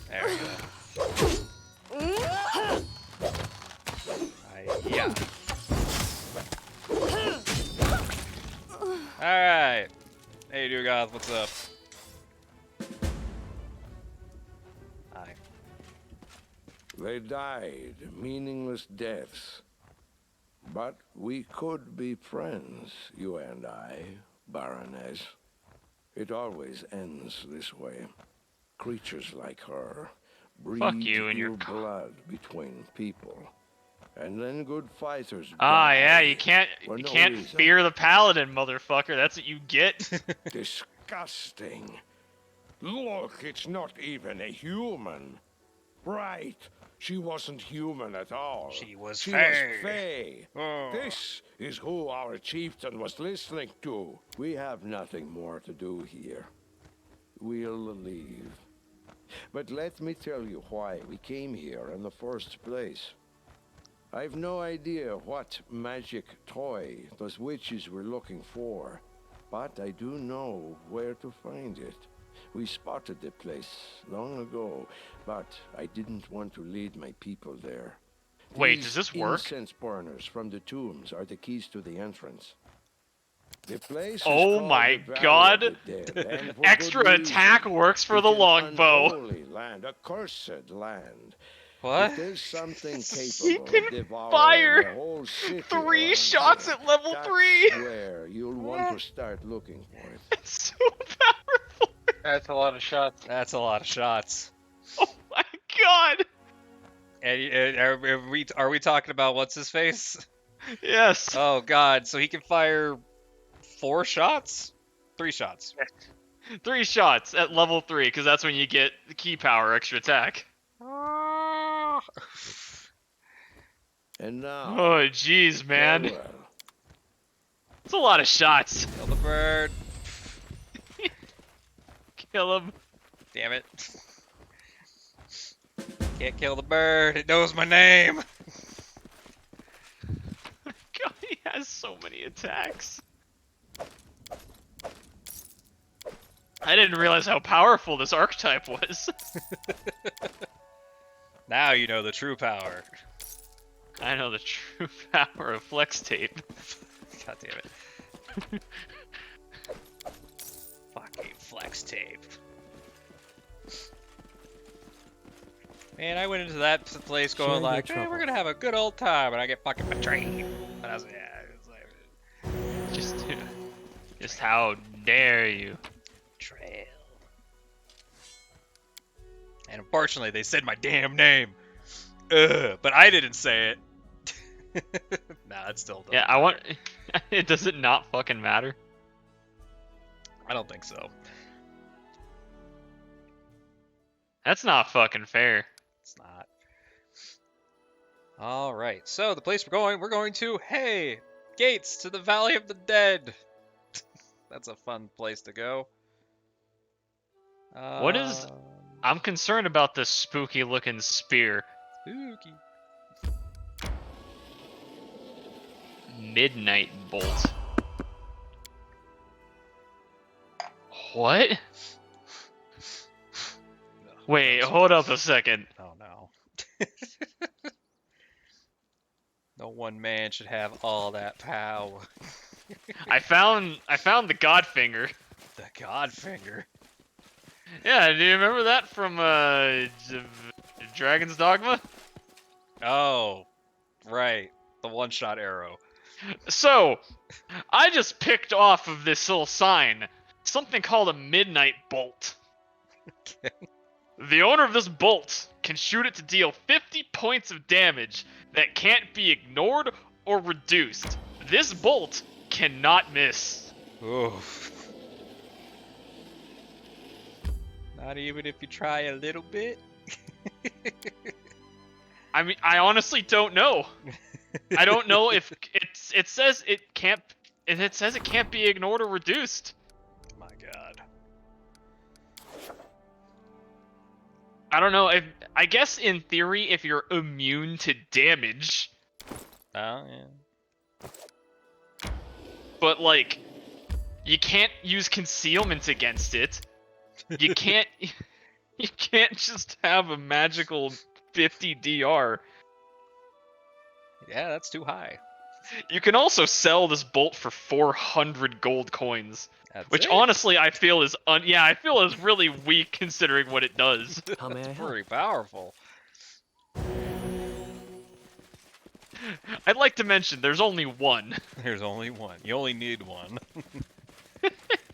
There we go. Yeah. Alright. Hey, Dugoth, what's up? Hi. They died meaningless deaths. But we could be friends, you and I, Baroness. It always ends this way. Creatures like her breed you and your blood between people. And then good fighters Ah, die yeah, you can't for no can't reason. fear the paladin, motherfucker. That's what you get. Disgusting. Look, it's not even a human. Right. She wasn't human at all. She was She Fae. was Fae. Oh. This is who our chieftain was listening to. We have nothing more to do here. We'll leave. But let me tell you why we came here in the first place. I've no idea what magic toy those witches were looking for, but I do know where to find it. We spotted the place long ago, but I didn't want to lead my people there. Wait, These does this work? Incense burners from the tombs are the keys to the entrance. The place is Oh called my the Valley god! of the Dead, and for Extra good attack reason. works for It's the an longbow. unholy land, a cursed land. What? If there's something He capable can of devouring fire the whole city 3 around shots here, at level that's 3. where you'll want to start looking for it. It's so powerful. That's a lot of shots. That's a lot of shots. Oh my god. And are we talking about what's his face? Yes. Oh god, so he can fire 4 shots? 3 shots. 3 shots at level 3, because that's when you get the key power extra attack. And now, Oh jeez, man. farewell. It's a lot of shots. Kill the bird. Kill him. Damn it. Can't kill the bird. It knows my name. God, he has so many attacks. I didn't realize how powerful this archetype was. Now you know the true power. I know the true power of flex tape. God damn it. Fucking flex tape. Man, I went into that place going Share your like, hey, we're troubles. gonna have a good old time, and I get fucking betrayed. And I was like, yeah, it was like, Just how dare you? betrayal. And unfortunately, they said my damn name. Ugh, but I didn't say it. Nah, it still doesn't. Yeah, I want. It does it not fucking matter? I don't think so. That's not fucking fair. It's not. Alright, so the place we're going to, hey, gates to the Valley of the Dead. That's a fun place to go. What is... I'm concerned about this spooky looking spear. Spooky. Midnight bolt. What? Wait, hold up a second. Oh no. No one man should have all that power. I found the Godfinger. The Godfinger. Yeah, do you remember that from Dragon's Dogma? Oh, right. The one-shot arrow. So, I just picked off of this little sign something called a Midnight Bolt. Okay. The owner of this bolt can shoot it to deal 50 points of damage that can't be ignored or reduced. This bolt cannot miss. Oof. Not even if you try a little bit? I mean, I honestly don't know. I don't know if it says it can't be ignored or reduced. My god. I don't know if I guess in theory if you're immune to damage, Oh, yeah. but like you can't use concealment against it. You can't just have a magical 50 DR. Yeah, that's too high. You can also sell this bolt for 400 gold coins, That's which it? honestly I feel is really weak considering what it does. How may I That's help? pretty powerful. I'd like to mention there's only one. There's only one. You only need one.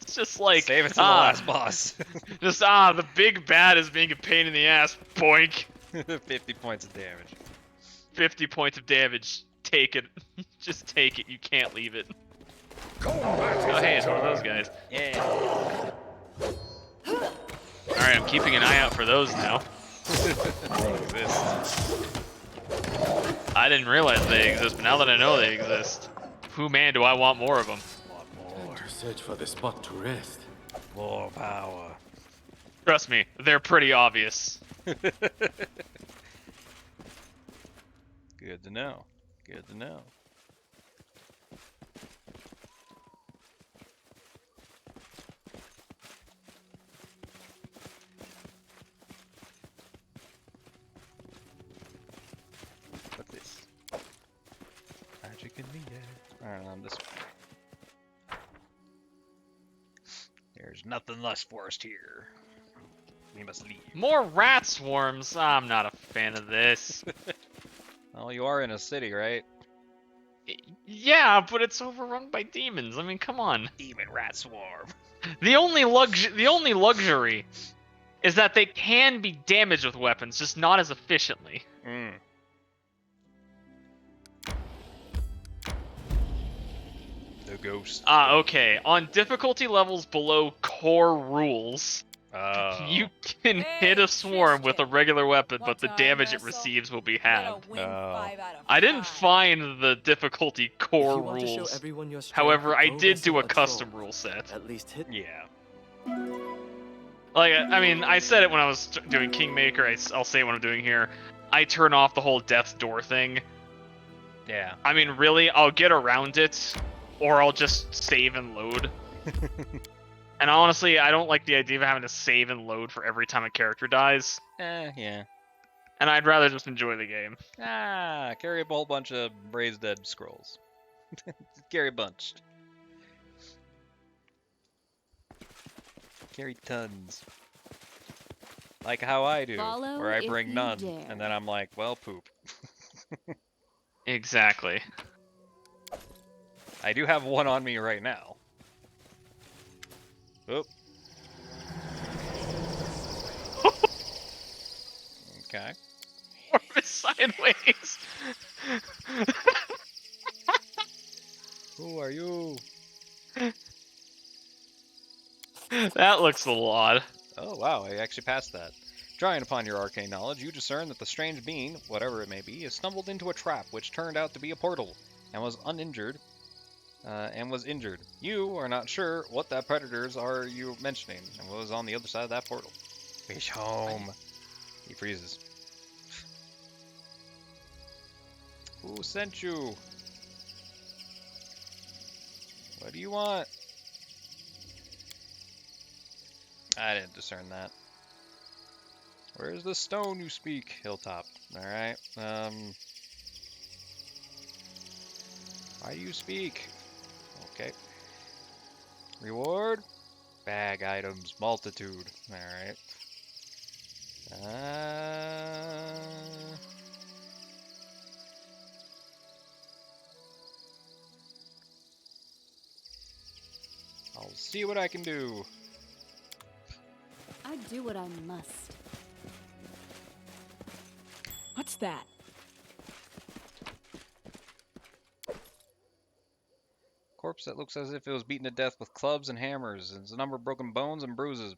It's just like Save it to the last boss. Just the big bad is being a pain in the ass. Boink. 50 points of damage. 50 points of damage. Take it. Just take it. You can't leave it. Oh hey, it's one of those guys. Yeah. Alright, I'm keeping an eye out for those now. They exist. I didn't realize they exist, but now that I know they exist, who man do I want more of them? Time to search for the spot to rest. More power. Trust me, they're pretty obvious. Good to know. Good to know. What's this? Magic in the air. Alright, I'm this way. There's nothing less for us here. We must leave. More rat swarms? I'm not a fan of this. Well, you are in a city, right? Yeah, but it's overrun by demons. I mean, come on. Demon rat swarm. The only luxury is that they can be damaged with weapons, just not as efficiently. Mm. The ghost. Okay. On difficulty levels below core rules, you can hit a swarm with a regular weapon, but the damage it receives will be halved. I didn't find the difficulty core rules. However, I did do a custom rule set. At least hit. Yeah. Like, I mean, I said it when I was doing Kingmaker. I'll say it when I'm doing here. I turn off the whole death's door thing. Yeah. I mean, really, I'll get around it, or I'll just save and load. And honestly, I don't like the idea of having to save and load for every time a character dies. Yeah. And I'd rather just enjoy the game. Carry a whole bunch of Raised Dead scrolls. Carry a bunch. Carry tons. Like how I do, Follow where I if bring you none, dare. and then I'm like, well, poop. Exactly. I do have one on me right now. Oop. Okay. Orbit sideways. Who are you? That looks a little odd. Oh wow, I actually passed that. Drawing upon your arcane knowledge, you discern that the strange being, whatever it may be, has stumbled into a trap which turned out to be a portal, and was uninjured. Injured. You are not sure what that predators are you mentioning, and what was on the other side of that portal. Fish home. He freezes. Who sent you? What do you want? I didn't discern that. Where's the stone you speak? Hilltop. Alright. Why do you speak? Okay. Reward? Bag items. Multitude. Alright. I'll see what I can do. I do what I must. What's that? Corpse that looks as if it was beaten to death with clubs and hammers, and there's a number of broken bones and bruises.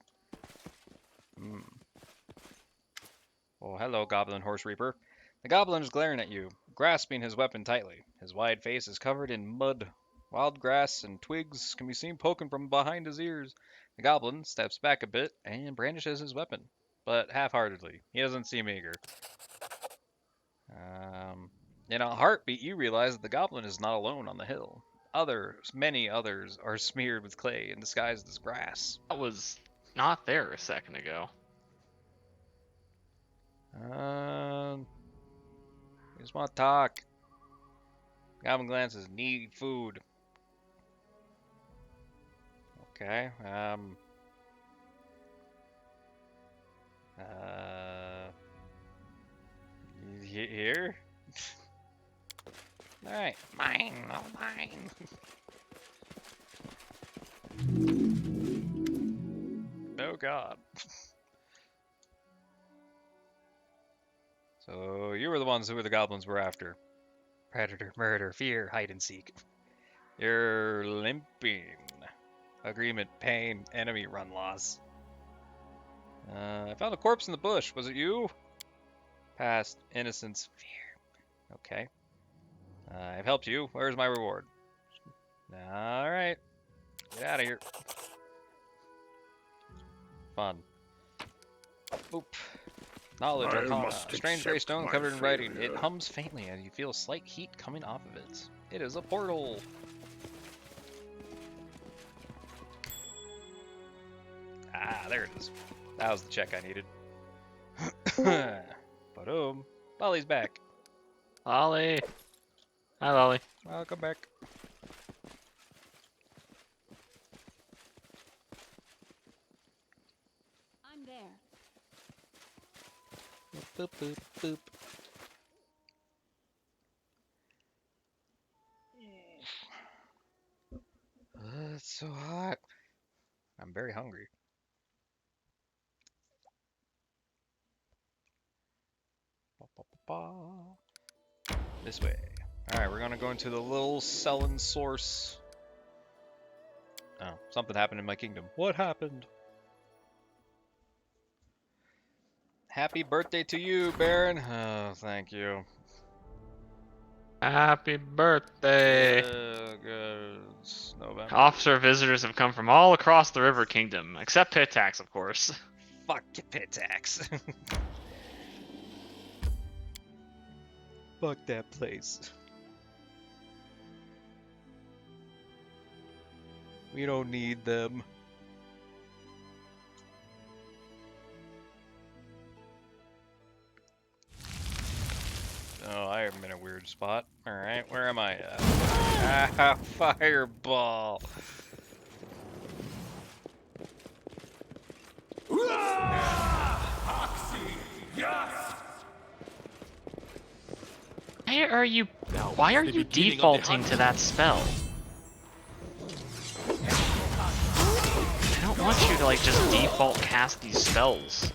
Oh, hello, Goblin Horse Reaper. The Goblin is glaring at you, grasping his weapon tightly. His wide face is covered in mud. Wild grass and twigs can be seen poking from behind his ears. The Goblin steps back a bit and brandishes his weapon, but half-heartedly. He doesn't seem eager. In a heartbeat, you realize that the Goblin is not alone on the hill. Many others, are smeared with clay and disguised as grass. That was not there a second ago. Just want to talk. Goblin glances. Need food. Okay. Here? Alright. Mine. Oh, mine. Oh, God. So, you were the ones who the goblins were after. Predator, murder, fear, hide and seek. You're limping. Agreement, pain, enemy run loss. I found a corpse in the bush. Was it you? Past innocence, fear. Okay. I've helped you. Where's my reward? Alright. Get out of here. Fun. Oop. Knowledge, Arcana. A strange gray stone covered in writing. It hums faintly and you feel slight heat coming off of it. It is a portal. Ah, there it is. That was the check I needed. Ba-doom. Lolly's back. Lolly. Hi, Lolly. Welcome back. I'm there. Boop, boop, boop. It's so hot. I'm very hungry. This way. Alright, we're gonna go into the little Sullen source. Oh, something happened in my kingdom. What happened? Happy birthday to you, Baron. Oh, thank you. Happy birthday. Good. November. Officer visitors have come from all across the River Kingdom, except Pitax, of course. Fuck Pitax. Fuck that place. We don't need them. Oh, I am in a weird spot. Alright, where am I at? Ah, fireball! Why are you defaulting to that spell? I don't want you to like just default cast these spells.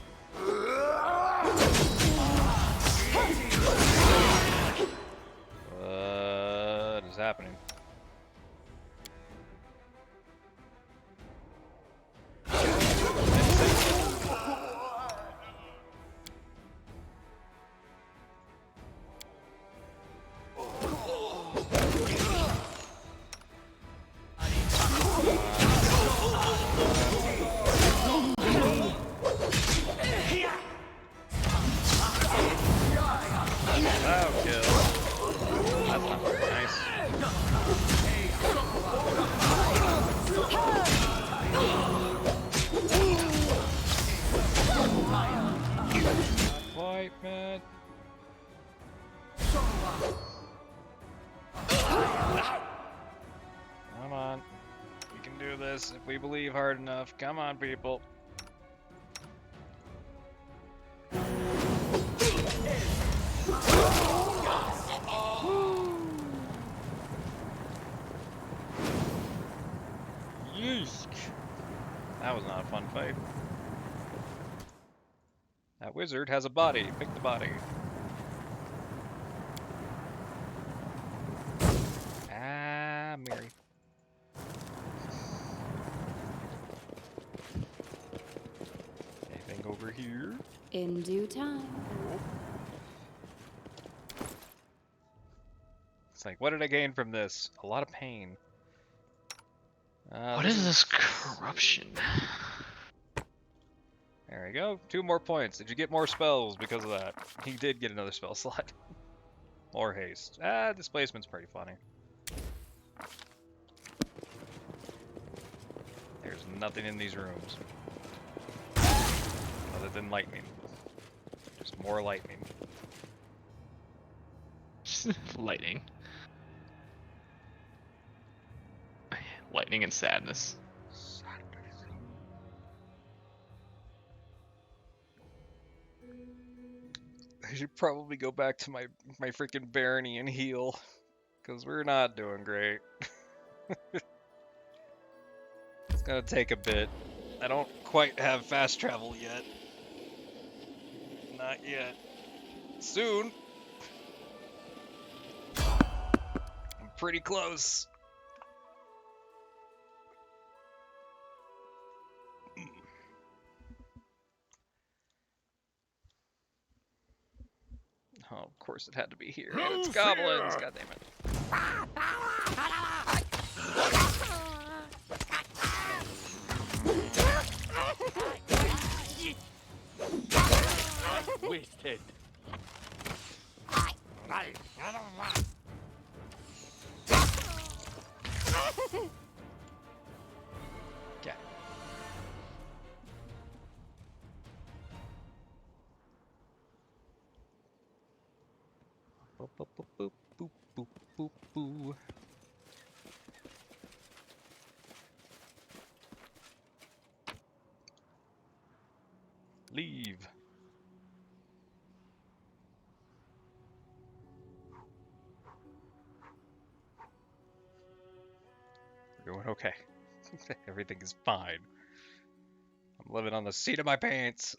What is happening? Come on. We can do this if we believe hard enough. Come on, people. Yeesh. That was not a fun fight. That wizard has a body. Pick the body. Ah, Mary. Anything over here? In due time. It's like, what did I gain from this? A lot of pain. What is this corruption? There we go. 2 more points. Did you get more spells because of that? He did get another spell slot. More haste. Ah, displacement's pretty funny. There's nothing in these rooms. Other than lightning. Just more lightning. Lightning. Lightning and sadness. I should probably go back to my freaking barony and heal. Because we're not doing great. It's gonna take a bit. I don't quite have fast travel yet. Not yet. Soon. I'm pretty close. Oh, of course it had to be here. And it's goblins, god damn it. Wasted. Yeah. Boop, boop, boop, boop, boop, boop, boop, boo. Leave. We're doing okay. Everything is fine. I'm living on the seat of my pants.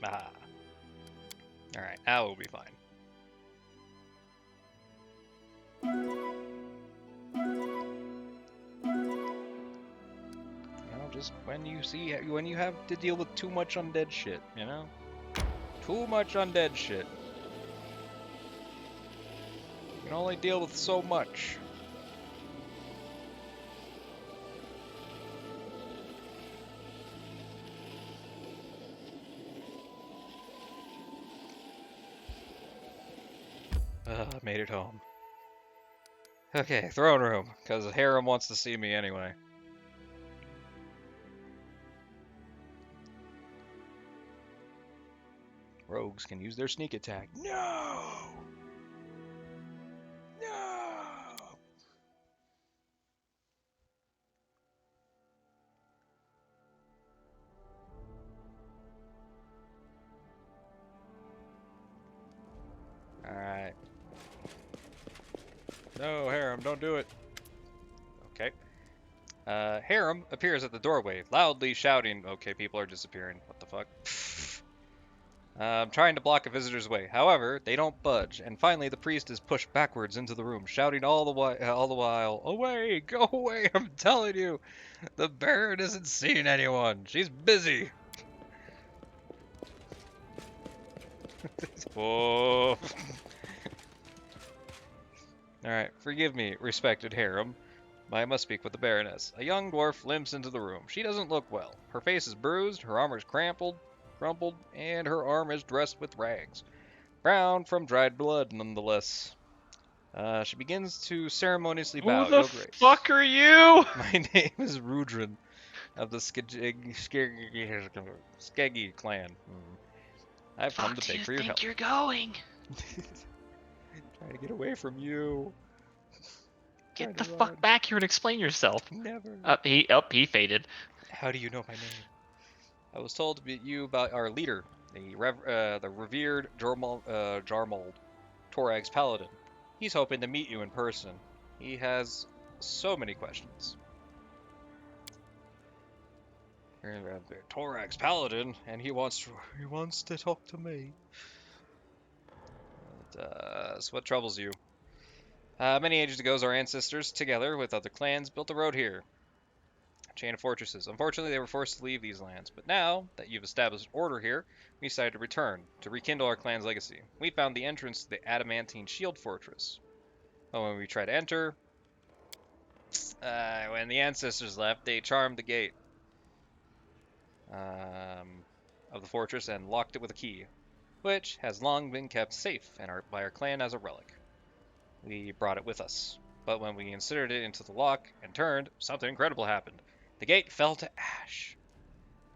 Ah. Alright, now we'll be fine. Just when you have to deal with too much undead shit, you know? Too much undead shit. You can only deal with so much. Made it home. Okay, throne room, because Harem wants to see me anyway. Rogues can use their sneak attack. No! No! Alright. No, Harem, don't do it. Okay. Harem appears at the doorway, loudly shouting. Okay, people are disappearing. What the fuck? Trying to block a visitor's way. However, they don't budge, and finally the priest is pushed backwards into the room, shouting all the while, "Away! Go away! I'm telling you! The Baron isn't seeing anyone! She's busy!" Whoa. Alright, forgive me, respected Harem. I must speak with the Baroness. A young dwarf limps into the room. She doesn't look well. Her face is bruised, her armor is crumpled, and her arm is dressed with rags. Brown from dried blood, nonetheless. She begins to ceremoniously bow. Who the fuck are you? My name is Rudrin of the Skeggy clan. I've come to beg for your help. Where do you think you're going? Trying to get away from you. Get the fuck back here and explain yourself. Never. He faded. How do you know my name? I was told to meet you about our leader, the revered Jarmold, Torag's paladin. He's hoping to meet you in person. He has so many questions. Torag's paladin, and he wants to talk to me. So what troubles you? Many ages ago, our ancestors, together with other clans, built a road here. A chain of fortresses. Unfortunately, they were forced to leave these lands. But now that you've established order here, we decided to return, to rekindle our clan's legacy. We found the entrance to the Adamantine Shield Fortress. But when we tried to enter, when the ancestors left, they charmed the gate of the fortress and locked it with a key, which has long been kept safe by our clan as a relic. We brought it with us, but when we inserted it into the lock and turned, something incredible happened. The gate fell to ash,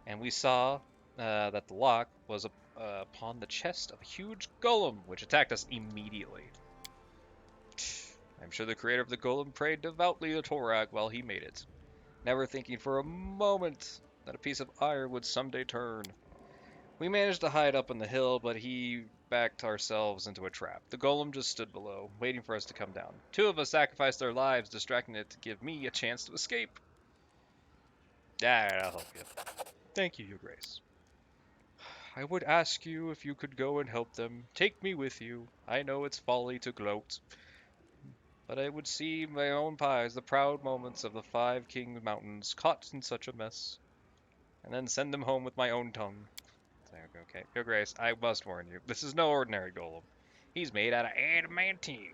and we saw that the lock was upon the chest of a huge golem, which attacked us immediately. I'm sure the creator of the golem prayed devoutly to Torag while he made it, never thinking for a moment that a piece of iron would someday turn. We managed to hide up on the hill, but he backed ourselves into a trap. The golem just stood below, waiting for us to come down. Two of us sacrificed their lives, distracting it to give me a chance to escape. I'll help you. Thank you, Your Grace. I would ask you if you could go and help them. Take me with you. I know it's folly to gloat. But I would see my own pies, the proud moments of the 5 King Mountains, caught in such a mess, and then send them home with my own tongue. Okay, Your Grace, I must warn you, this is no ordinary golem. He's made out of adamantine.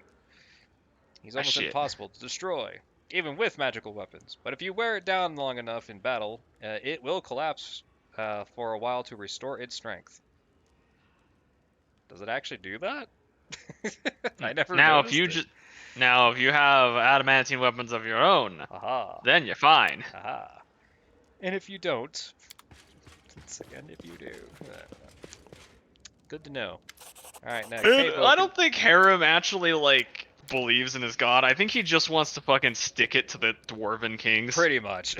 He's almost shit. impossible to destroy, even with magical weapons. But if you wear it down long enough in battle, it will collapse for a while to restore its strength. Does it actually do that? I never noticed it. Now, if you have adamantine weapons of your own, then you're fine. And if you don't, again, if you do, good to know. All right, next. Hey, I don't think Harem actually like believes in his god. I think he just wants to fucking stick it to the dwarven kings. Pretty much.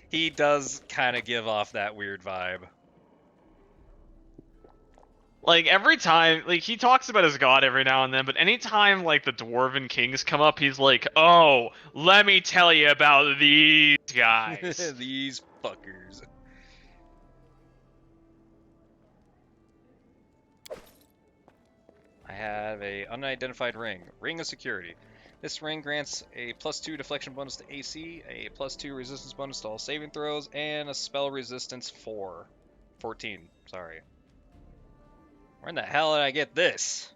He does kind of give off that weird vibe. Like, every time, like, he talks about his god every now and then, but anytime, like, the dwarven kings come up, he's like, oh, let me tell you about these guys. These fuckers. I have a unidentified ring. Ring of Security. This ring grants a +2 deflection bonus to AC, a +2 resistance bonus to all saving throws, and a spell resistance 14. Sorry. Where in the hell did I get this?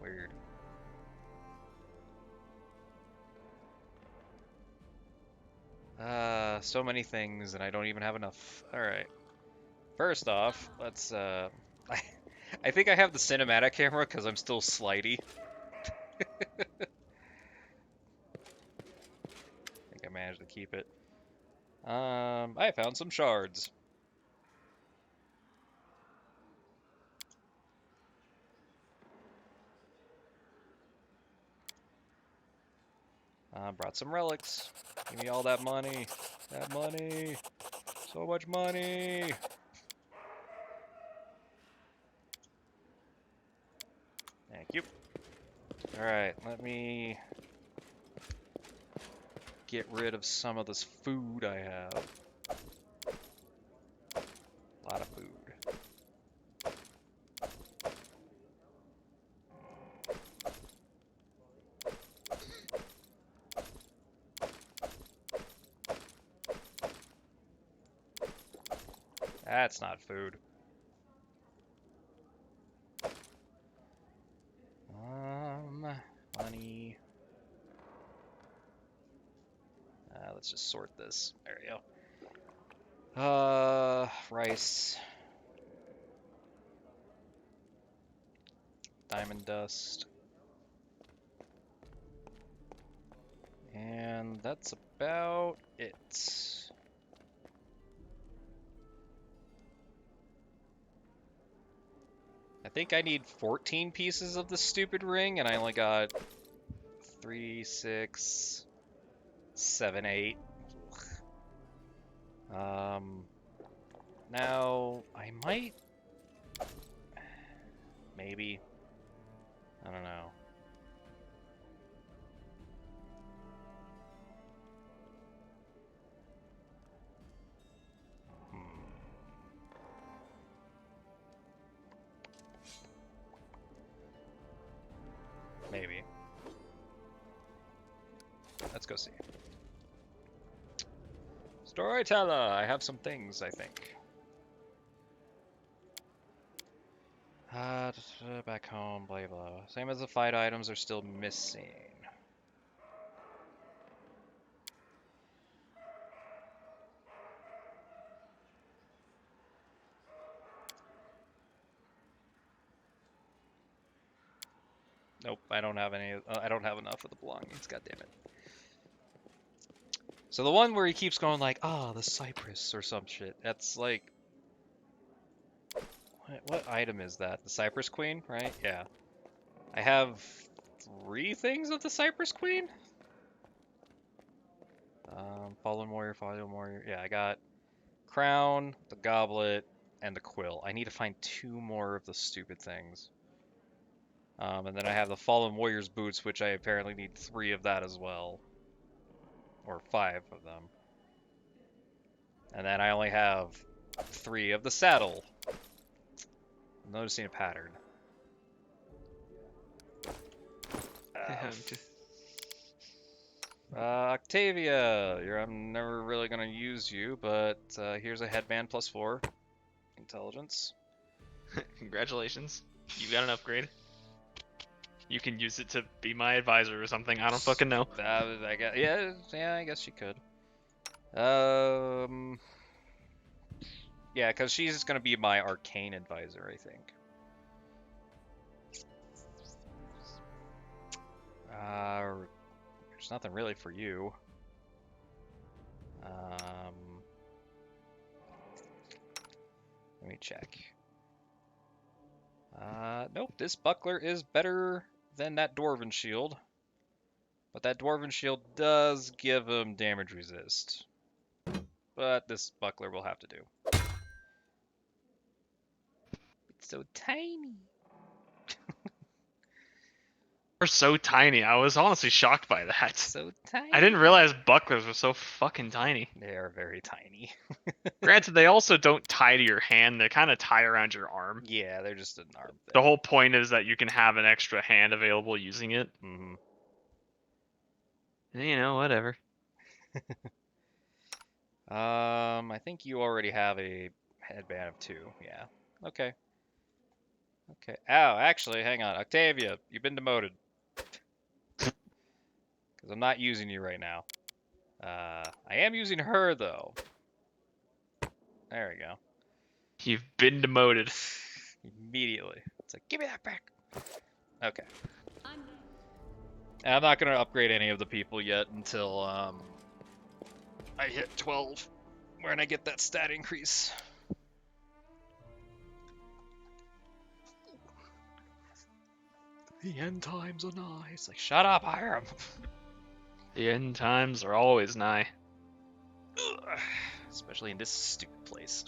Weird. So many things, and I don't even have enough. Alright. First off, let's, I think I have the cinematic camera because I'm still slidey. I think I managed to keep it. I found some shards. Brought some relics. Give me all that money. That money. So much money. Thank you. Alright, let me get rid of some of this food I have. A lot of food. That's not food. Money. Let's just sort this. There we go. Rice. Diamond dust. And that's about it. I think I need 14 pieces of this stupid ring, and I only got 3, 6, 7, 8. Now, I might... Maybe. I don't know. Maybe. Let's go see. Storyteller! I have some things, I think. Back home, blah blah. Same as the fight items are still missing. Nope, I don't have any. I don't have enough of the belongings. God damn it. So the one where he keeps going like, "Ah, the cypress" or some shit. That's like, what item is that? The Cypress Queen, right? Yeah. I have 3 things of the Cypress Queen. Fallen Warrior. Yeah, I got crown, the goblet, and the quill. I need to find 2 more of the stupid things. And then I have the Fallen Warrior's boots, which I apparently need 3 of that as well. Or 5 of them. And then I only have 3 of the saddle. I'm noticing a pattern. Octavia, I'm never really gonna use you, but here's a headband +4 intelligence. Congratulations, you got an upgrade. You can use it to be my advisor or something. I don't fucking know. I guess, yeah, I guess she could. Yeah, because she's gonna be my arcane advisor, I think. There's nothing really for you. Let me check. Nope, this buckler is better than that dwarven shield. But that dwarven shield does give him damage resist. But this buckler will have to do. It's so tiny. They're so tiny. I was honestly shocked by that. So tiny. I didn't realize bucklers were so fucking tiny. They are very tiny. Granted, they also don't tie to your hand. They kind of tie around your arm. Yeah, they're just an arm thing. The whole point is that you can have an extra hand available using it. Mm-hmm. You know, whatever. I think you already have a headband of 2. Yeah. Okay. Okay. Ow, actually, hang on. Octavia, you've been demoted. Because I'm not using you right now. I am using her, though. There we go. You've been demoted. Immediately. It's like, give me that back. Okay. And I'm not going to upgrade any of the people yet until I hit 12, when I get that stat increase. The end times are nigh. It's like, shut up, Hiram. The end times are always nigh. Especially in this stupid place.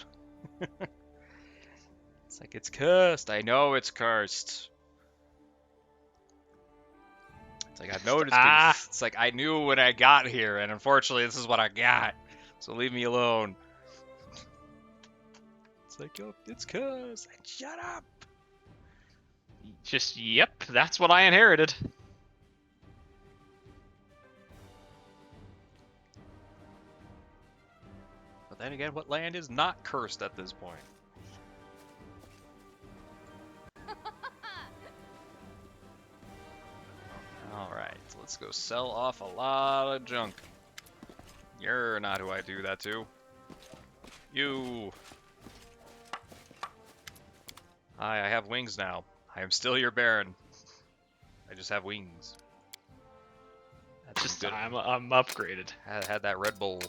It's like, it's cursed. I know it's cursed. It's like, I've noticed things. It's like, I knew when I got here, and unfortunately, this is what I got. So leave me alone. It's like, oh, it's cursed. Like, shut up. Just, yep, that's what I inherited. But then again, what land is not cursed at this point? Alright, so let's go sell off a lot of junk. You're not who I do that to. You. Hi, I have wings now. I am still your Baron. I just have wings. That's Just good. I'm upgraded. I had that Red Bull.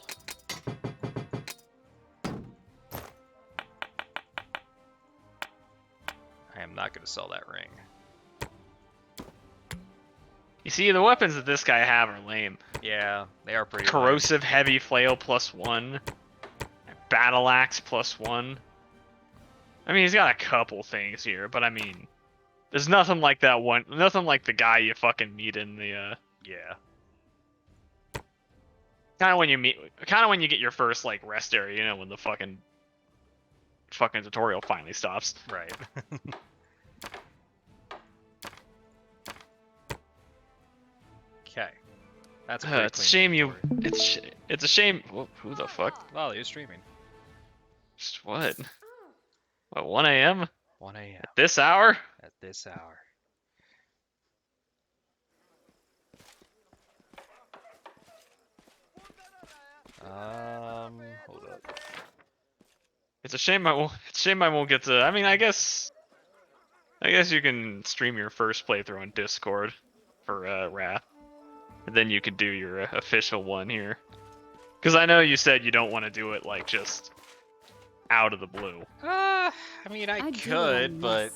I am not going to sell that ring. You see, the weapons that this guy have are lame. Yeah, they are pretty Corrosive heavy flail +1. Battle axe +1. I mean, he's got a couple things here, but I mean, there's nothing like that one. Nothing like the guy you fucking meet in the. Yeah. Kind of when you get your first like rest area, you know, when the fucking tutorial finally stops. Right. Okay. That's a it's a shame you. It's a shame. Who the fuck? Wow, you're streaming. Just what? What, 1 a.m.? 1 a.m. At this hour? At this hour. Hold up. It's a shame I won't get to. I mean, I guess you can stream your first playthrough on Discord for Wrath, and then you could do your official one here. Because I know you said you don't want to do it like just out of the blue. I mean, I could, but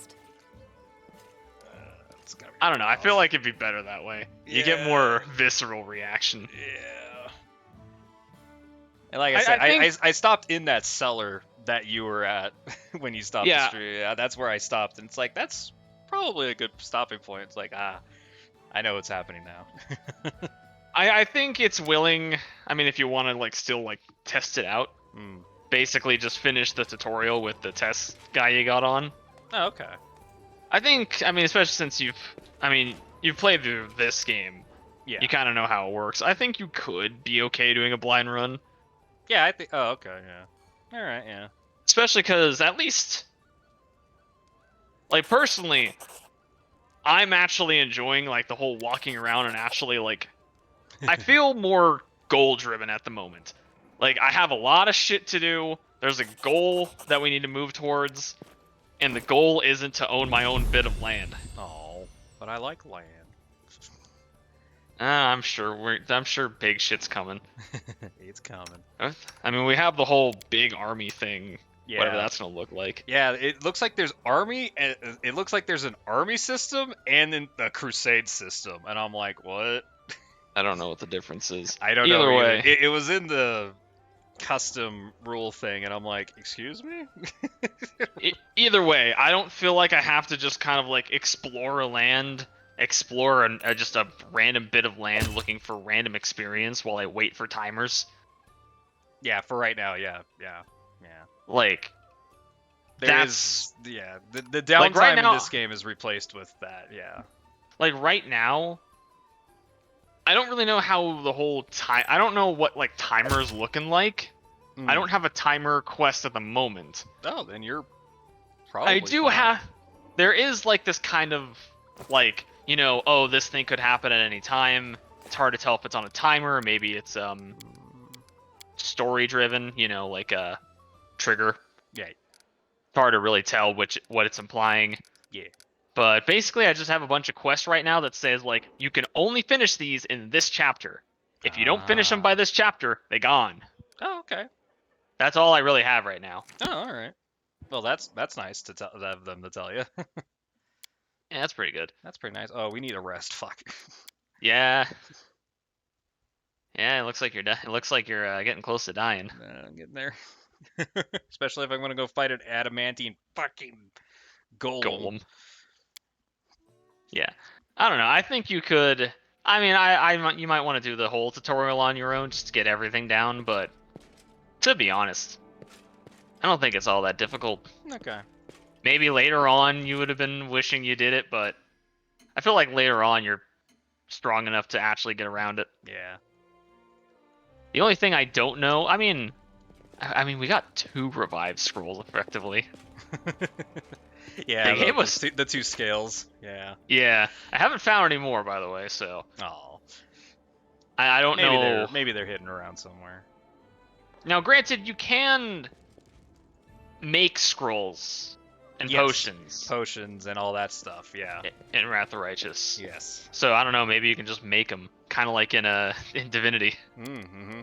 it's gotta be I don't know. I feel like it'd be better that way. You get more visceral reaction. Yeah. And like I said, I stopped in that cellar that you were at when you stopped the stream. Yeah, that's where I stopped, and it's like that's probably a good stopping point. It's like I know what's happening now. I think it's willing. I mean, if you want to like still like test it out, basically just finish the tutorial with the test guy you got on. Oh, okay. I think. I mean, especially since you've played through this game. Yeah. You kind of know how it works. I think you could be okay doing a blind run. Yeah, I think. Oh, okay, yeah. All right, yeah. Especially because at least, like personally, I'm actually enjoying like the whole walking around and actually like, I feel more goal driven at the moment. Like I have a lot of shit to do. There's a goal that we need to move towards, and the goal isn't to own my own bit of land. Oh, but I like land. I'm sure big shit's coming. It's coming. I mean, we have the whole big army thing. Yeah. Whatever that's gonna look like. Yeah, it looks like there's army, and it looks like there's an army system and then the crusade system, and I'm like, what? I don't know what the difference is. I don't know. Either way, it was in the custom rule thing, and I'm like, excuse me? Either way, I don't feel like I have to just kind of like explore a land, explore just a random bit of land looking for random experience while I wait for timers. Yeah, for right now, yeah. Like, the downtime like right now, in this game is replaced with that, yeah. Like right now, I don't really know how the whole time. I don't know what like timers looking like. I don't have a timer quest at the moment. Oh, then you're probably. I do fine. have. There is like this kind of like, you know, oh, this thing could happen at any time. It's hard to tell if it's on a timer. Maybe it's story driven. You know, like a trigger. Yeah. It's hard to really tell what it's implying. Yeah. But basically, I just have a bunch of quests right now that says like you can only finish these in this chapter. If you don't finish them by this chapter, they're gone. Oh, okay. That's all I really have right now. Oh, all right. Well, that's nice to have them to tell you. Yeah, that's pretty good. That's pretty nice. Oh, we need a rest. Fuck. Yeah. Yeah, it looks like you're getting close to dying. I'm getting there. Especially if I'm gonna go fight an adamantine fucking golem. Yeah. I don't know. I think you could. I mean, you might want to do the whole tutorial on your own just to get everything down, but to be honest, I don't think it's all that difficult. Okay. Maybe later on you would have been wishing you did it, but I feel like later on you're strong enough to actually get around it. Yeah. The only thing I don't know, I mean, we got 2 revive scrolls effectively. Yeah, the 2 scales. Yeah. Yeah, I haven't found any more, by the way, so. Oh. I don't know. Maybe they're hidden around somewhere. Now, granted, you can make scrolls and potions and all that stuff. Yeah. In Wrath of Righteous. Yes. So I don't know. Maybe you can just make them, kind of like in Divinity. Mm-hmm.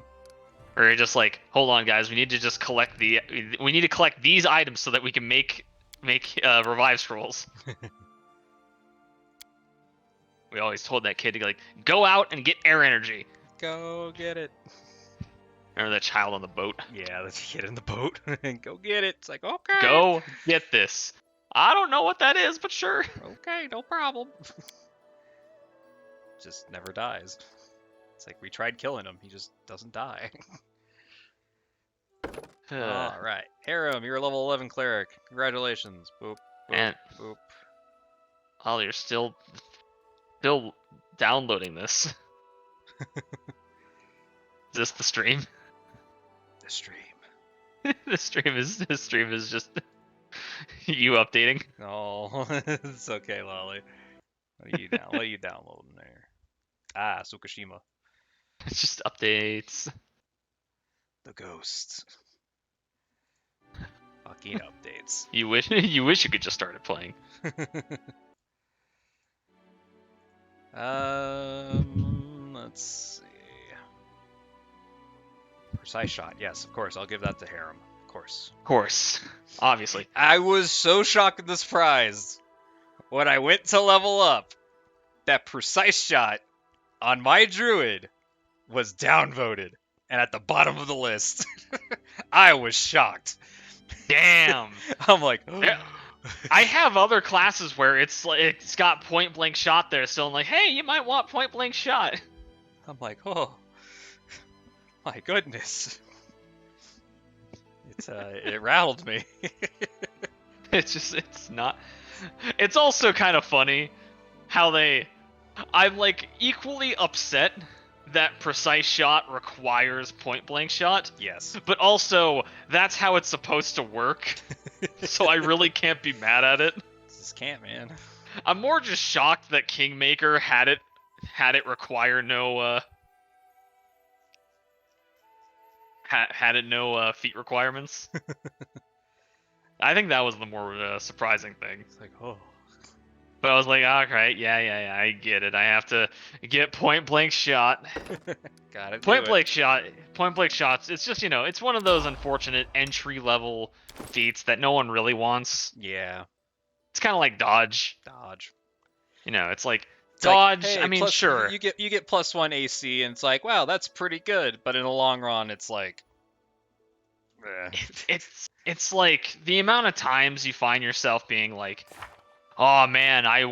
Or you're just like, hold on, guys, we need to just collect these items so that we can make revive scrolls. We always told that kid to like go out and get air energy. Go get it. Remember that child on the boat? Yeah, the kid in the boat. Go get it. It's like, okay. Go get this. I don't know what that is, but sure. Okay, no problem. Just never dies. It's like we tried killing him. He just doesn't die. All right, Harem, you're a level 11 cleric. Congratulations. Boop. Boop. And boop. Oh, you're still downloading this. Is this the stream? The stream. The stream is just you updating. No, it's okay, Lolly. What are you downloading there? Ah, Tsukushima. It's just updates. The ghosts. Fucking updates. You wish you could just start it playing. Let's see. Precise shot. Yes, of course. I'll give that to Harem. Of course. Of course. Obviously. I was so shocked and surprised when I went to level up that precise shot on my druid was downvoted and at the bottom of the list. I was shocked. Damn. I'm like, I have other classes where it's got point blank shot there, so I'm like, hey, you might want point blank shot. I'm like, oh my goodness. It rattled me. It's not. It's also kind of funny how they I'm like equally upset that precise shot requires point blank shot. Yes. But also, that's how it's supposed to work. So I really can't be mad at it. Just can't, man. I'm more just shocked that Kingmaker had it require no had it no feat requirements. I think that was the more surprising thing. It's like, oh. But I was like, okay, yeah, I get it. I have to get point blank shot. Got it. Point blank shots. It's just, it's one of those unfortunate entry level feats that no one really wants. Yeah. It's kind of like dodge. It's like dodge. Like, hey, I mean, sure. You get +1 AC, and it's like, wow, that's pretty good. But in the long run, it's like, it's like the amount of times you find yourself being like, oh man, they're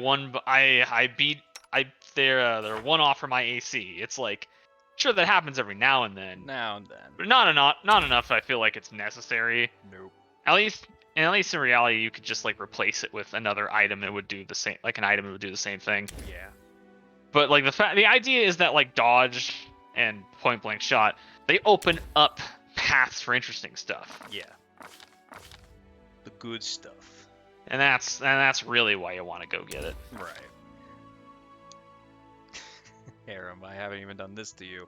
one off for my AC. It's like, sure, that happens every now and then. But not enough. I feel like it's necessary. Nope. At least in reality, you could just like replace it with another item that would do the same, like an item that would do the same thing. Yeah. But like the idea is that like dodge and point blank shot, they open up paths for interesting stuff. Yeah. The good stuff. And that's really why you want to go get it. Right. Aram, I haven't even done this to you.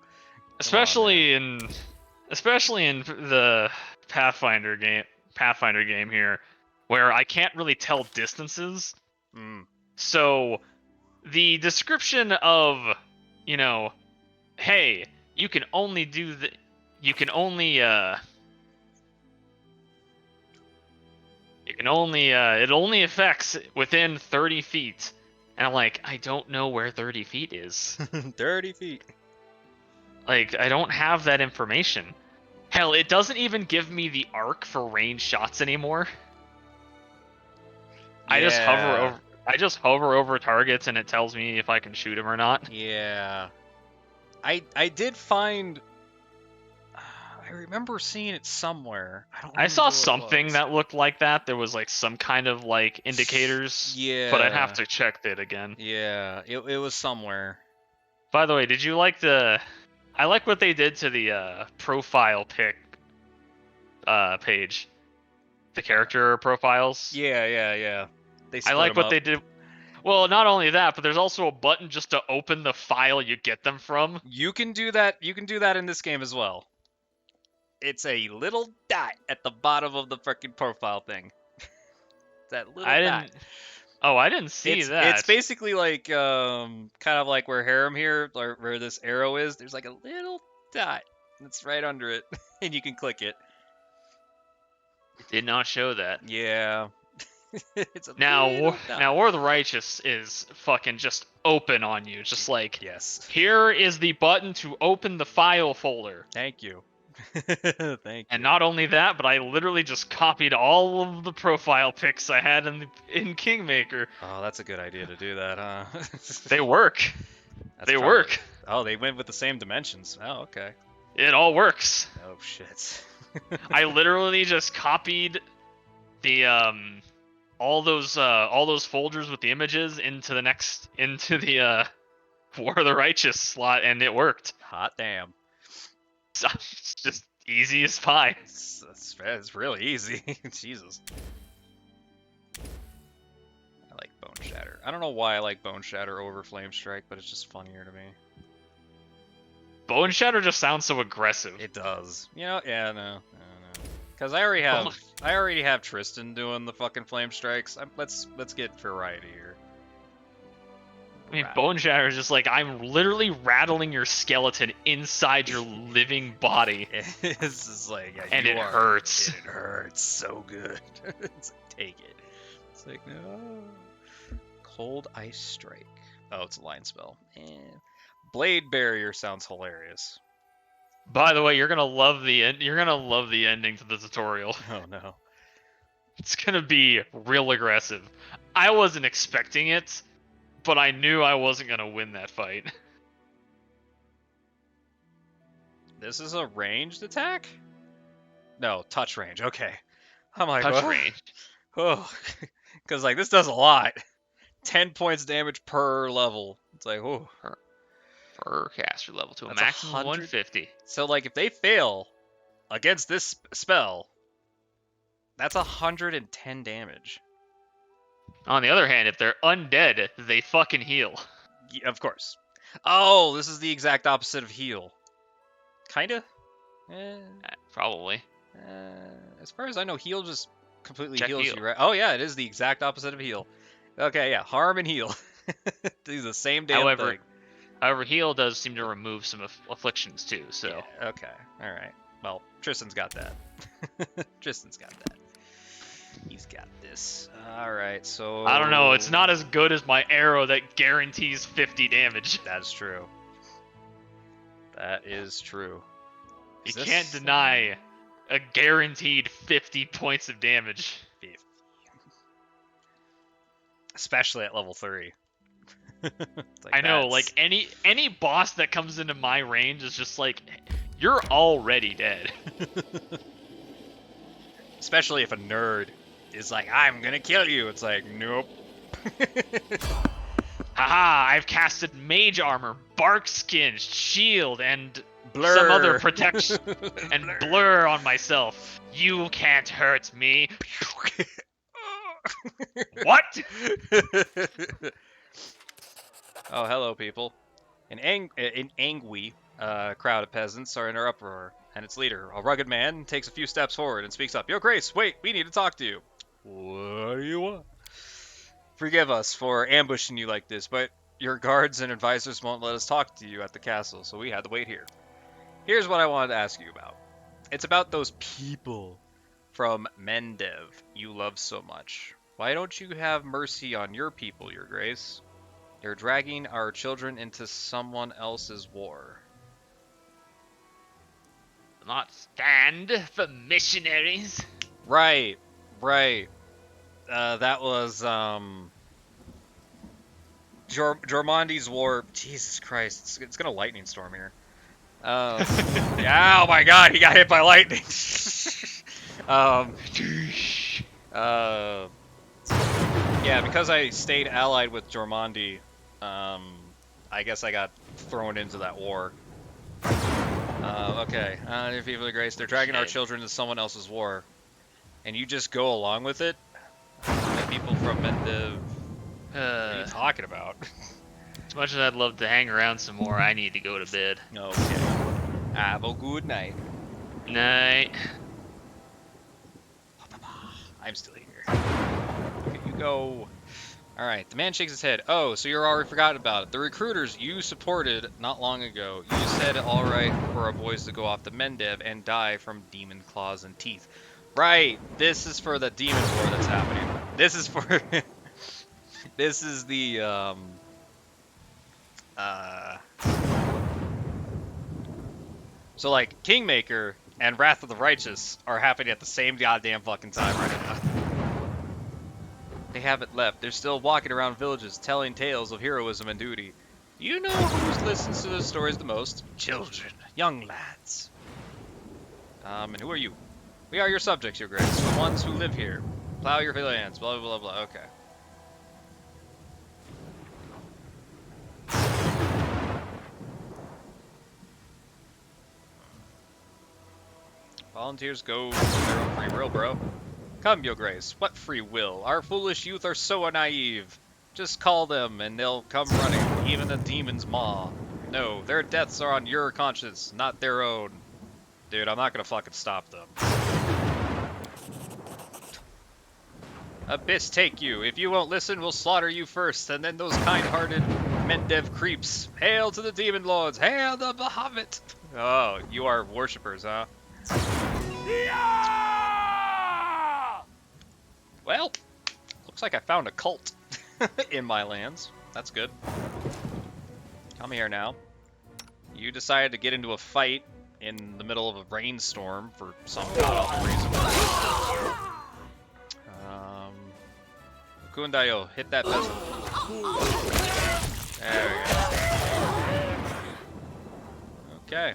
Especially in the Pathfinder game here, where I can't really tell distances. So the description of, hey, it only affects within 30 feet. And I'm like, I don't know where 30 feet is. 30 feet. Like, I don't have that information. Hell, it doesn't even give me the arc for range shots anymore. Yeah. I just hover over targets and it tells me if I can shoot them or not. Yeah. I did find... I remember seeing it somewhere. I saw something that looked like that. There was like some kind of like indicators. Yeah. But I'd have to check that again. Yeah, it was somewhere. By the way, did you like I like what they did to the profile pic page. The character profiles. Yeah. I like what they did. Well, not only that, but there's also a button just to open the file you get them from. You can do that. You can do that in this game as well. It's a little dot at the bottom of the freaking profile thing. That little dot. I didn't see that. It's basically like kind of like where Harem here, or where this arrow is. There's like a little dot. It's right under it, and you can click it. It did not show that. Yeah. It's a now dot. War of the Righteous is fucking just open on you, just like, yes. Here is the button to open the file folder. Thank you. Thank you. And not only that, but I literally just copied all of the profile pics I had in Kingmaker. Oh, that's a good idea to do that, huh? They work. Work. Oh, they went with the same dimensions. Oh, okay. It all works. Oh shit. I literally just copied the all those folders with the images into the War of the Righteous slot, and it worked. Hot damn. It's just easy as pie. It's really easy. Jesus. I like Bone Shatter. I don't know why I like Bone Shatter over Flame Strike, but it's just funnier to me. Bone Shatter just sounds so aggressive. It does. Yeah, no. Because I already have Tristan doing the fucking Flame Strikes. Let's get variety here. I mean, Bone Shatter is just like, I'm literally rattling your skeleton inside your living body. It's just like, yeah, and it hurts. It hurts so good. It's like, take it. It's like, no. Cold Ice Strike. Oh, it's a line spell. Blade Barrier sounds hilarious. By the way, you're gonna love the ending to the tutorial. Oh no. It's gonna be real aggressive. I wasn't expecting it, but I knew I wasn't gonna win that fight. This is a ranged attack? No, touch range. Okay. I'm like, touch range. Oh, because like this does a lot. 10 points damage per level. It's like, oh. Per caster level to a That's maximum 100? 150. So, like, if they fail against this spell, that's 110 damage. On the other hand, if they're undead, they fucking heal. Yeah, of course. Oh, this is the exact opposite of heal. Kinda? Probably. As far as I know, heal just completely Check heals heal. you, right? Oh, yeah, it is the exact opposite of heal. Okay, yeah, harm and heal. Do the same damn thing. However, heal does seem to remove some afflictions too, so... Yeah, okay, alright. Well, Tristan's got that. Tristan's got that. He's got this. Alright, so... I don't know, it's not as good as my arrow that guarantees 50 damage. That's true. That is true. You can't deny a guaranteed 50 points of damage. 50. Especially at level 3. I know, like any boss that comes into my range is just like, you're already dead. Especially if a nerd is like, I'm gonna kill you. It's like, nope. Haha, I've casted mage armor, bark skin, shield, and blur. Some other protection and blur on myself. You can't hurt me. What? Oh, hello, people. An angry crowd of peasants are in an uproar, and its leader, a rugged man, takes a few steps forward and speaks up. Your Grace, wait, we need to talk to you. What do you want? Forgive us for ambushing you like this, but your guards and advisors won't let us talk to you at the castle, so we had to wait here. Here's what I wanted to ask you about. It's about those people from Mendev you love so much. Why don't you have mercy on your people, Your Grace? They're dragging our children into someone else's war. Not stand for missionaries. Right. That was Jormandi's war. Jesus Christ, it's gonna lightning storm here. Yeah, oh my God, he got hit by lightning. Yeah, because I stayed allied with Jormandi, I guess I got thrown into that war. Okay, dear people of Grace, they're dragging our children into someone else's war, and you just go along with it? The people from Mendev. What are you talking about? As much as I'd love to hang around some more, I need to go to bed. Okay. Have a good night. Night. I'm still here. Okay, you go. Alright, the man shakes his head. Oh, so you're already forgotten about it. The recruiters you supported not long ago. You said alright for our boys to go off to Mendev and die from demon claws and teeth. Right, this is for the demon war that's happening. This is for... This is the, So, like, Kingmaker and Wrath of the Righteous are happening at the same goddamn fucking time right now. They haven't left. They're still walking around villages telling tales of heroism and duty. Do you know who listens to those stories the most? Children. Young lads. And who are you? We are your subjects, Your Grace. The ones who live here. Plow your lands. Blah, blah, blah, blah. Okay. Volunteers go to their own free will, bro. Come, Your Grace. What free will? Our foolish youth are so naive. Just call them and they'll come running, even the demon's maw. No, their deaths are on your conscience, not their own. Dude, I'm not gonna fucking stop them. Abyss take you. If you won't listen, we'll slaughter you first, and then those kind-hearted Mendev creeps. Hail to the demon lords! Hail the Bahamut! Oh, you are worshippers, huh? Yeah! Well, looks like I found a cult in my lands. That's good. Come here now. You decided to get into a fight in the middle of a rainstorm for some god-awful reason. Kundayo, hit that peasant. There we go. Okay.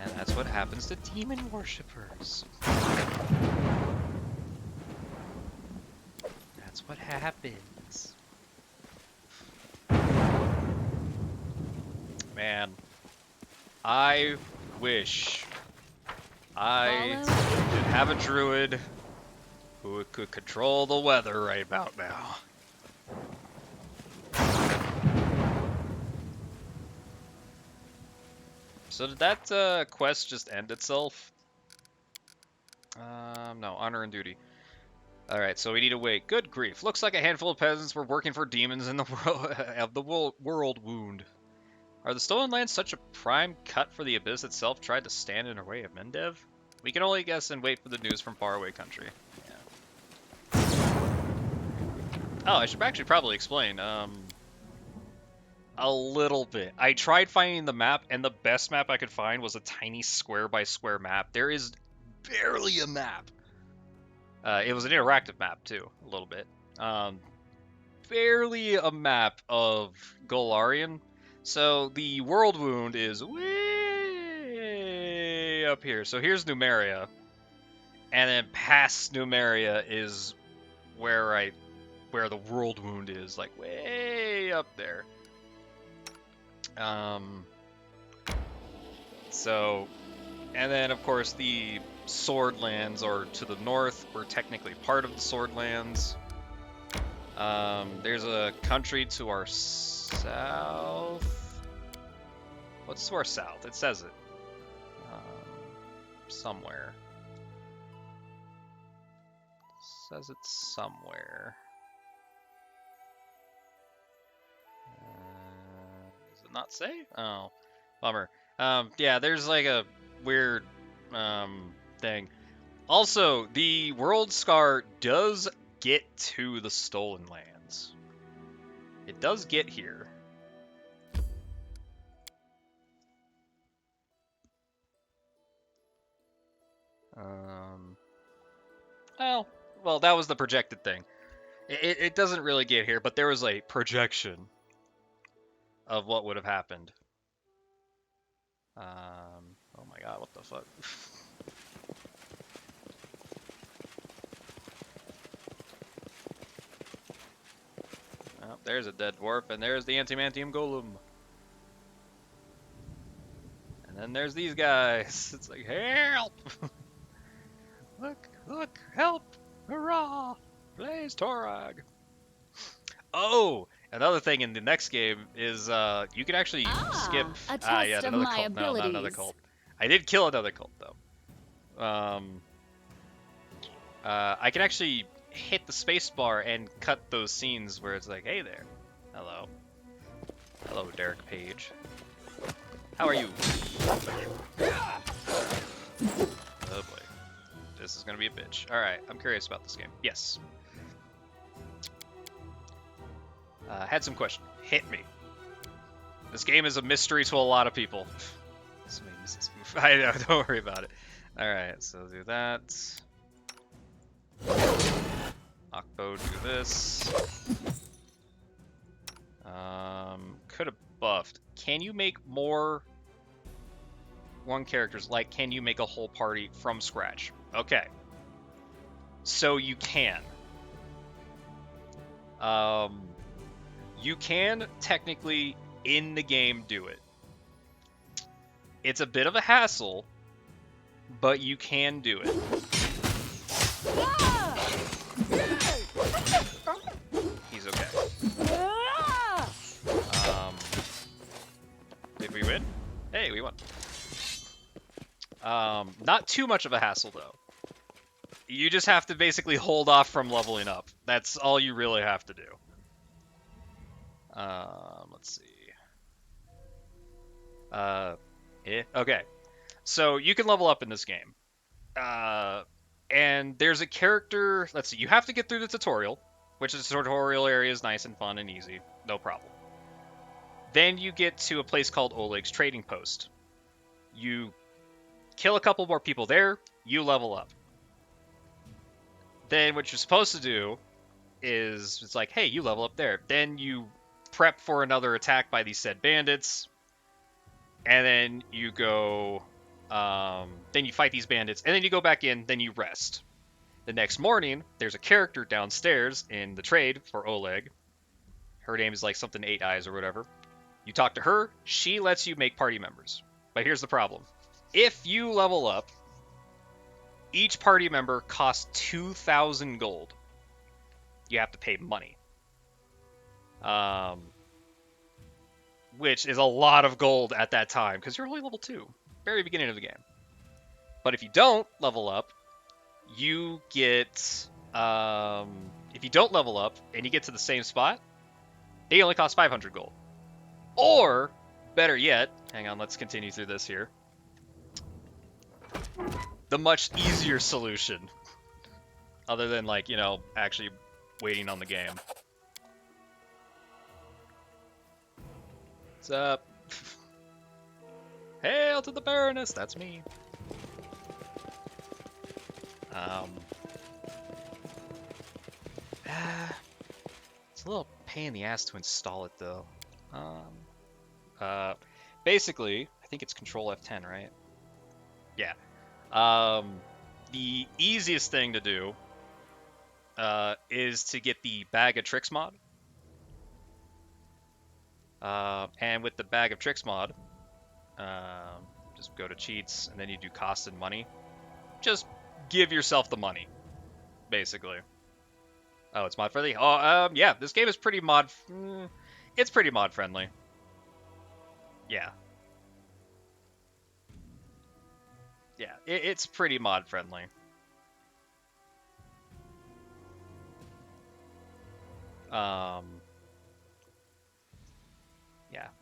And that's what happens to demon worshippers. That's what happens. Man, I wish I could have a druid who could control the weather right about now. So did that quest just end itself? No, honor and duty. Alright, so we need to wait. Good grief. Looks like a handful of peasants were working for demons in the world of the world wound. Are the stolen lands such a prime cut for the abyss itself tried to stand in our way of Mendev? We can only guess and wait for the news from faraway country. Yeah. Oh, I should actually probably explain. A little bit. I tried finding the map, and the best map I could find was a tiny square by square map. There is barely a map. It was an interactive map too, a little bit. Barely a map of Golarion. So the world wound is way up here. So here's Numeria, and then past Numeria is where the world wound is, like way up there. So, and then of course the Sword Lands are to the north. We're technically part of the Sword Lands. There's a country to our south. What's to our south? It says it. Somewhere. Says it somewhere. Does it not say? Oh, bummer. Yeah, there's like a weird thing. Also, the World Scar does get to the Stolen Lands. It does get here. Oh, well, that was the projected thing. It doesn't really get here, but there was a projection of what would have happened. Oh my god, what the fuck? Oh, there's a dead dwarf, and there's the Antimantium Golem. And then there's these guys. It's like, help! Look, help! Hurrah! Blaze Torag! Oh! Another thing in the next game is you can actually skip... a test yeah, of another my cult. No, not another abilities. cult. I did kill another cult, though. I can actually hit the space bar and cut those scenes where it's like, hey there. Hello. Hello, Derek Page. How are you? Oh boy. This is gonna be a bitch. Alright, I'm curious about this game. Yes. Had some question. Hit me. This game is a mystery to a lot of people. I know, don't worry about it. Alright, so do that. Akbo, do this. Could have buffed. Can you make more one characters? Like, can you make a whole party from scratch? Okay. So you can. You can technically in the game do it. It's a bit of a hassle, but you can do it. He's okay. Did we win? Hey, we won. Not too much of a hassle, though. You just have to basically hold off from leveling up. That's all you really have to do. Let's see. Okay. So you can level up in this game. And there's a character... Let's see. You have to get through the tutorial, which the tutorial area is nice and fun and easy. No problem. Then you get to a place called Oleg's Trading Post. You kill a couple more people there, you level up. Then what you're supposed to do is, it's like, hey, you level up there. Then you prep for another attack by these said bandits. And then you go, then you fight these bandits, and then you go back in, then you rest. The next morning, there's a character downstairs in the trade for Oleg. Her name is like something 8 Eyes or whatever. You talk to her, she lets you make party members. But here's the problem. If you level up, each party member costs 2,000 gold. You have to pay money. Which is a lot of gold at that time, because you're only level 2. Very beginning of the game. But if you don't level up, you get... if you don't level up, and you get to the same spot, they only cost 500 gold. Or, better yet, hang on, let's continue through this here. The much easier solution, other than, like, you know, actually waiting on the game. What's up? Hail to the Baroness, that's me. It's a little pain in the ass to install it, though. Basically, I think it's Control F10, right? Yeah. The easiest thing to do is to get the Bag of Tricks mod. And with the Bag of Tricks mod, just go to cheats, and then you do cost and money. Just give yourself the money, basically. Oh, it's mod friendly? Oh, yeah, this game is pretty mod... it's pretty mod friendly. Yeah. Yeah, it's pretty mod friendly. Yeah,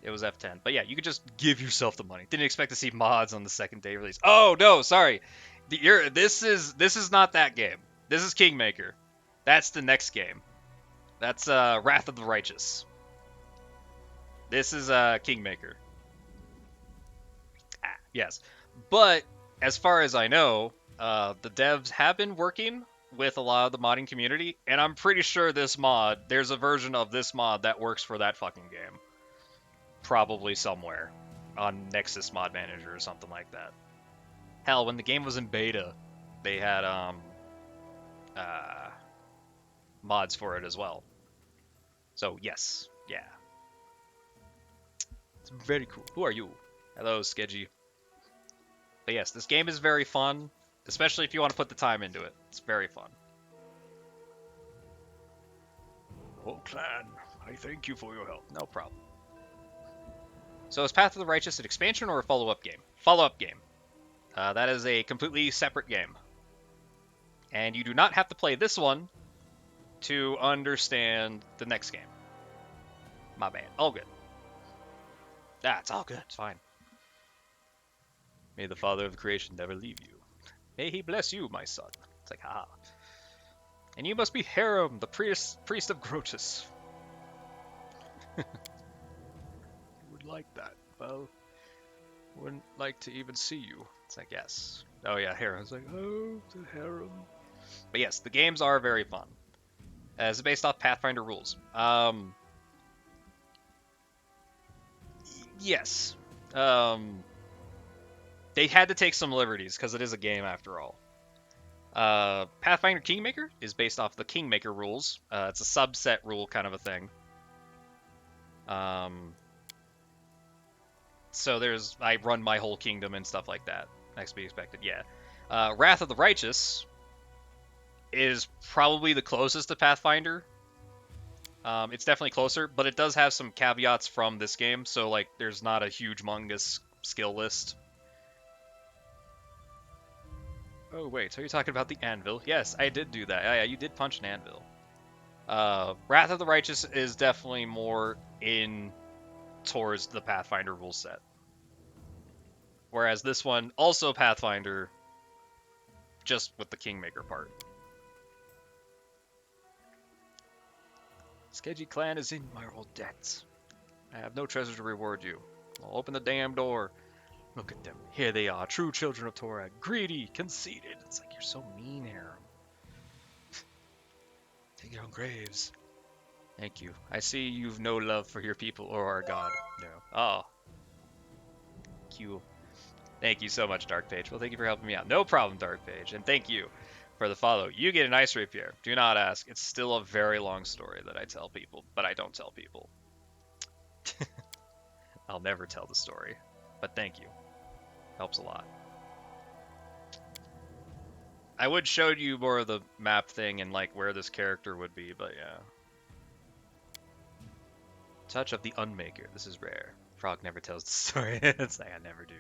it was F10. But yeah, you could just give yourself the money. Didn't expect to see mods on the second day release. Oh, no, sorry. This is not that game. This is Kingmaker. That's the next game. That's Wrath of the Righteous. This is Kingmaker. Yes. But as far as I know, the devs have been working with a lot of the modding community, and I'm pretty sure there's a version of this mod that works for that fucking game. Probably somewhere on Nexus Mod Manager or something like that. Hell, when the game was in beta, they had mods for it as well. So yes, yeah. It's very cool. Who are you? Hello, Sketchy. But yes, this game is very fun, especially if you want to put the time into it. It's very fun. Oh, clan, I thank you for your help. No problem. So is Path of the Righteous an expansion or a follow-up game? Follow-up game. That is a completely separate game. And you do not have to play this one to understand the next game. My bad. All good. It's all good. It's fine. May the Father of creation never leave you. May he bless you, my son. It's like, haha. And you must be Harem, the priest of Grotus. Would like that. Well, wouldn't like to even see you. It's like, yes. Oh yeah, Harem. It's like, oh, the Harem. But yes, the games are very fun. It's based off Pathfinder rules. Yes. They had to take some liberties because it is a game after all. Pathfinder Kingmaker is based off the Kingmaker rules. It's a subset rule kind of a thing. So I run my whole kingdom and stuff like that. Next to be expected, yeah. Wrath of the Righteous is probably the closest to Pathfinder. It's definitely closer, but it does have some caveats from this game, so like there's not a huge humongous skill list. Oh wait, so you're talking about the anvil? Yes, I did do that. Yeah, you did punch an anvil. Wrath of the Righteous is definitely more in towards the Pathfinder rule set. Whereas this one, also Pathfinder, just with the Kingmaker part. Sketchy clan is in my old debts. I have no treasure to reward you. I'll open the damn door. Look at them. Here they are, true children of Torah. Greedy, conceited. It's like, you're so mean, Harem. Take your own graves. Thank you. I see you've no love for your people or our god. No. Oh. Q. Thank you so much, Dark Page. Well, thank you for helping me out. No problem, Dark Page. And thank you for the follow. You get an ice rapier. Do not ask. It's still a very long story that I tell people, but I don't tell people. I'll never tell the story. But thank you. Helps a lot. I would show you more of the map thing and like where this character would be, but yeah. Touch of the Unmaker. This is rare. Frog never tells the story. It's like I never do.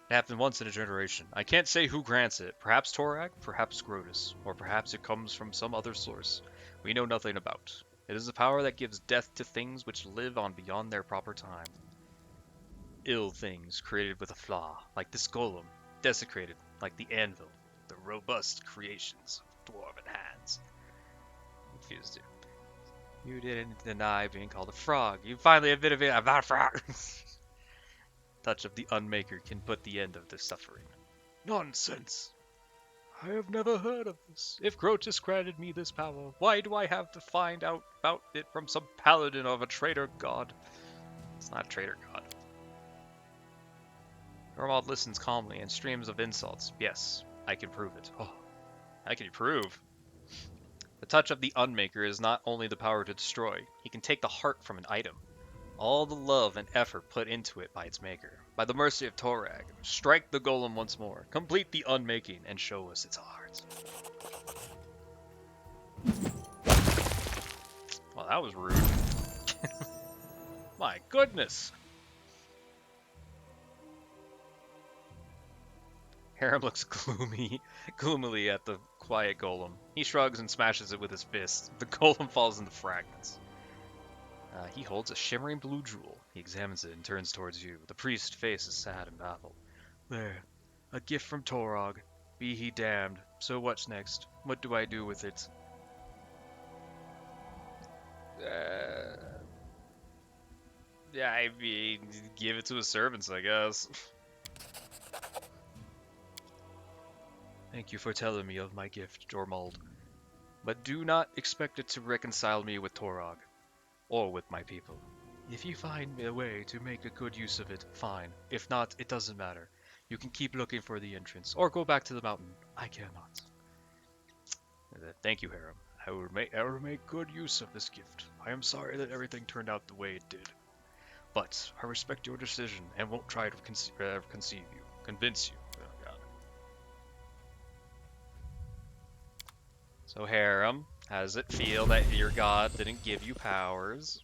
It happened once in a generation. I can't say who grants it. Perhaps Torag, perhaps Grotus, or perhaps it comes from some other source we know nothing about. It is a power that gives death to things which live on beyond their proper time. Ill things created with a flaw, like this golem, desecrated like the anvil, the robust creations of dwarven hands. Confused you. You didn't deny being called a frog. You finally admitted it. I'm not a frog. Touch of the Unmaker can put the end of the suffering. Nonsense. I have never heard of this. If Grotus granted me this power, why do I have to find out about it from some paladin of a traitor god? It's not a traitor god. Normald listens calmly and streams of insults. Yes, I can prove it. Oh, how can you prove? The touch of the Unmaker is not only the power to destroy, he can take the heart from an item. All the love and effort put into it by its maker. By the mercy of Torag, strike the golem once more, complete the unmaking, and show us its heart. Well, that was rude. My goodness! Harem looks gloomily at the quiet golem. He shrugs and smashes it with his fist. The golem falls into fragments. He holds a shimmering blue jewel. He examines it and turns towards you. The priest's face is sad and baffled. There, a gift from Torog. Be he damned. So what's next? What do I do with it? Yeah, I mean, give it to his servants, I guess. Thank you for telling me of my gift, Jormald. But do not expect it to reconcile me with Torog. Or with my people. If you find a way to make a good use of it, fine. If not, it doesn't matter. You can keep looking for the entrance, or go back to the mountain. I cannot. Thank you, Harem. I will make good use of this gift. I am sorry that everything turned out the way it did. But I respect your decision and won't try to convince you. Oh, God. So, Harem, how does it feel that your god didn't give you powers?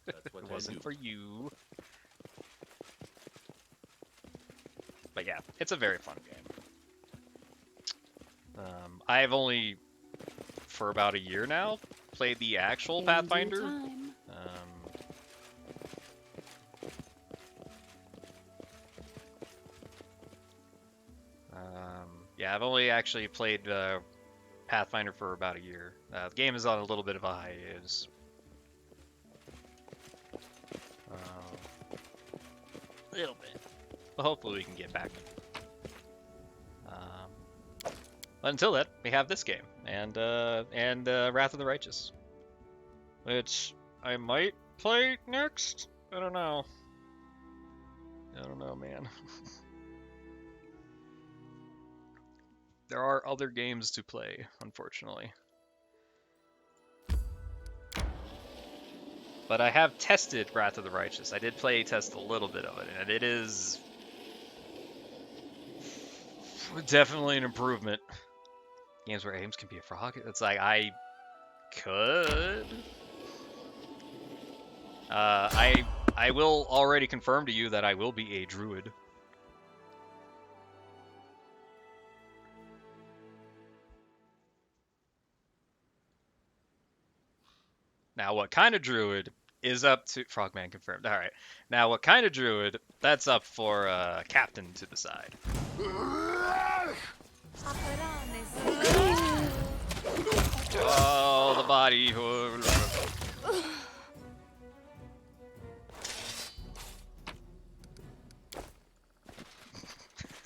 It wasn't for you. But yeah, it's a very fun game. I've only, for about a year now, played the actual Pathfinder. Yeah, I've only actually played Pathfinder for about a year. The game is on a little bit of a hiatus. A little bit. But hopefully we can get back. But until then, we have this game and Wrath of the Righteous, which I might play next. I don't know. I don't know, man. There are other games to play, unfortunately. But I have tested Wrath of the Righteous. I did play test a little bit of it, and it is definitely an improvement. Games where Ames can be a frog. It's like I could. I will already confirm to you that I will be a druid. Now, what kind of druid is up to... Frogman confirmed. All right. Now, what kind of druid, that's up for Captain to decide. Oh, the body.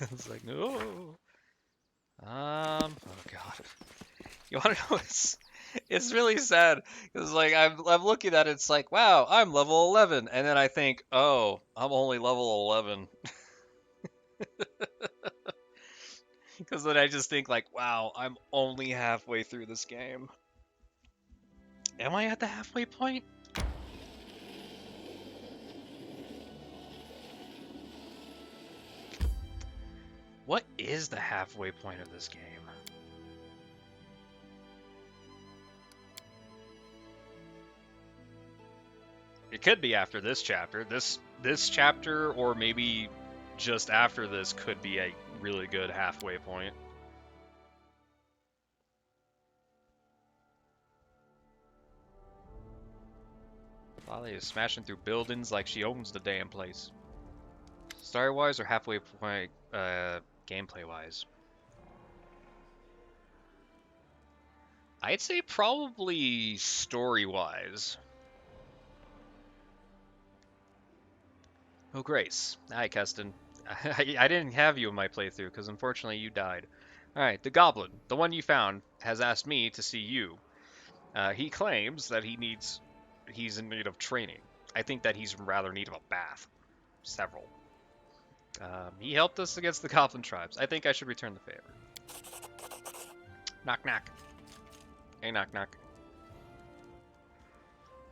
It's like, no. Oh, God. You want to know what's... It's really sad because like I'm looking at it, it's like, wow, I'm level 11, and then I think, oh, I'm only level 11. Because then I just think like, wow, I'm only halfway through this game. Am I at the halfway point? What is the halfway point of this game? It could be after this chapter. This chapter, or maybe just after this, could be a really good halfway point. Lolly is smashing through buildings like she owns the damn place. Story-wise or halfway point, gameplay-wise? I'd say probably story-wise. Oh, Grace. Hi, Keston. I didn't have you in my playthrough, because unfortunately you died. Alright, the Goblin, the one you found, has asked me to see you. He claims that he's in need of training. I think that he's rather in need of a bath. Several. He helped us against the Goblin tribes. I think I should return the favor. Knock, knock. Hey, knock, knock.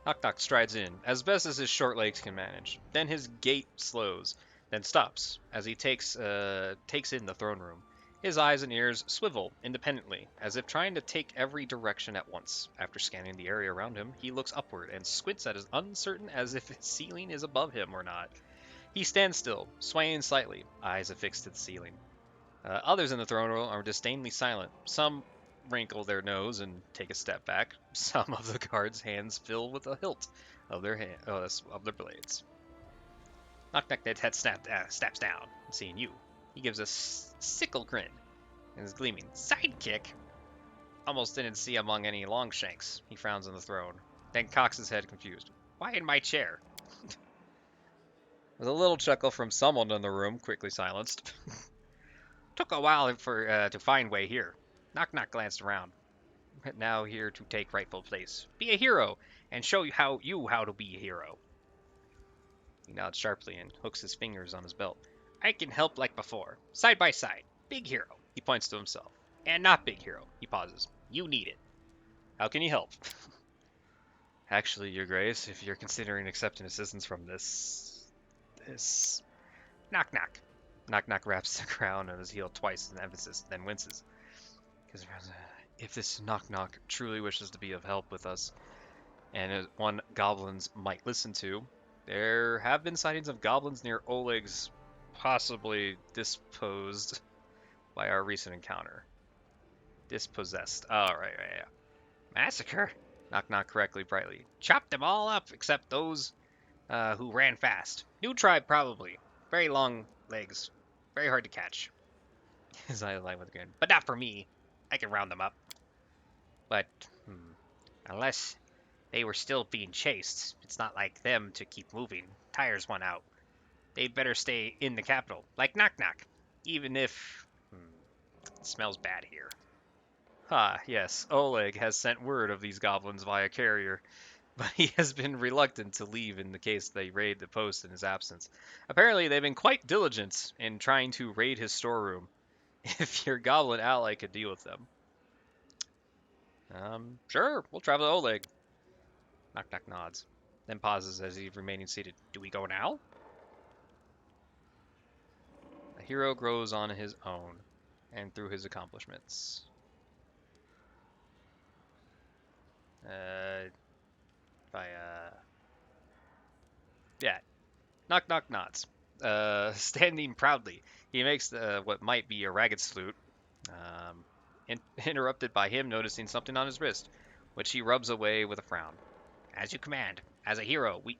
Knock Knock strides in, as best as his short legs can manage. Then his gait slows, then stops, as he takes in the throne room. His eyes and ears swivel independently, as if trying to take every direction at once. After scanning the area around him, he looks upward and squints at as uncertain as if his ceiling is above him or not. He stands still, swaying slightly, eyes affixed to the ceiling. Others in the throne room are disdainfully silent. Some wrinkle their nose and take a step back. Some of the guards' hands fill with the hilt of their blades. Knock Knock Dead's head snaps down, seeing you. He gives a sickle grin, and his gleaming sidekick almost didn't see among any Longshanks. He frowns on the throne, then cocks his head confused. Why in my chair? With a little chuckle from someone in the room, quickly silenced. Took a while to find way here. Knock Knock glanced around. Now here to take rightful place. Be a hero, and show you how to be a hero. He nods sharply and hooks his fingers on his belt. I can help like before. Side by side. Big hero. He points to himself. And not big hero. He pauses. You need it. How can you help? Actually, Your Grace, if you're considering accepting assistance from this... Knock Knock. Knock Knock wraps the crown on his heel twice in emphasis, then winces. Because if this Knock Knock truly wishes to be of help with us, and one goblins might listen to, there have been sightings of goblins near Oleg's, possibly disposed by our recent encounter. Dispossessed. Oh, right, yeah. Massacre? Knock Knock correctly brightly. Chopped them all up, except those who ran fast. New tribe, probably. Very long legs. Very hard to catch. His eye aligned with a grin. But not for me. I can round them up. But, unless they were still being chased, it's not like them to keep moving. Tires went out. They'd better stay in the capital, like Knock Knock. Even if... it smells bad here. Ah, yes, Oleg has sent word of these goblins via carrier, but he has been reluctant to leave in the case they raid the post in his absence. Apparently, they've been quite diligent in trying to raid his storeroom, if your goblin ally could deal with them. Sure, we'll travel to Oleg. Knock Knock nods, then pauses as he's remaining seated. Do we go now? A hero grows on his own, and through his accomplishments. Yeah. Knock Knock nods. Standing proudly, he makes what might be a ragged salute, interrupted by him noticing something on his wrist, which he rubs away with a frown. As you command. As a hero, we...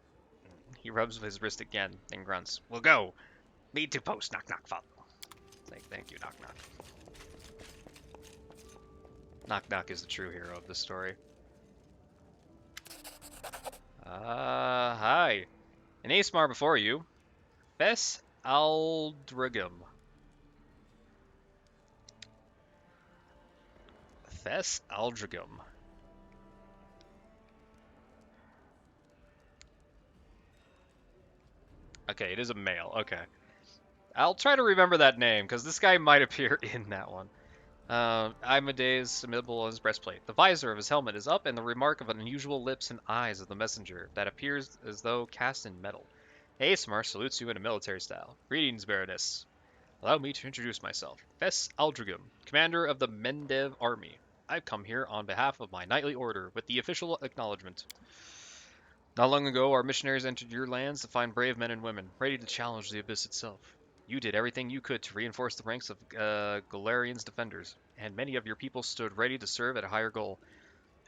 He rubs his wrist again, then grunts. We'll go. Lead to post. Knock Knock follow. Thank you, Knock Knock. Knock Knock is the true hero of this story. Hi. An Asmar before you. Fess Aldragum. Fess Aldragum. Okay, it is a male. Okay. I'll try to remember that name, because this guy might appear in that one. Amadeus symbol on his breastplate. The visor of his helmet is up, and the remark of unusual lips and eyes of the messenger that appears as though cast in metal. Aesmar salutes you in a military style. Greetings, Baroness. Allow me to introduce myself. Fess Aldrigum, commander of the Mendev army. I've come here on behalf of my knightly order with the official acknowledgement. Not long ago, our missionaries entered your lands to find brave men and women, ready to challenge the Abyss itself. You did everything you could to reinforce the ranks of Galarian's defenders, and many of your people stood ready to serve at a higher goal.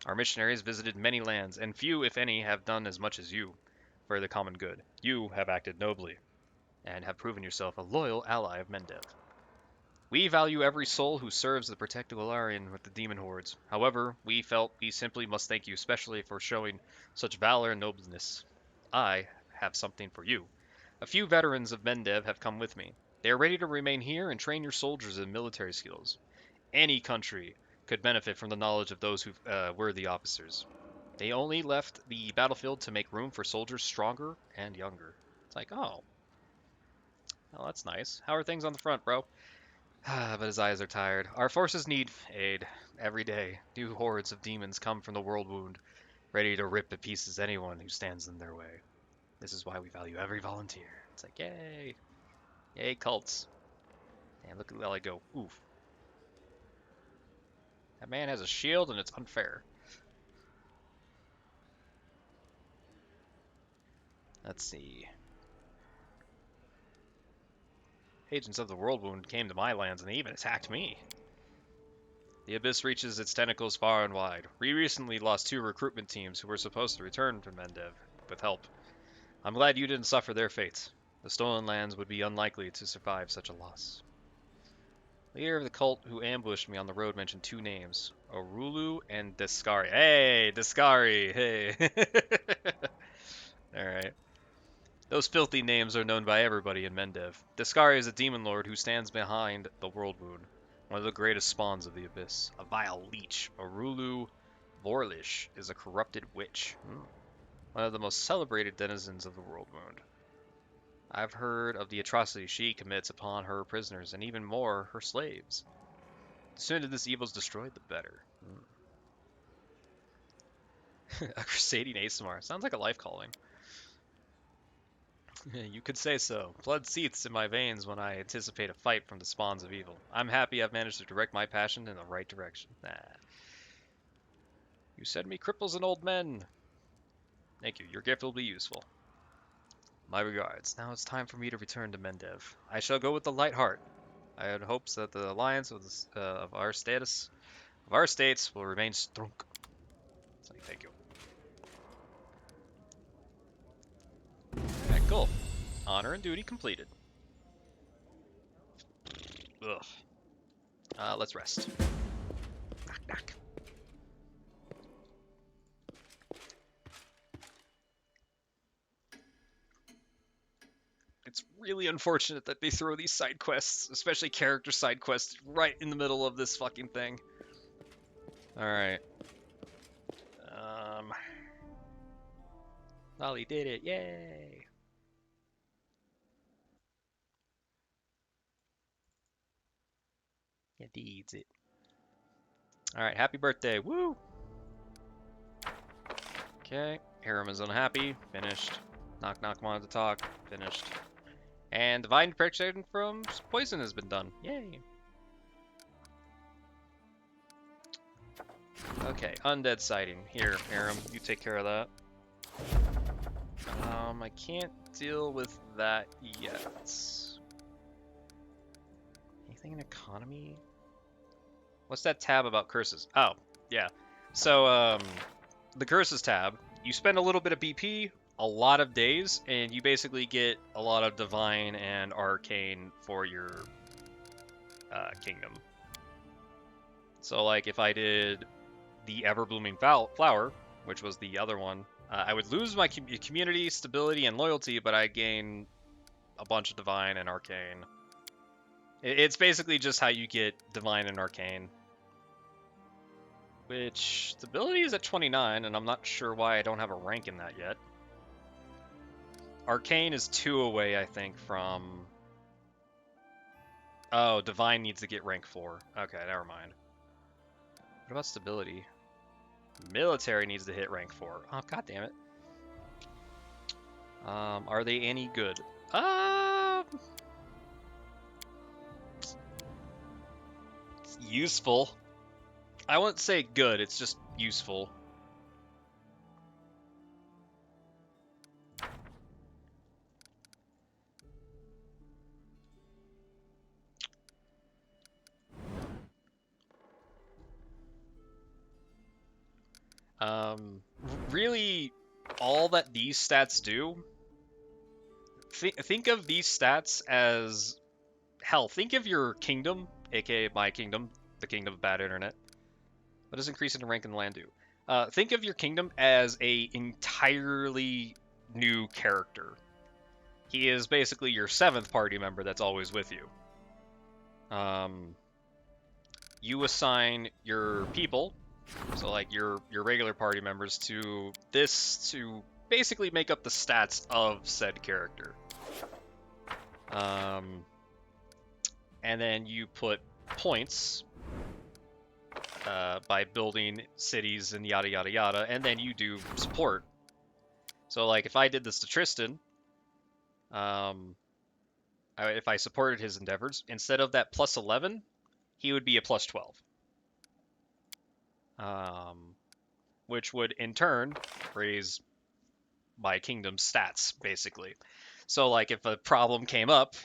Our missionaries visited many lands, and few, if any, have done as much as you for the common good. You have acted nobly, and have proven yourself a loyal ally of Mendev. We value every soul who serves the protected Galarian with the demon hordes. However, we felt we simply must thank you especially for showing such valor and nobleness. I have something for you. A few veterans of Mendev have come with me. They are ready to remain here and train your soldiers in military skills. Any country could benefit from the knowledge of those who were the officers. They only left the battlefield to make room for soldiers stronger and younger. It's like, oh, well, that's nice. How are things on the front, bro? But his eyes are tired. Our forces need aid. Every day, new hordes of demons come from the world wound, ready to rip to pieces anyone who stands in their way. This is why we value every volunteer. It's like, yay. Yay, cults. And look at Lily go, oof. That man has a shield and it's unfair. Let's see. Agents of the World Wound came to my lands and they even attacked me. The Abyss reaches its tentacles far and wide. We recently lost 2 recruitment teams who were supposed to return from Mendev with help. I'm glad you didn't suffer their fate. The stolen lands would be unlikely to survive such a loss. Leader of the cult who ambushed me on the road mentioned 2 names, Orulu and Descari. Hey, Descari, hey. Alright. Those filthy names are known by everybody in Mendev. Descari is a demon lord who stands behind the World Wound, one of the greatest spawns of the Abyss. A vile leech, Orulu Vorlish is a corrupted witch. One of the most celebrated denizens of the World Wound. I've heard of the atrocities she commits upon her prisoners, and even more, her slaves. The sooner this evil is destroyed, the better. A crusading ASMR. Sounds like a life calling. You could say so. Blood seethes in my veins when I anticipate a fight from the spawns of evil. I'm happy I've managed to direct my passion in the right direction. Nah. You send me cripples and old men. Thank you. Your gift will be useful. My regards. Now it's time for me to return to Mendev. I shall go with the light heart. I had hopes that the alliance of our states will remain strong. It's like, thank you. Alright, cool. Honor and duty completed. Ugh. Let's rest. Knock, knock. It's really unfortunate that they throw these side quests, especially character side quests, right in the middle of this fucking thing. Alright. Lolly did it, yay! Yeah, deeds it. Alright, happy birthday, woo! Okay, Harem is unhappy, finished. Knock Knock wanted to talk, finished. And Divine Protection from Poison has been done, yay! Okay, Undead Sighting. Here, Harem, you take care of that. I can't deal with that yet. Anything in economy? What's that tab about curses? Oh, yeah. So, the curses tab, you spend a little bit of BP, a lot of days, and you basically get a lot of divine and arcane for your kingdom. So, like, if I did the Ever-Blooming Flower, which was the other one, I would lose my community, stability, and loyalty, but I gain a bunch of divine and arcane. It's basically just how you get divine and arcane. Which, stability is at 29, and I'm not sure why I don't have a rank in that yet. Arcane is 2 away, I think, from... Oh, divine needs to get rank 4. Okay, never mind. What about stability? Military needs to hit rank 4. Oh, god damn it. Are they any good? It's useful. I wouldn't say good, it's just useful. Really, all that these stats do, think of these stats as, hell, think of your kingdom, aka my kingdom, the kingdom of bad internet. What does increase in rank in the land do? Think of your kingdom as a entirely new character. He is basically your 7th party member that's always with you. You assign your people, so like your regular party members, to this to basically make up the stats of said character. And then you put points by building cities and yada yada yada, and then you do support. So like if I did this to Tristan, if I supported his endeavors, instead of that plus 11, he would be a plus 12. Which would in turn raise my kingdom's stats, basically. So like if a problem came up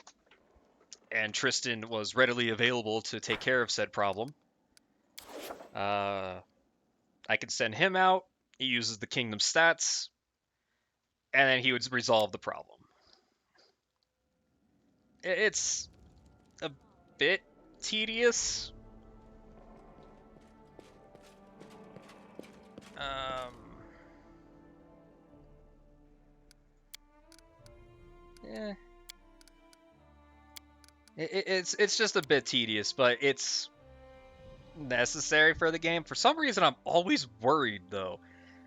and Tristan was readily available to take care of said problem, I could send him out, he uses the kingdom stats, and then he would resolve the problem. It's a bit tedious. Yeah. It's just a bit tedious, but it's necessary for the game. For some reason, I'm always worried, though.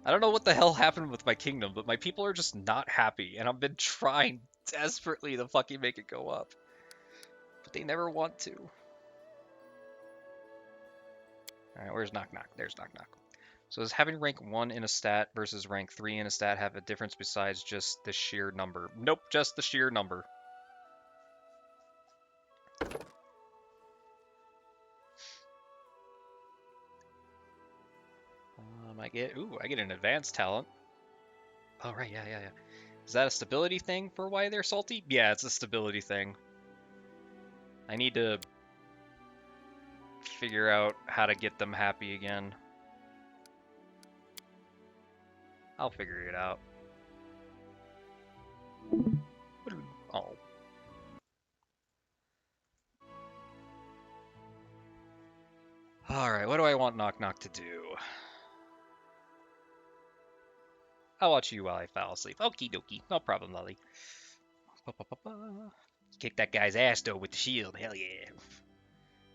I don't know what the hell happened with my kingdom, but my people are just not happy, and I've been trying desperately to fucking make it go up. But they never want to. Alright, where's Knock Knock? There's Knock Knock. So does having rank 1 in a stat versus rank 3 in a stat have a difference besides just the sheer number? Nope, just the sheer number. I get an advanced talent. Oh, right, yeah. Is that a stability thing for why they're salty? Yeah, it's a stability thing. I need to figure out how to get them happy again. I'll figure it out. Oh. Alright, what do I want Knock Knock to do? I'll watch you while I fall asleep. Okie dokie. No problem, Lolly. Kick that guy's ass, though, with the shield. Hell yeah.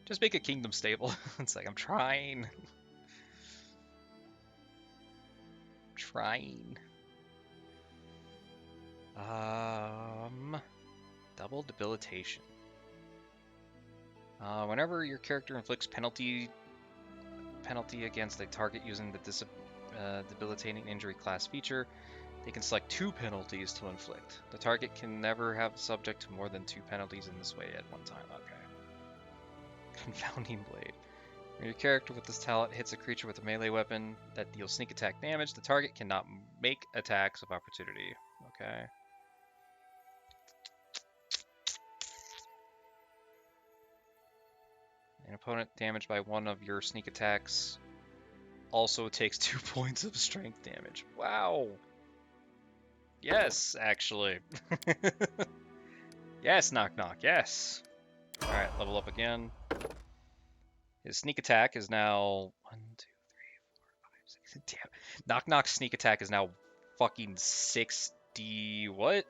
Just make a kingdom stable. It's like, I'm trying. Double debilitation. Whenever your character inflicts penalty against a target using the debilitating injury class feature, they can select 2 penalties to inflict. The target can never have subject to more than 2 penalties in this way at one time. Okay. Confounding Blade. When your character with this talent hits a creature with a melee weapon that deals sneak attack damage, the target cannot make attacks of opportunity. Okay. An opponent damaged by one of your sneak attacks also takes 2 points of strength damage. Wow. Yes, actually. Yes, Knock Knock, yes. Alright, level up again. His sneak attack is now 1, 2, 3, 4, 5, 6. Damn. Knock Knock's sneak attack is now fucking 60. What?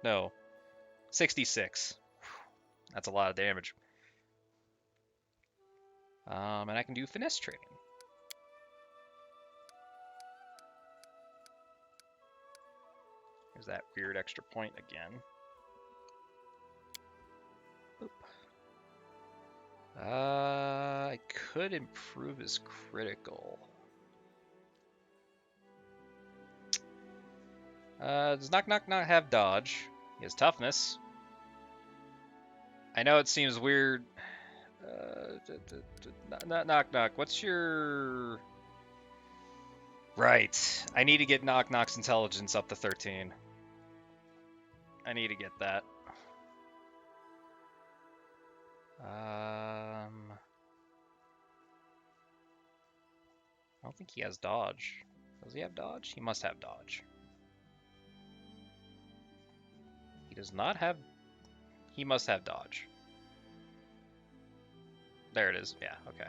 No. 66. That's a lot of damage. And I can do finesse training. There's that weird extra point again. Boop. I could improve his critical. Does Knock Knock not have dodge? He has toughness. I know it seems weird. Knock knock. What's your... Right. I need to get Knock Knock's intelligence up to 13. I need to get that. I don't think he has dodge. Does he have dodge? He must have dodge. He does not have... He must have dodge. There it is. Yeah, okay.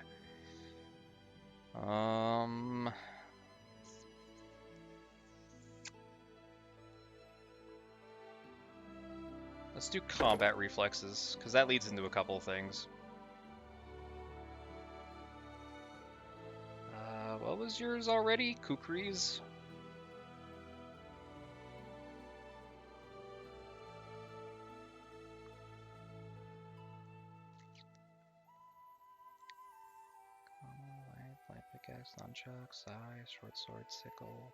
Let's do combat reflexes, because that leads into a couple of things. What was yours already? Kukri's? Light pickaxe, nunchuck, sai, short sword, sickle.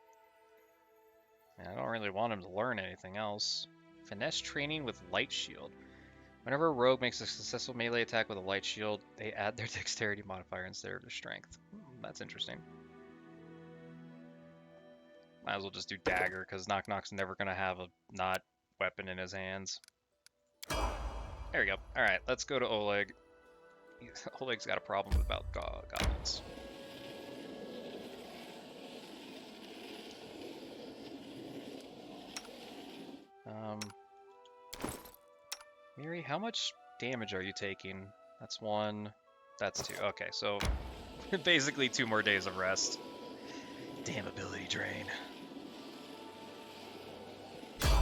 Man, I don't really want him to learn anything else. Finesse training with light shield. Whenever a rogue makes a successful melee attack with a light shield, they add their dexterity modifier instead of their strength. That's interesting. Might as well just do dagger, because Knock Knock's never going to have a not weapon in his hands. There we go. Alright, let's go to Oleg. Oleg's got a problem about goblins. Miri, how much damage are you taking? That's 1. That's 2. Okay, so basically 2 more days of rest. Damn ability drain. I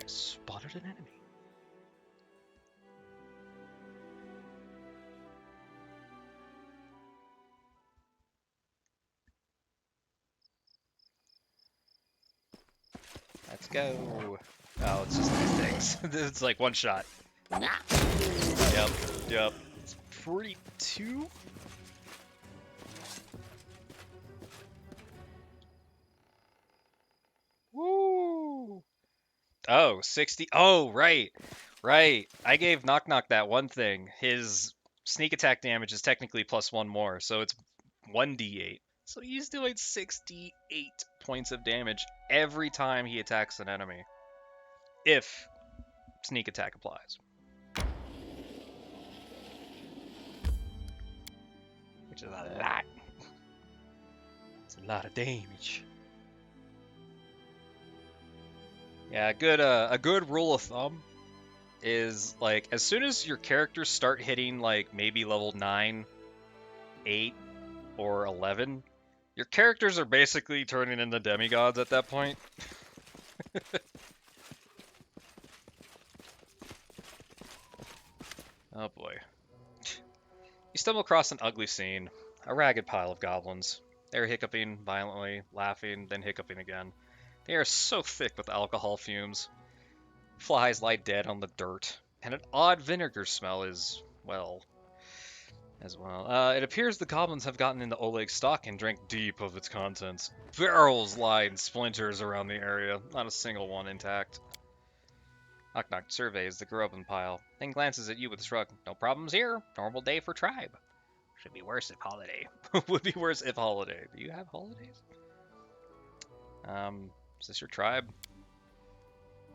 spotted an enemy. Let's go. Oh, it's just these things. It's like one shot. Yep, yep. It's 42? Woo! Oh, 60. Oh, right. Right. I gave Knock Knock that one thing. His sneak attack damage is technically +1 more, so it's 1d8. So he's doing 68 points of damage every time he attacks an enemy. If sneak attack applies. Which is a lot. It's a lot of damage. Yeah, a good rule of thumb is, like, as soon as your characters start hitting, like, maybe level 9, 8, or 11, your characters are basically turning into demigods at that point. Oh boy. You stumble across an ugly scene. A ragged pile of goblins. They are hiccuping violently, laughing, then hiccuping again. They are so thick with alcohol fumes. Flies lie dead on the dirt, and an odd vinegar smell is, well, as well. It appears the goblins have gotten into Oleg's stock and drank deep of its contents. Barrels lie in splinters around the area, not a single one intact. Knock Knock surveys the grubben pile, then glances at you with a shrug. No problems here. Normal day for tribe. Should be worse if holiday. Would be worse if holiday. Do you have holidays? Is this your tribe?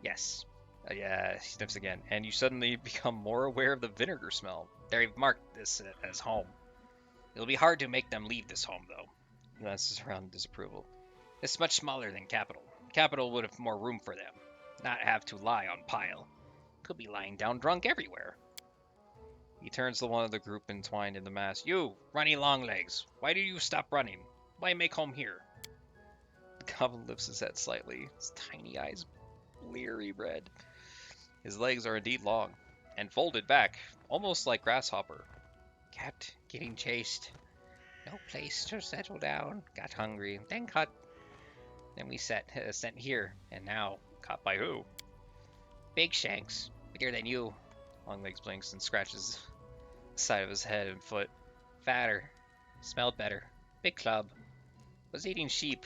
Yes. Yeah, he sniffs again. And you suddenly become more aware of the vinegar smell. They've marked this as home. It'll be hard to make them leave this home, though. Glances around disapproval. It's much smaller than Capital. Capital would have more room for them. Not have to lie on pile. Could be lying down drunk everywhere. He turns to one of the group entwined in the mass. You, runny long legs. Why do you stop running? Why make home here? The goblin lifts his head slightly, his tiny eyes bleary red. His legs are indeed long, and folded back, almost like grasshopper. Kept getting chased. No place to settle down. Got hungry, then caught. Then we sent here, and now caught by who? Big Shanks, bigger than you. Longlegs blinks and scratches the side of his head and foot. Fatter, smelled better. Big club. Was eating sheep.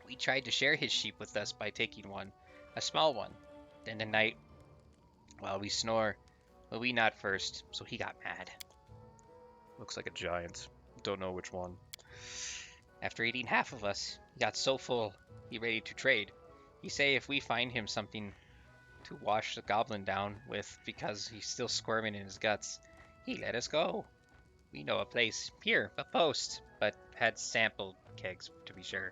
We tried to share his sheep with us by taking one, a small one. Then tonight, while we snore, Well, we not first, so he got mad. Looks like a giant. Don't know which one. After eating half of us, he got so full, he ready to trade. He say if we find him something to wash the goblin down with because he's still squirming in his guts, he let us go. We know a place. Here, a post, but had sample kegs to be sure.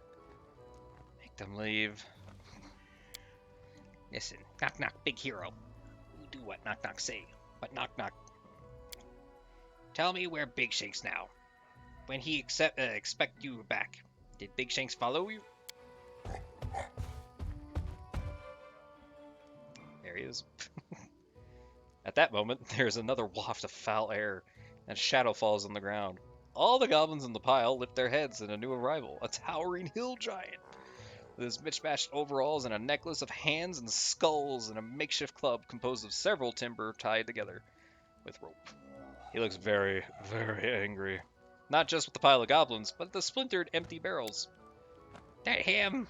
Make them leave. Listen, knock knock, big hero. We do what knock knock say, but knock knock. Tell me where Big Shanks now. When he expect you back. Did Big Shanks follow you? There he is. At that moment, there's another waft of foul air, and a shadow falls on the ground. All the goblins in the pile lift their heads at a new arrival, a towering hill giant, with his mismatched overalls and a necklace of hands and skulls and a makeshift club composed of several timber tied together with rope. He looks very, very angry. Not just with the pile of goblins, but the splintered empty barrels. That him!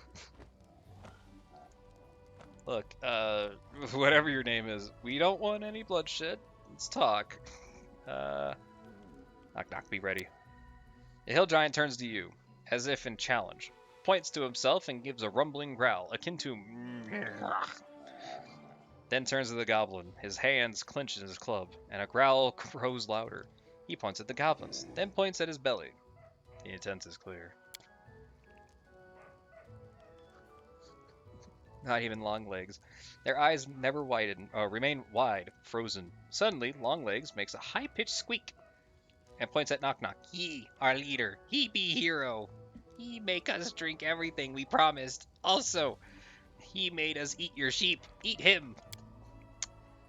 Look, whatever your name is, we don't want any bloodshed. Let's talk. Knock knock, be ready. The hill giant turns to you, as if in challenge, points to himself and gives a rumbling growl, akin to then turns to the goblin, his hands clenched in his club, and a growl grows louder. He points at the goblins, then points at his belly. The intent is clear. Not even Longlegs. Their eyes never remain wide, frozen. Suddenly, Longlegs makes a high-pitched squeak and points at Knock Knock. He, our leader, he be hero. He make us drink everything we promised. Also, he made us eat your sheep. Eat him.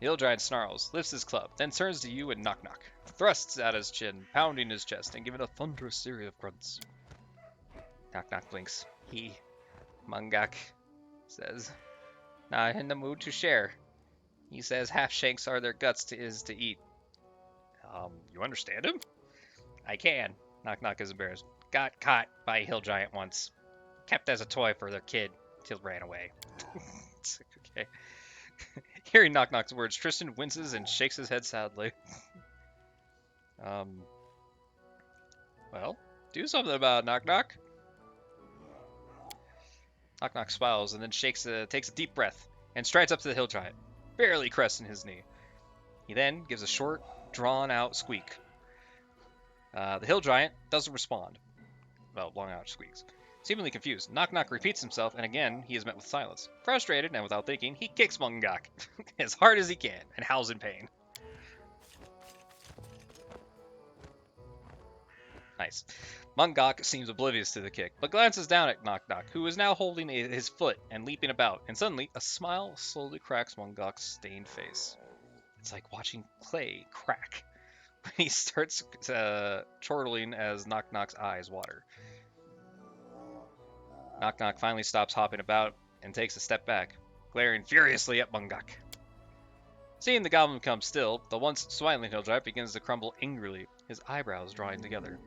The hill giant snarls, lifts his club, then turns to you and Knock Knock, thrusts at his chin, pounding his chest, and giving a thunderous series of grunts. Knock Knock blinks. He, Mungak, says, not in the mood to share. He says half shanks are their guts to eat. You understand him? I can. Knock Knock is embarrassed. Got caught by a hill giant once. Kept as a toy for their kid till ran away. Okay. Hearing Knock Knock's words, Tristan winces and shakes his head sadly. Well, do something about it, Knock Knock. Knock Knock smiles and then takes a deep breath and strides up to the hill giant, barely cresting his knee. He then gives a short, drawn-out squeak. The hill giant doesn't respond. Well, long-out squeaks. Seemingly confused, Knock Knock repeats himself, and again he is met with silence. Frustrated and without thinking, he kicks Mungak as hard as he can and howls in pain. Nice. Mungak seems oblivious to the kick, but glances down at Knock Knock, who is now holding his foot and leaping about, and suddenly a smile slowly cracks Mungak's stained face. It's like watching clay crack when he starts chortling as Knock Knock's eyes water. Knock Knock finally stops hopping about and takes a step back, glaring furiously at Mungak. Seeing the goblin become still, the once smiling hill giant begins to crumble angrily, his eyebrows drawing together.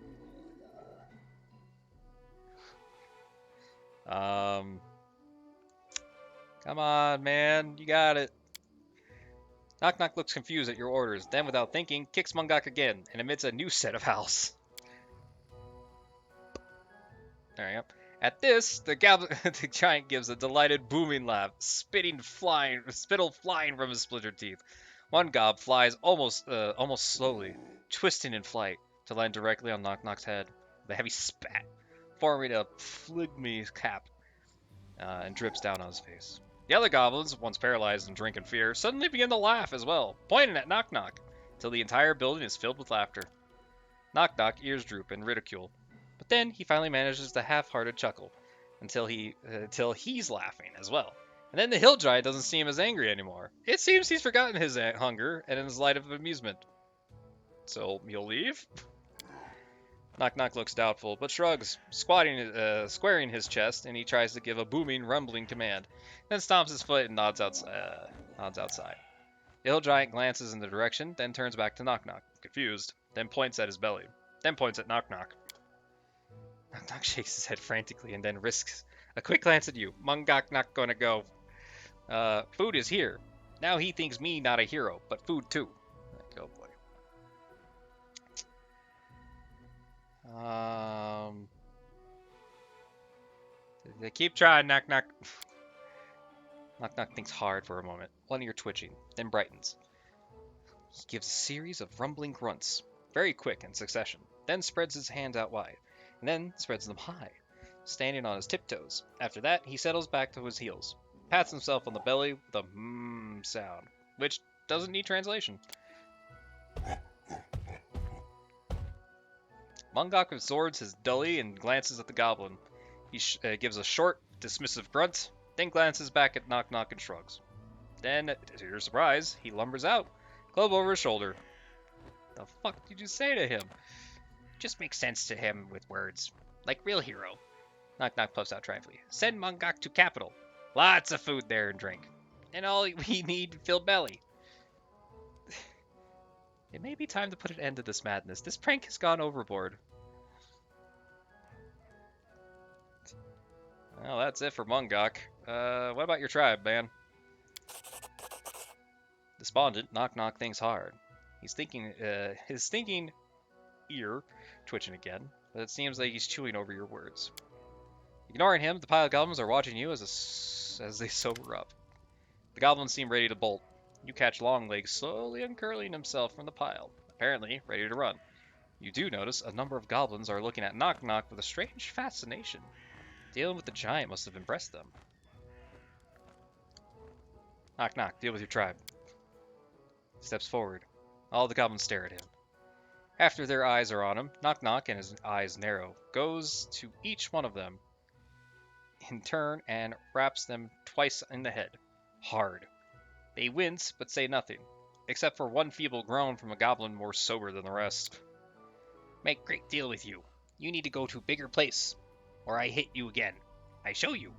Come on, man, you got it. Knock Knock looks confused at your orders, then without thinking, kicks Mungak again and emits a new set of howls. There you go. At this, the giant gives a delighted booming laugh, spittle flying from his splintered teeth. One gob flies almost slowly, twisting in flight, to land directly on Knock Knock's head, with a heavy spat, forming a phlegmy cap, and drips down on his face. The other goblins, once paralyzed in drink and fear, suddenly begin to laugh as well, pointing at Knock Knock, till the entire building is filled with laughter. Knock Knock ears droop in ridicule. But then he finally manages the half-hearted chuckle until he's laughing as well. And then the hill giant doesn't seem as angry anymore. It seems he's forgotten his hunger and his light of amusement. So he'll leave? Knock Knock looks doubtful, but shrugs, squaring his chest, and he tries to give a booming, rumbling command. Then stomps his foot and nods outside. The hill giant glances in the direction, then turns back to Knock Knock, confused, then points at his belly, then points at Knock Knock. Knock Knock shakes his head frantically and then risks a quick glance at you. Mungak not gonna go. Food is here. Now he thinks me not a hero, but food too. Keep trying, Knock Knock. Knock Knock thinks hard for a moment, one ear twitching, then brightens. He gives a series of rumbling grunts, very quick in succession, then spreads his hands out wide, and then spreads them high, standing on his tiptoes. After that, he settles back to his heels, pats himself on the belly with a sound, which doesn't need translation. Mungok absorbs his dully and glances at the goblin. He gives a short, dismissive grunt, then glances back at Knock Knock and shrugs. Then, to your surprise, he lumbers out, club over his shoulder. The fuck did you say to him? Just makes sense to him with words. Like real hero. Knock Knock puffs out triumphantly. Send Mungok to capital. Lots of food there and drink. And all we need to fill belly. It may be time to put an end to this madness. This prank has gone overboard. Well, that's it for Mungok. What about your tribe, man? Despondent, Knock Knock thinks hard. He's thinking, his thinking ear twitching again, but it seems like he's chewing over your words. Ignoring him, the pile of goblins are watching you as they sober up. The goblins seem ready to bolt. You catch Longlegs slowly uncurling himself from the pile, apparently ready to run. You do notice a number of goblins are looking at Knock Knock with a strange fascination. Dealing with the giant must have impressed them. Knock Knock, deal with your tribe. He steps forward. All the goblins stare at him. After their eyes are on him, Knock Knock, and his eyes narrow, goes to each one of them in turn and raps them twice in the head. Hard. They wince, but say nothing, except for one feeble groan from a goblin more sober than the rest. Make great deal with you. You need to go to bigger place, or I hit you again. I show you.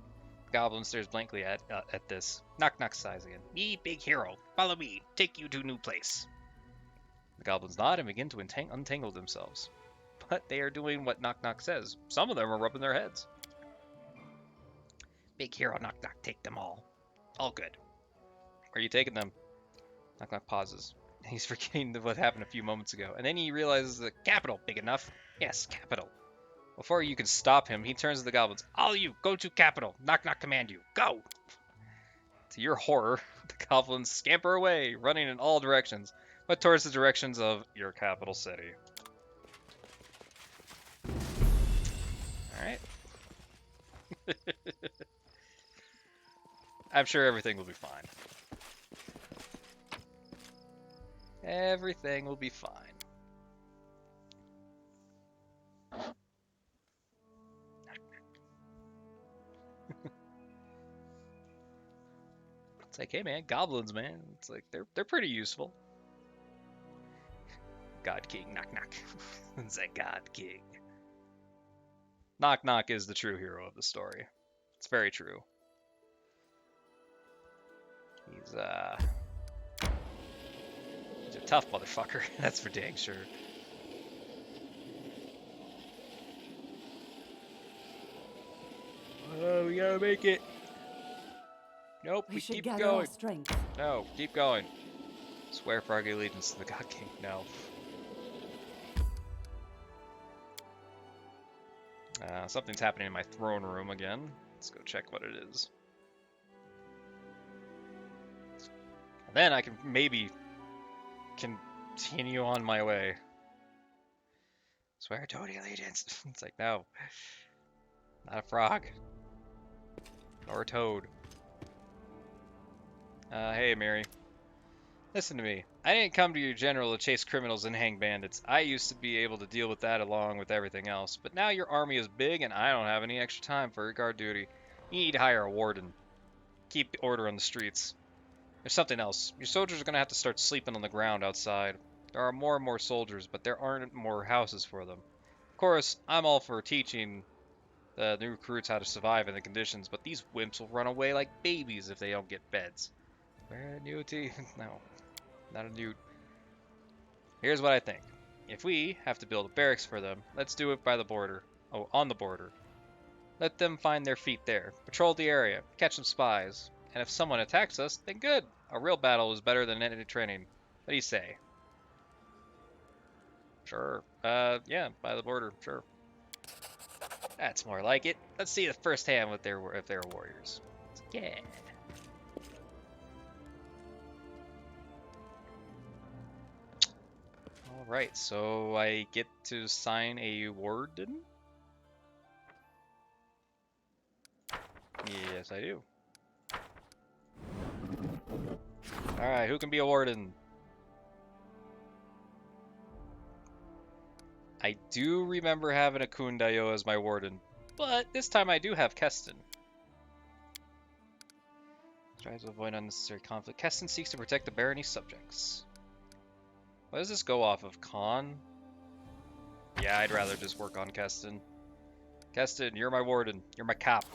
The goblin stares blankly at this. Knock Knock sighs again. Me, big hero. Follow me. Take you to new place. The goblins nod and begin to untangle themselves. But they are doing what Knock Knock says. Some of them are rubbing their heads. Big hero, Knock Knock, take them all. All good. Where are you taking them? Knock Knock pauses. He's forgetting what happened a few moments ago. And then he realizes the capital, big enough. Yes, capital. Before you can stop him, he turns to the goblins. All you, go to capital. Knock Knock command you. Go! To your horror, the goblins scamper away, running in all directions, but towards the directions of your capital city. Alright. I'm sure everything will be fine. Everything will be fine. It's like, hey man, goblins, man. It's like they're pretty useful. God King, Knock Knock. It's a God King. Knock Knock is the true hero of the story. It's very true. He's a tough motherfucker. That's for dang sure. Oh, we gotta make it. Nope, we keep going. No, keep going. Swear for our allegiance to the God King. No. Something's happening in my throne room again. Let's go check what it is. And then I can maybe continue on my way. Swear to the allegiance. It's like, no. Not a frog. Nor a toad. Hey, Mary. Listen to me. I didn't come to your general to chase criminals and hang bandits. I used to be able to deal with that along with everything else. But now your army is big and I don't have any extra time for guard duty. You need to hire a warden. Keep the order on the streets. There's something else. Your soldiers are going to have to start sleeping on the ground outside. There are more and more soldiers, but there aren't more houses for them. Of course, I'm all for teaching the new recruits how to survive in the conditions, but these wimps will run away like babies if they don't get beds. Where annuity? No. Not a newt. Here's what I think. If we have to build a barracks for them, let's do it by the border. Oh, on the border. Let them find their feet there. Patrol the area. Catch some spies. And if someone attacks us, then good. A real battle is better than any training. What do you say? Sure. Yeah, by the border. Sure. That's more like it. Let's see the first hand if they're warriors. Yeah. All right, so I get to sign a warden. Yes, I do. All right, who can be a warden? I do remember having a Kundayo as my warden, but this time I do have Keston. Tries to avoid unnecessary conflict. Keston seeks to protect the barony's subjects. What does this go off of? Con? Yeah, I'd rather just work on Keston. Keston, you're my warden. You're my cop.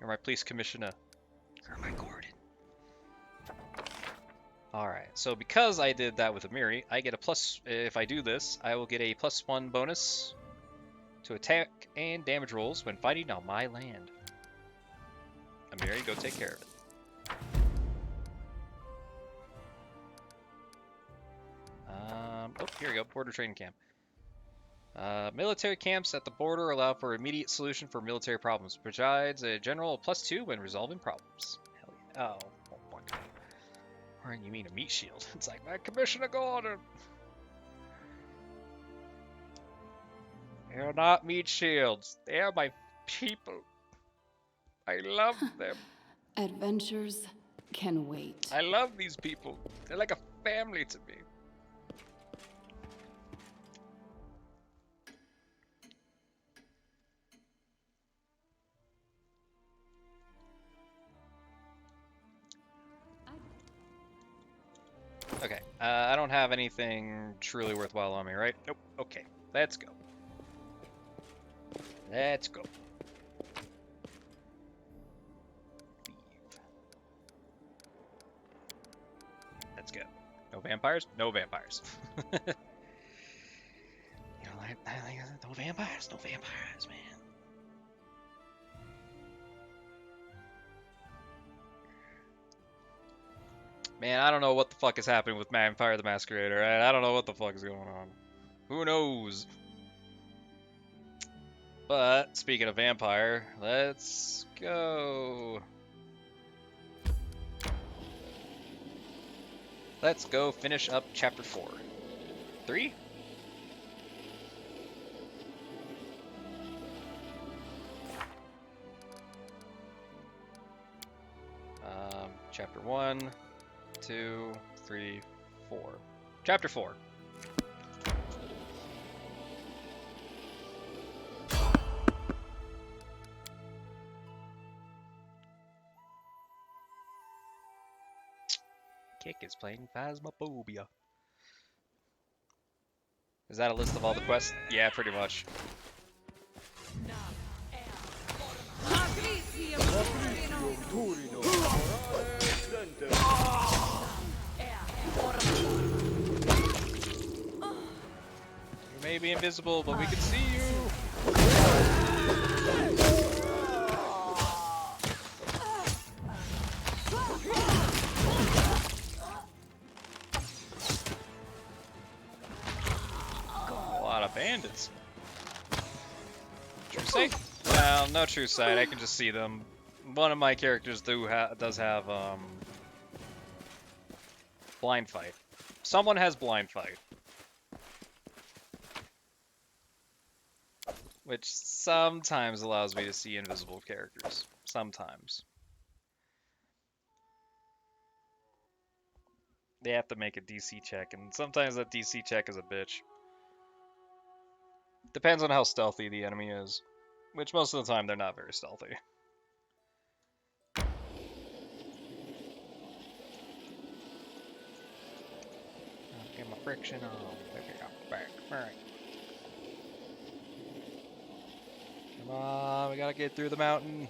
You're my police commissioner. You're my Gordon. Alright, so because I did that with Amiri, I get a plus, if I do this, I will get a +1 bonus to attack and damage rolls when fighting on my land. Amiri, go take care of it. Oh, here we go, border training camp. Military camps at the border allow for immediate solution for military problems. Provides a general +2 when resolving problems. Hell yeah. Oh my god. Or you mean a meat shield? It's like, my Commissioner Gordon! They're not meat shields. They are my people. I love them. Adventures can wait. I love these people. They're like a family to me. Okay, I don't have anything truly worthwhile on me, right? Nope. Okay, let's go. Let's go. Leave. Let's go. No vampires? No vampires. You know, no vampires? No vampires, man. Man, I don't know what the fuck is happening with Vampire the Masquerader. I don't know what the fuck is going on. Who knows? But, speaking of vampire, let's go. Let's go finish up chapter 4. 3? Chapter 1, 2, 3, 4. Chapter 4. Kick is playing Phasmophobia. Is that a list of all the quests? Yeah, pretty much. You may be invisible, but we can see you. A lot of bandits. True sight? Well, no true sight. I can just see them. One of my characters does have blind fight. Someone has blind fight, which sometimes allows me to see invisible characters. Sometimes. They have to make a DC check, and sometimes that DC check is a bitch. Depends on how stealthy the enemy is, which most of the time they're not very stealthy. Get my friction on. There we go. Back. Alright. Come on, we gotta get through the mountain.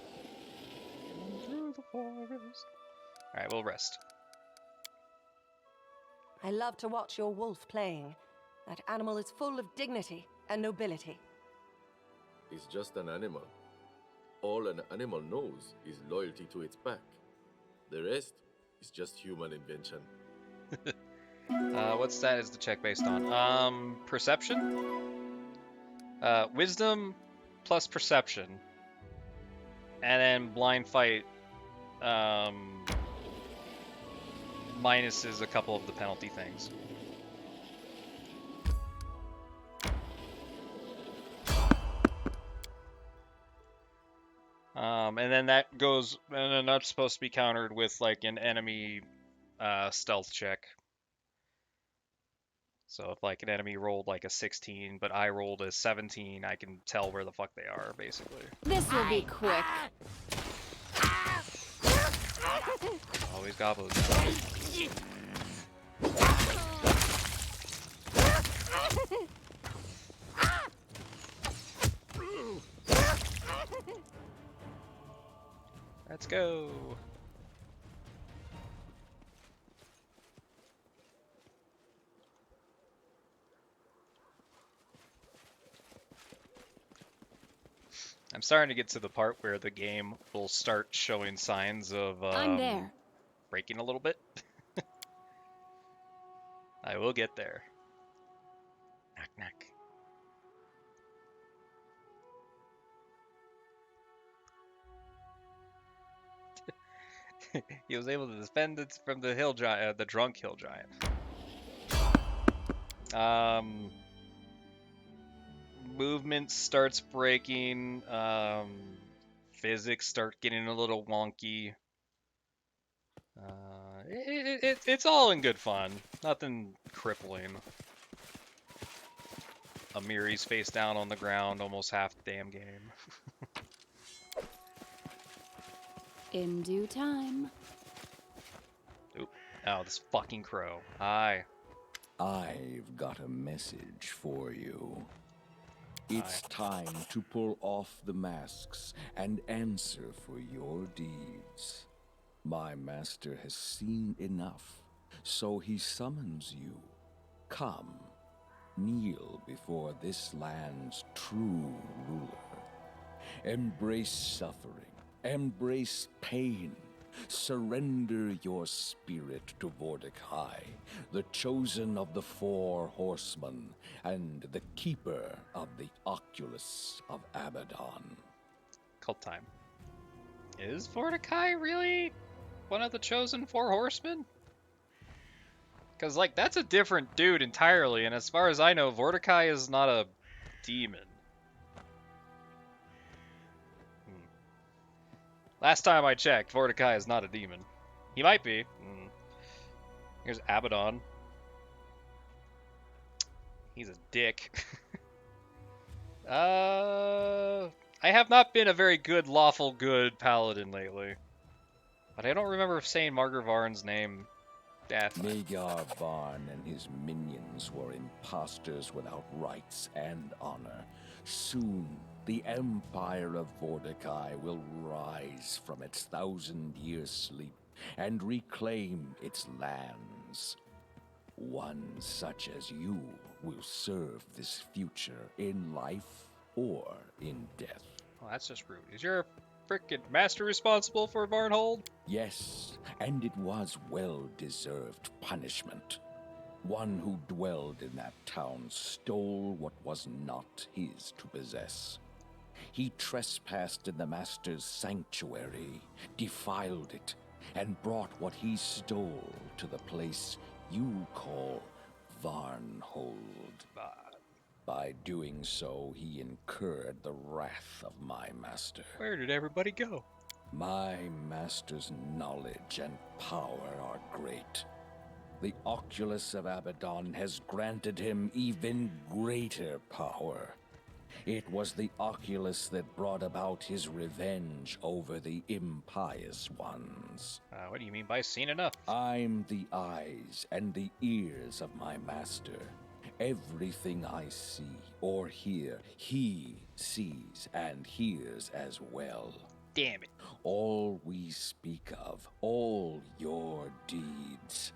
Through the forest. Alright, we'll rest. I love to watch your wolf playing. That animal is full of dignity and nobility. It's just an animal. All an animal knows is loyalty to its pack. The rest is just human invention. What stat is the check based on? Perception? Wisdom, plus perception, and then blind fight minuses a couple of the penalty things. And then that goes, and then that's supposed to be countered with like an enemy stealth check. So if like an enemy rolled like a 16, but I rolled a 17, I can tell where the fuck they are, basically. This will be quick. Always goblins. Let's go. I'm starting to get to the part where the game will start showing signs of I'm there. breaking a little bit. I will get there. Knock, knock. He was able to defend it from the hill giant, the drunk hill giant. Movement starts breaking. Physics start getting a little wonky. It's all in good fun. Nothing crippling. Amiri's face down on the ground almost half the damn game. In due time. Oop. Oh, this fucking crow. Hi. I've got a message for you. It's time to pull off the masks and answer for your deeds. My master has seen enough, so he summons you. Come, kneel before this land's true ruler. Embrace suffering. Embrace pain. Surrender your spirit to Vorticai, the chosen of the 4 horsemen, and the keeper of the Oculus of Abaddon. Cult time. Is Vorticai really one of the chosen 4 horsemen? Because, like, that's a different dude entirely, and as far as I know, Vorticai is not a demon. Last time I checked, Vorticai is not a demon. He might be. Here's Abaddon. He's a dick. I have not been a very good, lawful good paladin lately. But I don't remember saying Margar Varn's name. Magar Varn and his minions were imposters without rights and honor. Soon, the Empire of Vorticai will rise from its 1,000-year sleep and reclaim its lands. One such as you will serve this future in life or in death. Well, that's just rude. Is your frickin' master responsible for Varnhold? Yes, and it was well-deserved punishment. One who dwelled in that town stole what was not his to possess. He trespassed in the Master's sanctuary, defiled it, and brought what he stole to the place you call Varnhold. By doing so, he incurred the wrath of my master. Where did everybody go? My master's knowledge and power are great. The Oculus of Abaddon has granted him even greater power. It was the Oculus that brought about his revenge over the impious ones. What do you mean by seen enough? I'm the eyes and the ears of my master. Everything I see or hear, he sees and hears as well. Damn it. All we speak of, all your deeds,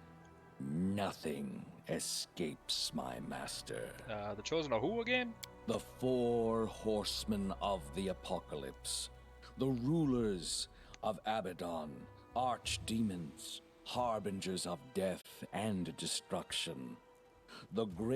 nothing escapes my master. The chosen of who again? The 4 horsemen of the apocalypse. The rulers of Abaddon, archdemons, harbingers of death and destruction. The great